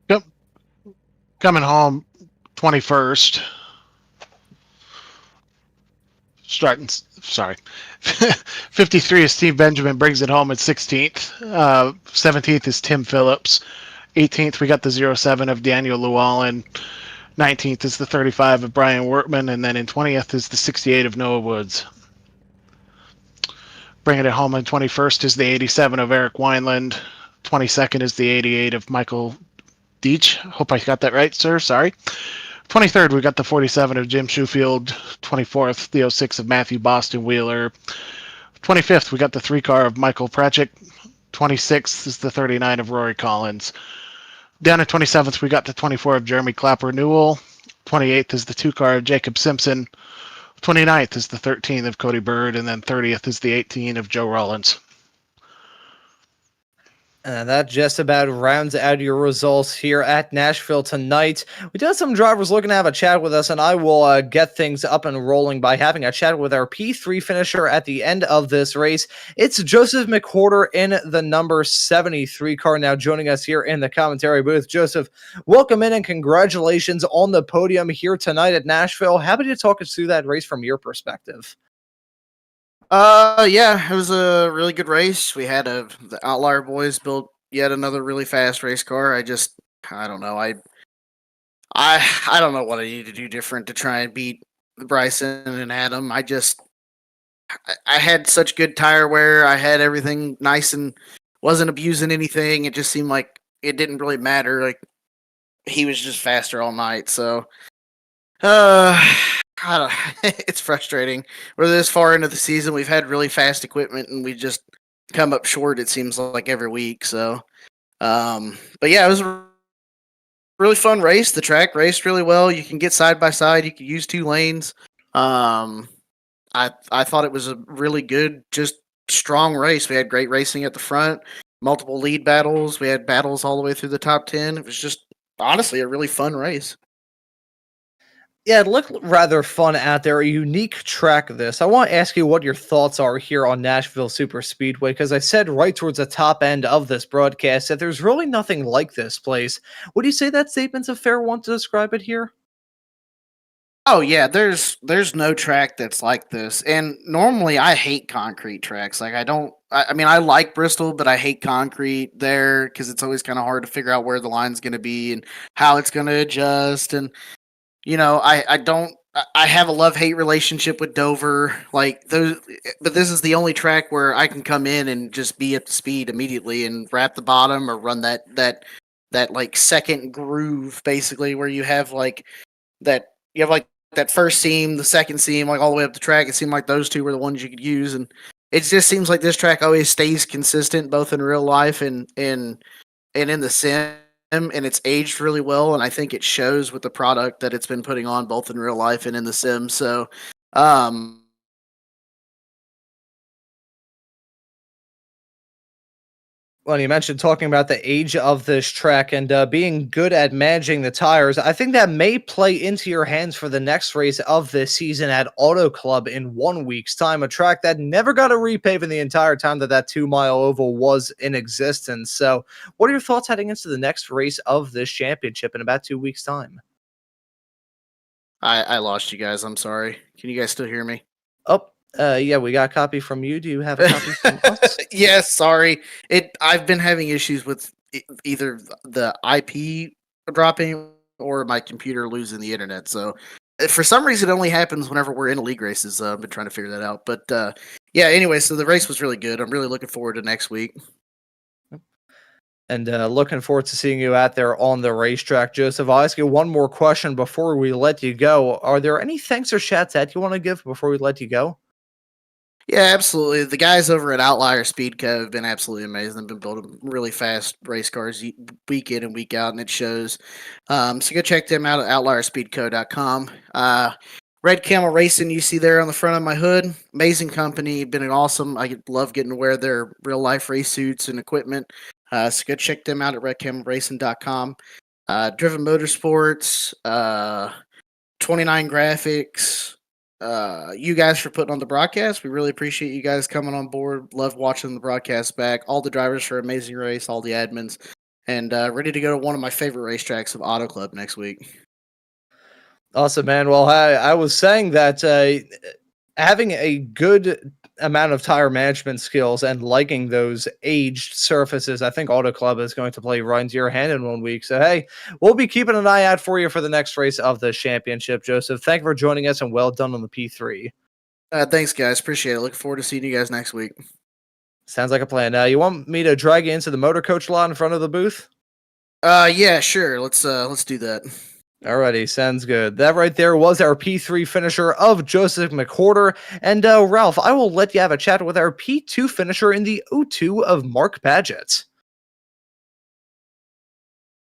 Yep. Coming home 21st. Sorry. 53 is Steve Benjamin, brings it home at 16th. 17th is Tim Phillips. 18th, we got the 07 of Daniel Llewellyn. 19th is the 35 of Brian Wortman. And then in 20th is the 68 of Noah Woods. Bringing it home in 21st is the 87 of Eric Wineland. 22nd is the 88 of Michael Deach. Hope I got that right, sir. Sorry. 23rd, we got the 47 of Jim Shoefield. 24th, the 06 of Matthew Boston Wheeler. 25th, we got the 3-car of Michael Pratchett. 26th is the 39 of Rory Collins. Down at 27th, we got the 24 of Jeremy Clapper Newell. 28th is the 2-car of Jacob Simpson. 29th is the 13 of Cody Bird. And then 30th is the 18 of Joe Rollins. And that just about rounds out your results here at Nashville tonight. We do have some drivers looking to have a chat with us, and I will get things up and rolling by having a chat with our P3 finisher at the end of this race. It's Joseph McWhorter in the number 73 car now joining us here in the commentary booth. Joseph, welcome in and congratulations on the podium here tonight at Nashville. Happy to talk us through that race from your perspective. Yeah, it was a really good race. We had the Outlier boys built yet another really fast race car. I don't know. I don't know what I need to do different to try and beat Bryson and Adam. I had such good tire wear. I had everything nice and wasn't abusing anything. It just seemed like it didn't really matter. Like he was just faster all night. So, I don't, it's frustrating. We're this far into the season. We've had really fast equipment, and we just come up short. It seems like every week. So, but yeah, it was a really fun race. The track raced really well. You can get side by side. You can use 2 lanes. I thought it was a really good, just strong race. We had great racing at the front, multiple lead battles. We had battles all the way through the top 10. It was just honestly a really fun race. Yeah, it looked rather fun out there, a unique track this. I want to ask you what your thoughts are here on Nashville Super Speedway, because I said right towards the top end of this broadcast that there's really nothing like this place. Would you say that statement's a fair one to describe it here? Oh yeah, there's no track that's like this. And normally I hate concrete tracks. Like I mean I like Bristol, but I hate concrete there because it's always kind of hard to figure out where the line's going to be and how it's going to adjust. And I have a love-hate relationship with Dover, like those, but this is the only track where I can come in and just be at the speed immediately and wrap the bottom or run that like second groove, basically, where you have like that first seam, the second seam, like all the way up the track. It seemed like those two were the ones you could use, and it just seems like this track always stays consistent, both in real life and in the sim. And it's aged really well, and I think it shows with the product that it's been putting on both in real life and in the sim. So, Well, you mentioned talking about the age of this track and being good at managing the tires. I think that may play into your hands for the next race of this season at Auto Club in 1 week's time, a track that never got a repave in the entire time that 2-mile oval was in existence. So what are your thoughts heading into the next race of this championship in about 2 weeks' time? I lost you guys. I'm sorry. Can you guys still hear me? Oh, yeah, we got a copy from you. Do you have a copy from us? Yes, sorry. I've been having issues with either the IP dropping or my computer losing the internet. So for some reason, it only happens whenever we're in league races. I've been trying to figure that out. But Yeah. Anyway, so the race was really good. I'm really looking forward to next week. And looking forward to seeing you out there on the racetrack, Joseph. I'll ask you one more question before we let you go. Are there any thanks or shouts out you want to give before we let you go? Yeah, absolutely. The guys over at Outlier Speed Co have been absolutely amazing. They've been building really fast race cars week in and week out, and it shows. So go check them out at outlierspeedco.com. Red Camel Racing, you see there on the front of my hood. Amazing company. Been an awesome. I love getting to wear their real life race suits and equipment. So go check them out at redcamelracing.com. Driven Motorsports, 29 Graphics, you guys for putting on the broadcast. We really appreciate you guys coming on board. Love watching the broadcast back. All the drivers for Amazing Race, all the admins, and ready to go to one of my favorite racetracks of Auto Club next week. Awesome, man. Well, I was saying that having a good amount of tire management skills and liking those aged surfaces, I think Auto Club is going to play right into your hand in 1 week. So, hey, we'll be keeping an eye out for you for the next race of the championship, Joseph. Thank you for joining us, and well done on the P3. Thanks, guys. Appreciate it. Looking forward to seeing you guys next week. Sounds like a plan. You want me to drag you into the motor coach lot in front of the booth? Yeah, sure. Let's do that. Alrighty, sounds good. That right there was our P3 finisher of Joseph McWhorter. And Ralph, I will let you have a chat with our P2 finisher in the O2 of Mark Padgett.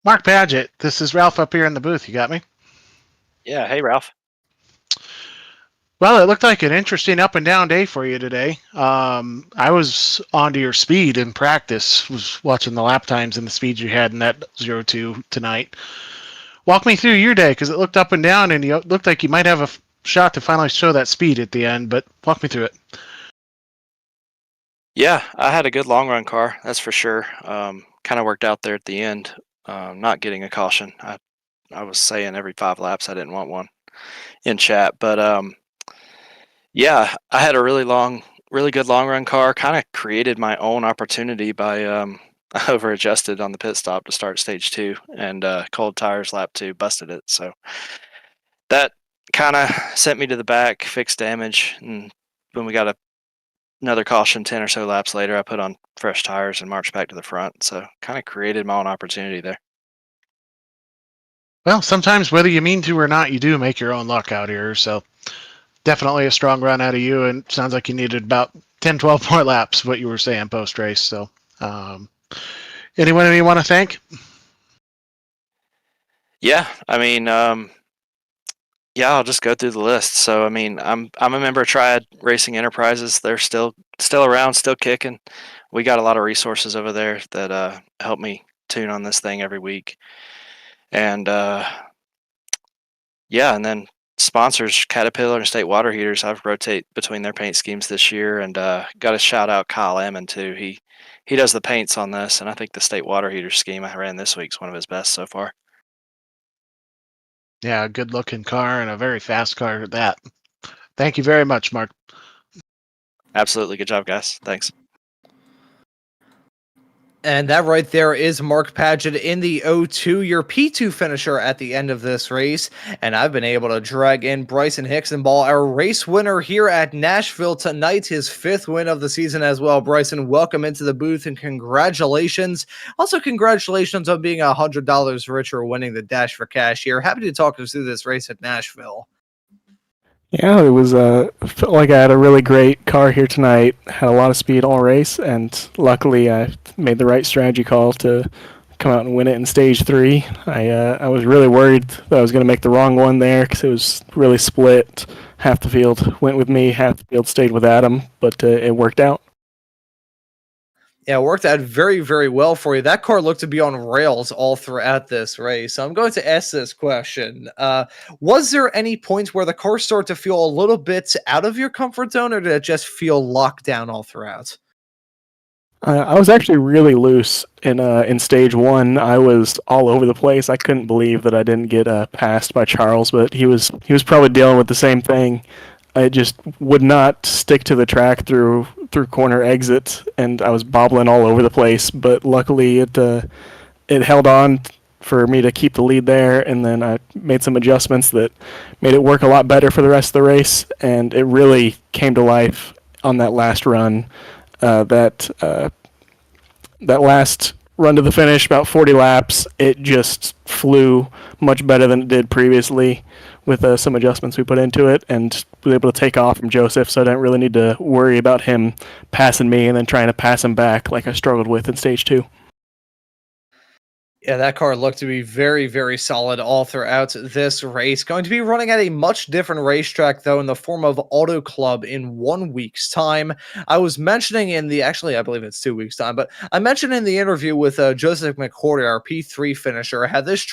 Mark Padgett, this is Ralph up here in the booth. You got me? Yeah, hey Ralph. Well, it looked like an interesting up and down day for you today. I was onto your speed in practice, was watching the lap times and the speeds you had in that 0-2 tonight. Walk me through your day, because it looked up and down, and you looked like you might have a shot to finally show that speed at the end, but walk me through it. Yeah, I had a good long run car, that's for sure. Kind of worked out there at the end, not getting a caution. I was saying every 5 laps I didn't want one in chat, but yeah, I had a really good long run car. Kind of created my own opportunity by I over adjusted on the pit stop to start stage 2, and cold tires lap 2 busted it. So that kind of sent me to the back, fixed damage, and when we got another caution 10 or so laps later, I put on fresh tires and marched back to the front. So kind of created my own opportunity there. Well, sometimes whether you mean to or not, you do make your own luck out here. So definitely a strong run out of you, and sounds like you needed about 10, 12 more laps, what you were saying post-race. So anyone you want to thank? Yeah, I mean, yeah, I'll just go through the list. So, I mean, I'm a member of Triad Racing Enterprises. They're still around, still kicking. We got a lot of resources over there that help me tune on this thing every week. And yeah, and then sponsors, Caterpillar and State Water Heaters. I've rotate between their paint schemes this year, and got to shout out Kyle Ammon too. He does the paints on this, and I think the State Water Heater scheme I ran this week's one of his best so far. Yeah, a good-looking car and a very fast car at that. Thank you very much, Mark. Absolutely. Good job, guys. Thanks. And that right there is Mark Padgett in the O2, your P2 finisher at the end of this race. And I've been able to drag in Bryson Hicksonball, our race winner here at Nashville tonight, his 5th win of the season as well. Bryson, welcome into the booth and congratulations. Also, congratulations on being $100 richer winning the Dash for Cash here. Happy to talk us through this race at Nashville. Yeah, it was felt like I had a really great car here tonight. Had a lot of speed all race, and luckily I made the right strategy call to come out and win it in stage 3. I was really worried that I was going to make the wrong one there because it was really split. Half the field went with me, half the field stayed with Adam, but it worked out. Yeah, it worked out very, very well for you. That car looked to be on rails all throughout this race. So I'm going to ask this question. Was there any points where the car started to feel a little bit out of your comfort zone, or did it just feel locked down all throughout? I was actually really loose in stage 1. I was all over the place. I couldn't believe that I didn't get passed by Charles, but he was probably dealing with the same thing. I just would not stick to the track through corner exits, and I was bobbling all over the place. But luckily, it held on for me to keep the lead there, and then I made some adjustments that made it work a lot better for the rest of the race, and it really came to life on that last run. That last run to the finish, about 40 laps, it just flew much better than it did previously with some adjustments we put into it, and was able to take off from Joseph, so I didn't really need to worry about him passing me and then trying to pass him back like I struggled with in stage 2. Yeah, that car looked to be very, very solid all throughout this race. Going to be running at a much different racetrack, though, in the form of Auto Club in 1 week's time. I was mentioning I believe it's 2 weeks' time, but I mentioned in the interview with Joseph McCordy, our P3 finisher, how this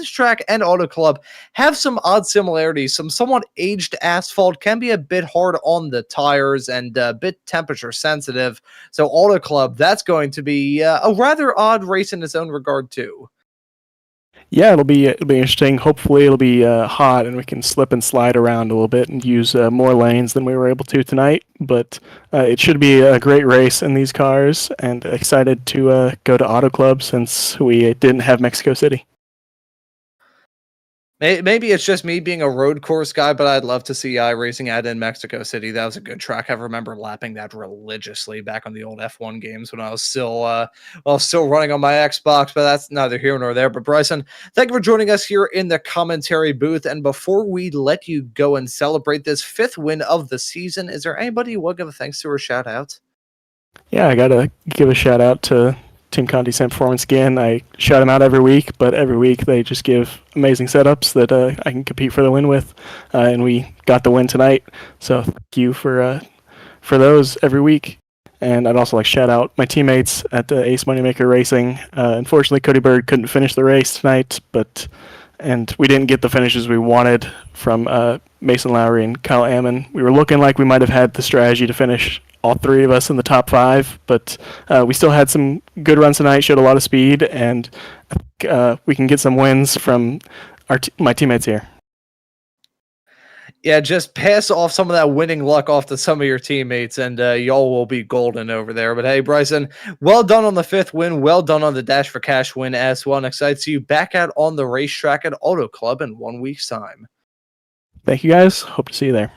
track and Auto Club have some odd similarities. Some somewhat aged asphalt can be a bit hard on the tires and a bit temperature sensitive. So Auto Club, that's going to be a rather odd race in its own regard too. Yeah, it'll be interesting. Hopefully it'll be hot and we can slip and slide around a little bit and use more lanes than we were able to tonight. But it should be a great race in these cars, and excited to go to Auto Club since we didn't have Mexico City. Maybe it's just me being a road course guy, but I'd love to see iRacing out in Mexico City. That was a good track. I remember lapping that religiously back on the old F1 games when I was still running on my Xbox, but that's neither here nor there. But Bryson, thank you for joining us here in the commentary booth. And before we let you go and celebrate this 5th win of the season, is there anybody you will give a thanks to or shout out? Yeah, I got to give a shout out to Team Conti Sam Performance again. I shout them out every week, but every week they just give amazing setups that I can compete for the win with, and we got the win tonight. So thank you for those every week. And I'd also like to shout out my teammates at Ace Moneymaker Racing. Unfortunately, Cody Bird couldn't finish the race tonight, and we didn't get the finishes we wanted from Mason Lowry and Kyle Ammon. We were looking like we might have had the strategy to finish all 3 of us in the top 5, but we still had some good runs tonight, showed a lot of speed, and I think we can get some wins from my teammates here. Yeah, just pass off some of that winning luck off to some of your teammates, and y'all will be golden over there. But hey, Bryson, well done on the 5th win. Well done on the Dash for Cash win as well. And excited to see you back out on the racetrack at Auto Club in 1 week's time. Thank you, guys. Hope to see you there.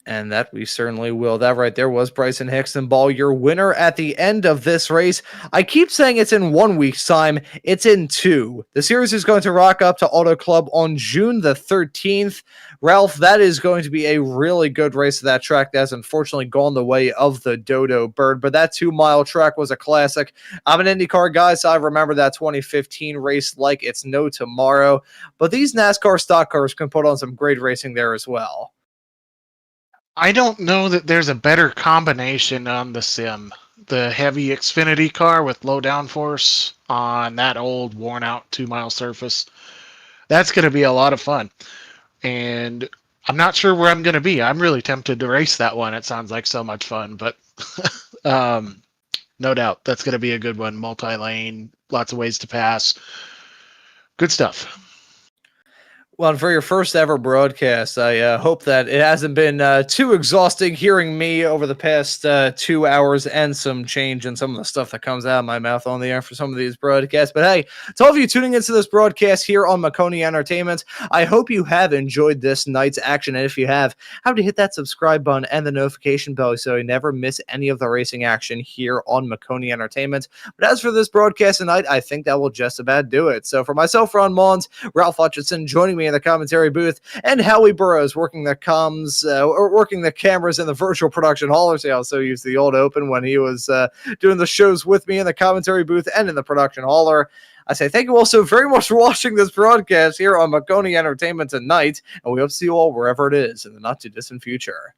And that we certainly will. That right there was Bryson Hickson Ball, your winner at the end of this race. I keep saying it's in 1 week's time. It's in 2. The series is going to rock up to Auto Club on June the 13th. Ralph, that is going to be a really good race at that track. That has unfortunately gone the way of the Dodo Bird, but that 2-mile track was a classic. I'm an IndyCar guy, so I remember that 2015 race like it's no tomorrow. But these NASCAR stock cars can put on some great racing there as well. I don't know that there's a better combination on the sim. The heavy Xfinity car with low downforce on that old worn-out 2-mile surface. That's going to be a lot of fun. And I'm not sure where I'm going to be. I'm really tempted to race that one. It sounds like so much fun. But no doubt, that's going to be a good one. Multi-lane, lots of ways to pass. Good stuff. Well, and for your first ever broadcast, I hope that it hasn't been too exhausting hearing me over the past 2 hours and some change in some of the stuff that comes out of my mouth on the air for some of these broadcasts. But hey, to all of you tuning into this broadcast here on Maconi Entertainment, I hope you have enjoyed this night's action. And if you have, how to hit that subscribe button and the notification bell so you never miss any of the racing action here on Maconi Entertainment. But as for this broadcast tonight, I think that will just about do it. So for myself, Ron Mullins, Ralph Hutchinson joining me in the commentary booth, and Howie Burrows working the comms, or working the cameras in the virtual production hall. Or he also used the old open when he was doing the shows with me in the commentary booth and in the production hall. I say thank you all so very much for watching this broadcast here on Maconi Entertainment tonight, and we hope to see you all wherever it is in the not too distant future.